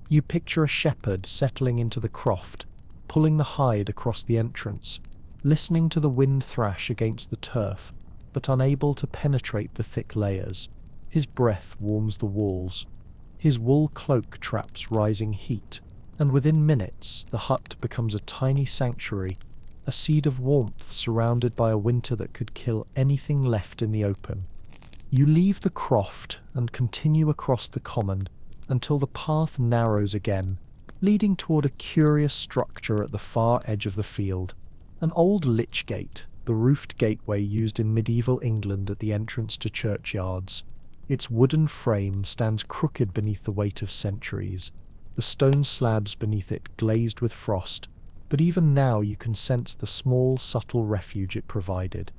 S1: You picture a shepherd settling into the croft, pulling the hide across the entrance, listening to the wind thrash against the turf, but unable to penetrate the thick layers. His breath warms the walls. His wool cloak traps rising heat, and within minutes the hut becomes a tiny sanctuary, a seed of warmth surrounded by a winter that could kill anything left in the open. You leave the croft and continue across the common until the path narrows again, leading toward a curious structure at the far edge of the field. An old lich gate, the roofed gateway used in medieval England at the entrance to churchyards. Its wooden frame stands crooked beneath the weight of centuries, the stone slabs beneath it glazed with frost, but even now you can sense the small, subtle refuge it provided.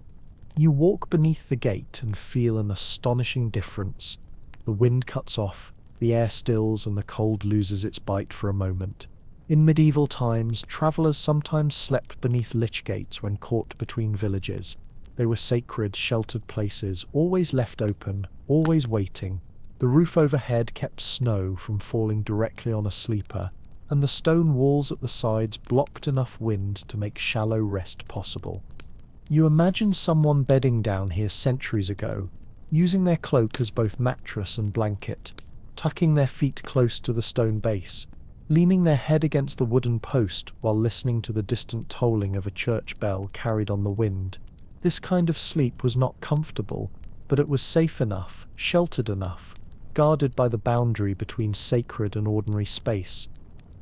S1: You walk beneath the gate and feel an astonishing difference. The wind cuts off, the air stills, and the cold loses its bite for a moment. In medieval times, travellers sometimes slept beneath lich gates when caught between villages. They were sacred, sheltered places, always left open, always waiting. The roof overhead kept snow from falling directly on a sleeper, and the stone walls at the sides blocked enough wind to make shallow rest possible. You imagine someone bedding down here centuries ago, using their cloak as both mattress and blanket, tucking their feet close to the stone base, leaning their head against the wooden post while listening to the distant tolling of a church bell carried on the wind. This kind of sleep was not comfortable, but it was safe enough, sheltered enough, guarded by the boundary between sacred and ordinary space.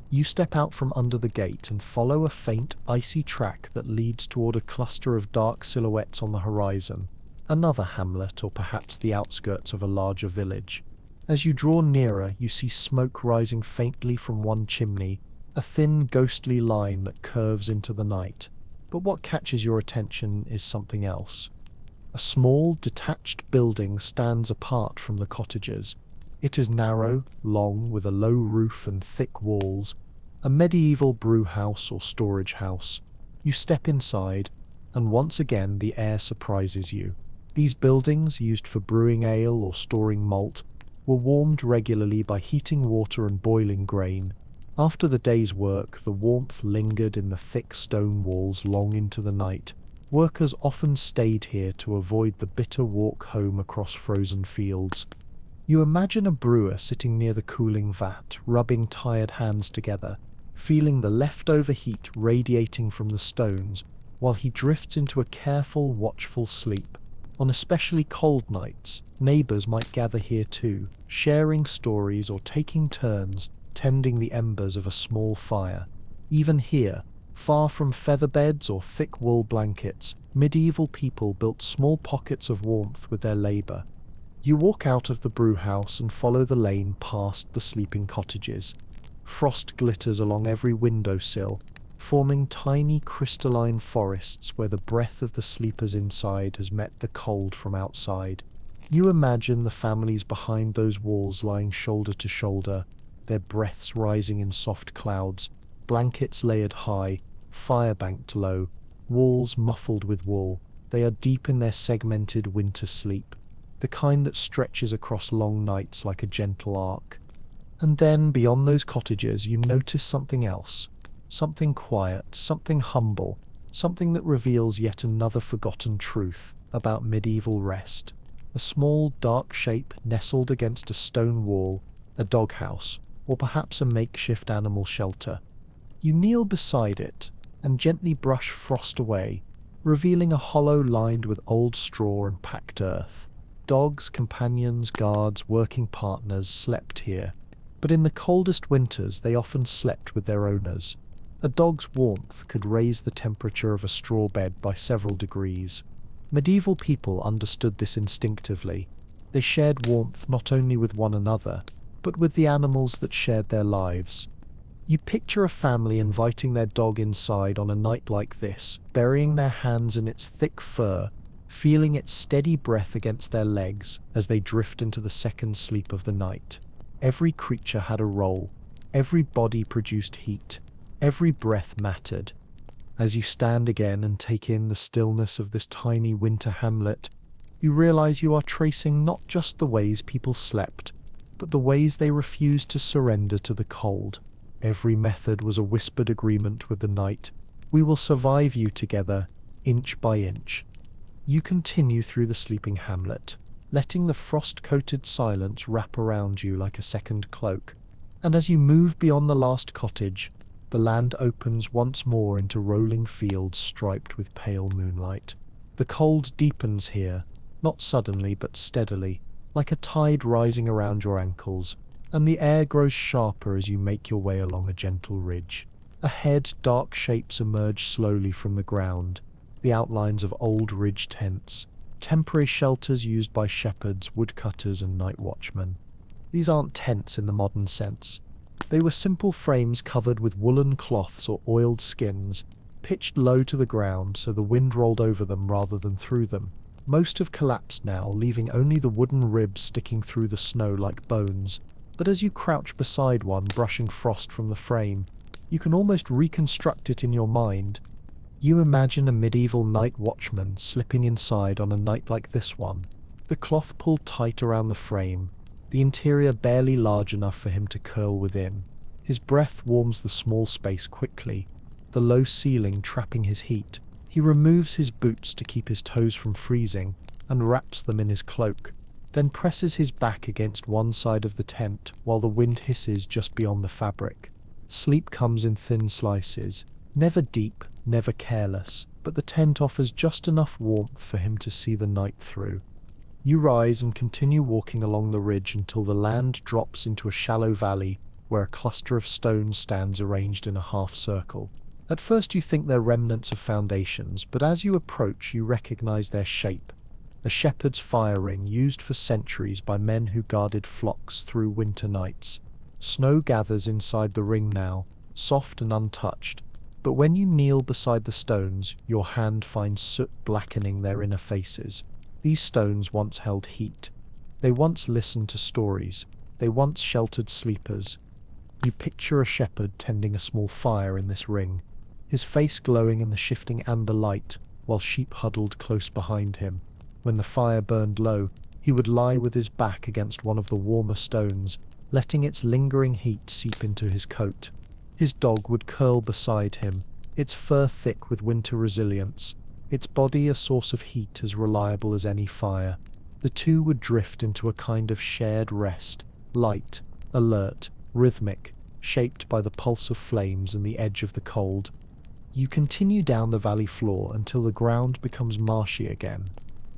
S1: You step out from under the gate and follow a faint, icy track that leads toward a cluster of dark silhouettes on the horizon, another hamlet or perhaps the outskirts of a larger village. As you draw nearer, you see smoke rising faintly from one chimney, a thin, ghostly line that curves into the night. But what catches your attention is something else. A small, detached building stands apart from the cottages. It is narrow, long, with a low roof and thick walls, a medieval brew house or storage house. You step inside, and once again the air surprises you. These buildings, used for brewing ale or storing malt, were warmed regularly by heating water and boiling grain. After the day's work, the warmth lingered in the thick stone walls long into the night. Workers often stayed here to avoid the bitter walk home across frozen fields. You imagine a brewer sitting near the cooling vat, rubbing tired hands together, feeling the leftover heat radiating from the stones, while he drifts into a careful, watchful sleep. On especially cold nights, neighbours might gather here too, sharing stories or taking turns tending the embers of a small fire. Even here, far from feather beds or thick wool blankets, medieval people built small pockets of warmth with their labour. You walk out of the brew house and follow the lane past the sleeping cottages. Frost glitters along every windowsill, forming tiny crystalline forests where the breath of the sleepers inside has met the cold from outside. You imagine the families behind those walls lying shoulder to shoulder, their breaths rising in soft clouds, blankets layered high, fire banked low, walls muffled with wool. They are deep in their segmented winter sleep, the kind that stretches across long nights like a gentle arc. And then, beyond those cottages, you notice something else. Something quiet, something humble, something that reveals yet another forgotten truth about medieval rest. A small, dark shape nestled against a stone wall, a doghouse, or perhaps a makeshift animal shelter. You kneel beside it and gently brush frost away, revealing a hollow lined with old straw and packed earth. Dogs, companions, guards, working partners slept here. but in the coldest winters they often slept with their owners. A dog's warmth could raise the temperature of a straw bed by several degrees. Medieval people understood this instinctively. They shared warmth not only with one another, but with the animals that shared their lives. You picture a family inviting their dog inside on a night like this, burying their hands in its thick fur, feeling its steady breath against their legs as they drift into the second sleep of the night. Every creature had a role. Every body produced heat. Every breath mattered. As you stand again and take in the stillness of this tiny winter hamlet, you realize you are tracing not just the ways people slept, but the ways they refused to surrender to the cold. Every method was a whispered agreement with the night. We will survive you together, inch by inch. You continue through the sleeping hamlet, letting the frost-coated silence wrap around you like a second cloak. And as you move beyond the last cottage, the land opens once more into rolling fields striped with pale moonlight. The cold deepens here, not suddenly but steadily, like a tide rising around your ankles, and the air grows sharper as you make your way along a gentle ridge. Ahead, dark shapes emerge slowly from the ground, the outlines of old ridge tents, temporary shelters used by shepherds, woodcutters, and night watchmen. These aren't tents in the modern sense. They were simple frames covered with woolen cloths or oiled skins, pitched low to the ground so the wind rolled over them rather than through them. Most have collapsed now, leaving only the wooden ribs sticking through the snow like bones. But as you crouch beside one, brushing frost from the frame, you can almost reconstruct it in your mind. You imagine a medieval night watchman slipping inside on a night like this one, the cloth pulled tight around the frame, the interior barely large enough for him to curl within. His breath warms the small space quickly, the low ceiling trapping his heat. He removes his boots to keep his toes from freezing and wraps them in his cloak, then presses his back against one side of the tent while the wind hisses just beyond the fabric. Sleep comes in thin slices, never deep, never careless, but the tent offers just enough warmth for him to see the night through. You rise and continue walking along the ridge until the land drops into a shallow valley where a cluster of stones stands arranged in a half circle. At first you think they're remnants of foundations, but as you approach you recognize their shape. A shepherd's fire ring used for centuries by men who guarded flocks through winter nights. Snow gathers inside the ring now, soft and untouched, but when you kneel beside the stones, your hand finds soot blackening their inner faces. These stones once held heat. They once listened to stories. They once sheltered sleepers. You picture a shepherd tending a small fire in this ring, his face glowing in the shifting amber light, while sheep huddled close behind him. When the fire burned low, he would lie with his back against one of the warmer stones, letting its lingering heat seep into his coat. His dog would curl beside him, its fur thick with winter resilience, its body a source of heat as reliable as any fire. The two would drift into a kind of shared rest, light, alert, rhythmic, shaped by the pulse of flames and the edge of the cold. You continue down the valley floor until the ground becomes marshy again.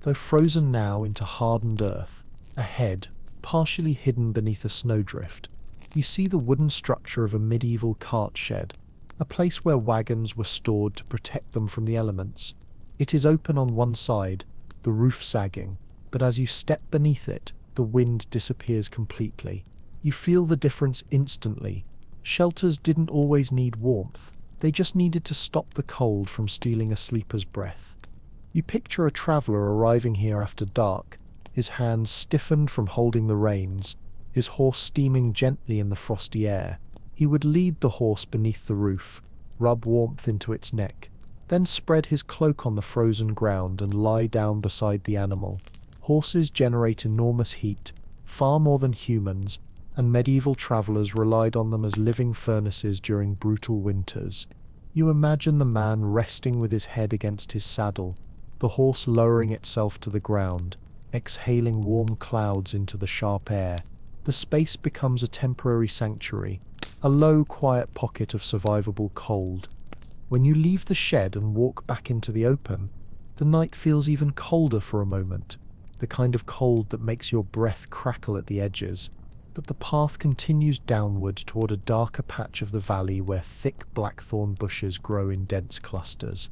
S1: Though frozen now into hardened earth, ahead, partially hidden beneath a snowdrift, you see the wooden structure of a medieval cart shed, a place where wagons were stored to protect them from the elements. It is open on one side, the roof sagging, but as you step beneath it, the wind disappears completely. You feel the difference instantly. Shelters didn't always need warmth, they just needed to stop the cold from stealing a sleeper's breath. You picture a traveller arriving here after dark, his hands stiffened from holding the reins, his horse steaming gently in the frosty air. He would lead the horse beneath the roof, rub warmth into its neck, then spread his cloak on the frozen ground and lie down beside the animal. Horses generate enormous heat, far more than humans, and medieval travellers relied on them as living furnaces during brutal winters. You imagine the man resting with his head against his saddle, the horse lowering itself to the ground, exhaling warm clouds into the sharp air. The space becomes a temporary sanctuary, a low, quiet pocket of survivable cold. When you leave the shed and walk back into the open, the night feels even colder for a moment, the kind of cold that makes your breath crackle at the edges. but the path continues downward toward a darker patch of the valley where thick blackthorn bushes grow in dense clusters.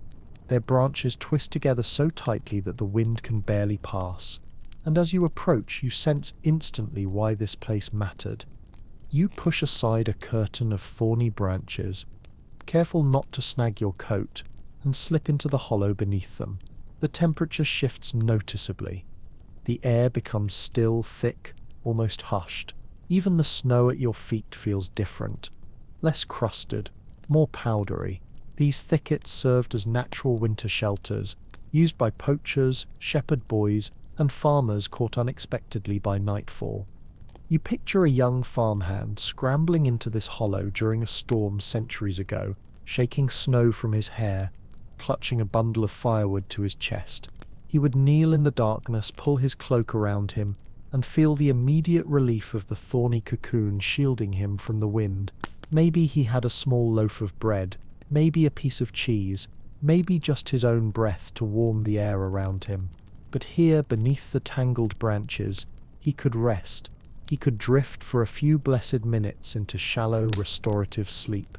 S1: Their branches twist together so tightly that the wind can barely pass, and as you approach, you sense instantly why this place mattered. You push aside a curtain of thorny branches, careful not to snag your coat, and slip into the hollow beneath them. The temperature shifts noticeably. The air becomes still, thick, almost hushed. Even the snow at your feet feels different, less crusted, more powdery. These thickets served as natural winter shelters, used by poachers, shepherd boys, and farmers caught unexpectedly by nightfall. You picture a young farmhand scrambling into this hollow during a storm centuries ago, shaking snow from his hair, clutching a bundle of firewood to his chest. He would kneel in the darkness, pull his cloak around him, and feel the immediate relief of the thorny cocoon shielding him from the wind. Maybe he had a small loaf of bread, maybe a piece of cheese, maybe just his own breath to warm the air around him. But here, beneath the tangled branches, he could rest. He could drift for a few blessed minutes into shallow, restorative sleep.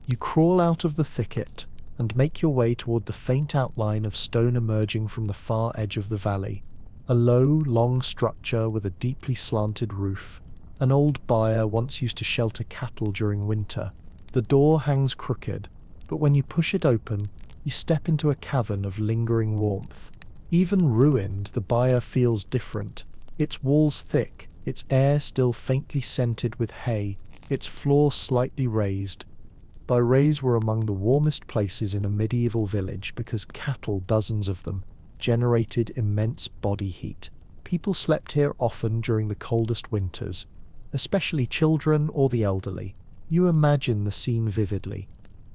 S1: You crawl out of the thicket and make your way toward the faint outline of stone emerging from the far edge of the valley. A low, long structure with a deeply slanted roof. An old byre once used to shelter cattle during winter. The door hangs crooked, but when you push it open, you step into a cavern of lingering warmth. Even ruined, the byre feels different. Its walls thick, its air still faintly scented with hay, its floor slightly raised. Byres were among the warmest places in a medieval village because cattle, dozens of them, generated immense body heat. People slept here often during the coldest winters, especially children or the elderly. You imagine the scene vividly.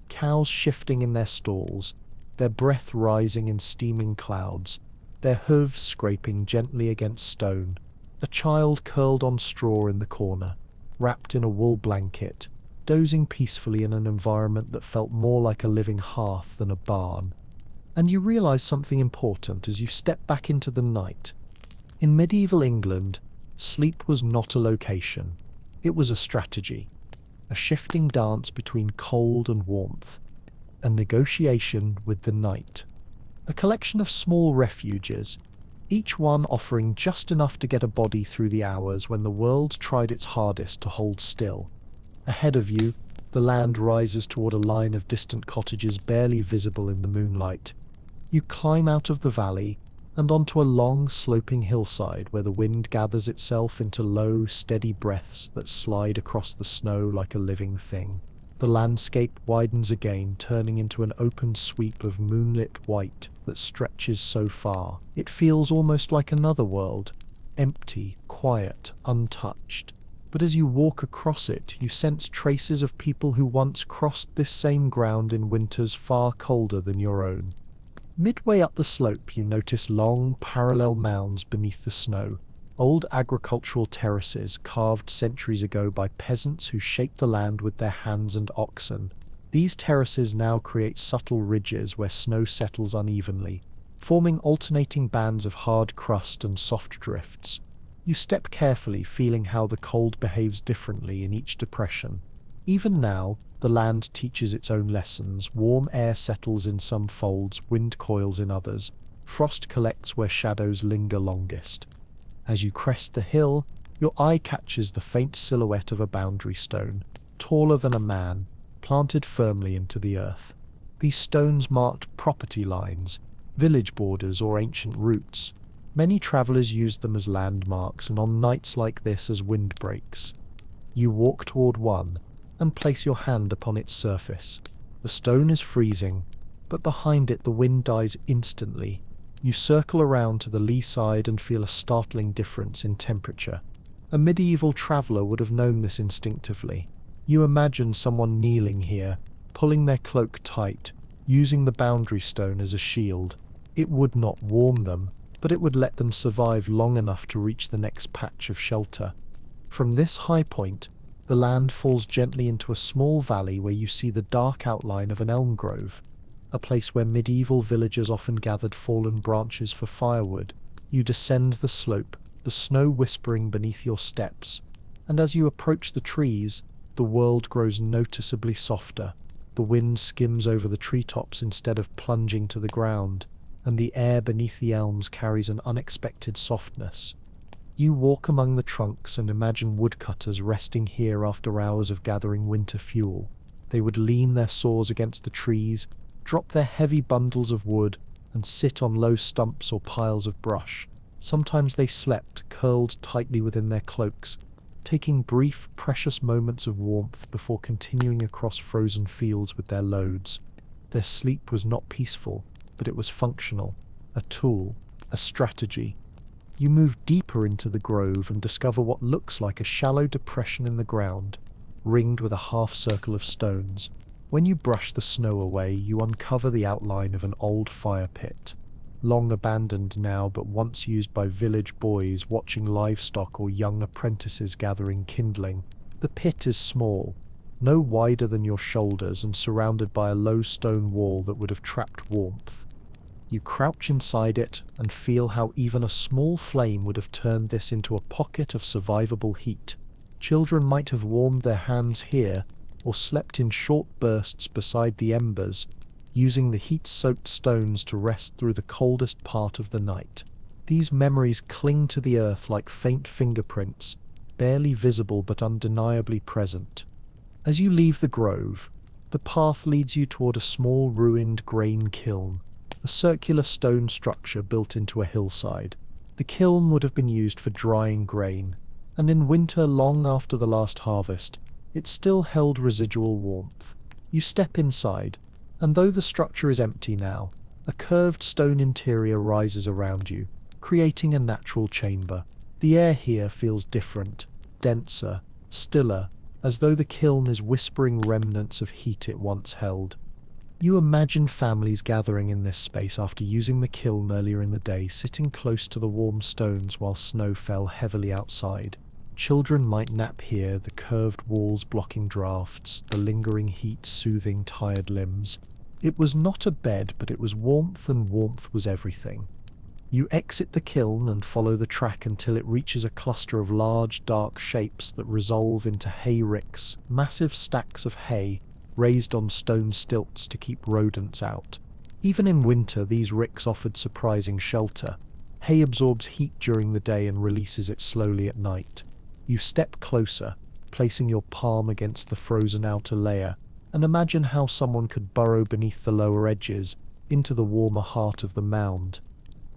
S1: Cows shifting in their stalls, their breath rising in steaming clouds, their hooves scraping gently against stone. A child curled on straw in the corner, wrapped in a wool blanket, dozing peacefully in an environment that felt more like a living hearth than a barn. And you realize something important as you step back into the night. In medieval England, sleep was not a location. It was a strategy, a shifting dance between cold and warmth, a negotiation with the night. A collection of small refuges, each one offering just enough to get a body through the hours when the world tried its hardest to hold still. Ahead of you, the land rises toward a line of distant cottages barely visible in the moonlight. You climb out of the valley and onto a long, sloping hillside where the wind gathers itself into low, steady breaths that slide across the snow like a living thing. The landscape widens again, turning into an open sweep of moonlit white that stretches so far. It feels almost like another world, empty, quiet, untouched. But as you walk across it, you sense traces of people who once crossed this same ground in winters far colder than your own. Midway up the slope, you notice long, parallel mounds beneath the snow, old agricultural terraces carved centuries ago by peasants who shaped the land with their hands and oxen. These terraces now create subtle ridges where snow settles unevenly, forming alternating bands of hard crust and soft drifts. You step carefully, feeling how the cold behaves differently in each depression. Even now, the land teaches its own lessons. Warm air settles in some folds, wind coils in others. Frost collects where shadows linger longest. As you crest the hill, your eye catches the faint silhouette of a boundary stone, taller than a man, planted firmly into the earth. These stones marked property lines, village borders, or ancient routes. Many travelers used them as landmarks, and on nights like this as windbreaks. You walk toward one and place your hand upon its surface. The stone is freezing, but behind it the wind dies instantly. You circle around to the lee side and feel a startling difference in temperature. A medieval traveler would have known this instinctively. You imagine someone kneeling here, pulling their cloak tight, using the boundary stone as a shield. It would not warm them, but it would let them survive long enough to reach the next patch of shelter. From this high point, the land falls gently into a small valley where you see the dark outline of an elm grove, a place where medieval villagers often gathered fallen branches for firewood. You descend the slope, the snow whispering beneath your steps. and as you approach the trees, the world grows noticeably softer. The wind skims over the treetops instead of plunging to the ground, and the air beneath the elms carries an unexpected softness. You walk among the trunks and imagine woodcutters resting here after hours of gathering winter fuel. They would lean their saws against the trees, drop their heavy bundles of wood, and sit on low stumps or piles of brush. Sometimes they slept, curled tightly within their cloaks, taking brief, precious moments of warmth before continuing across frozen fields with their loads. Their sleep was not peaceful, but it was functional, a tool, a strategy. You move deeper into the grove and discover what looks like a shallow depression in the ground, ringed with a half-circle of stones. When you brush the snow away, you uncover the outline of an old fire pit, long abandoned now but once used by village boys watching livestock or young apprentices gathering kindling. The pit is small, no wider than your shoulders, and surrounded by a low stone wall that would have trapped warmth. You crouch inside it and feel how even a small flame would have turned this into a pocket of survivable heat. Children might have warmed their hands here, or slept in short bursts beside the embers, using the heat-soaked stones to rest through the coldest part of the night. These memories cling to the earth like faint fingerprints, barely visible but undeniably present. As you leave the grove, the path leads you toward a small ruined grain kiln, a circular stone structure built into a hillside. The kiln would have been used for drying grain, and in winter long after the last harvest, it still held residual warmth. You step inside, and though the structure is empty now, a curved stone interior rises around you, creating a natural chamber. The air here feels different, denser, stiller, as though the kiln is whispering remnants of heat it once held. You imagine families gathering in this space after using the kiln earlier in the day, sitting close to the warm stones while snow fell heavily outside. Children might nap here, the curved walls blocking drafts, the lingering heat soothing tired limbs. It was not a bed, but it was warmth, and warmth was everything. You exit the kiln and follow the track until it reaches a cluster of large, dark shapes that resolve into hay ricks, massive stacks of hay, raised on stone stilts to keep rodents out. Even in winter, these ricks offered surprising shelter. Hay absorbs heat during the day and releases it slowly at night. You step closer, placing your palm against the frozen outer layer, and imagine how someone could burrow beneath the lower edges, into the warmer heart of the mound.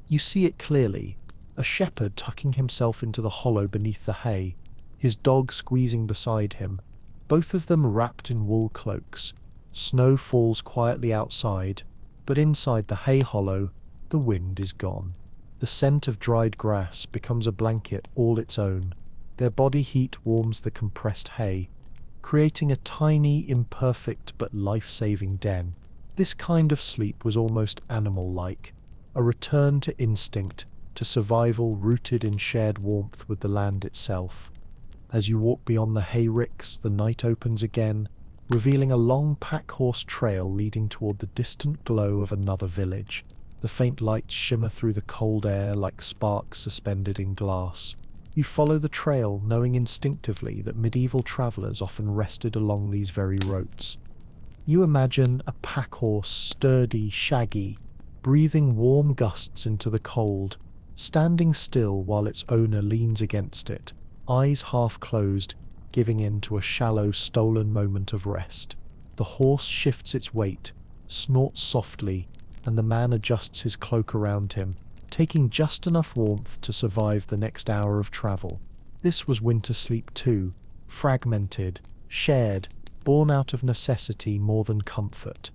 S1: You see it clearly, a shepherd tucking himself into the hollow beneath the hay, his dog squeezing beside him, both of them wrapped in wool cloaks. Snow falls quietly outside, but inside the hay hollow, the wind is gone. The scent of dried grass becomes a blanket all its own. Their body heat warms the compressed hay, creating a tiny, imperfect but life-saving den. This kind of sleep was almost animal-like, a return to instinct, to survival rooted in shared warmth with the land itself. As you walk beyond the hay ricks, the night opens again, revealing a long pack-horse trail leading toward the distant glow of another village. The faint lights shimmer through the cold air like sparks suspended in glass. You follow the trail, knowing instinctively that medieval travelers often rested along these very roads. You imagine a pack-horse, sturdy, shaggy, breathing warm gusts into the cold, standing still while its owner leans against it, eyes half closed, giving in to a shallow, stolen moment of rest. The horse shifts its weight, snorts softly, and the man adjusts his cloak around him, taking just enough warmth to survive the next hour of travel. This was winter sleep too, fragmented, shared, born out of necessity more than comfort.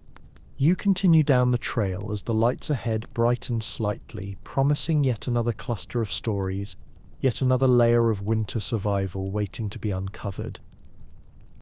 S1: You continue down the trail as the lights ahead brighten slightly, promising yet another cluster of stories, yet another layer of winter survival waiting to be uncovered.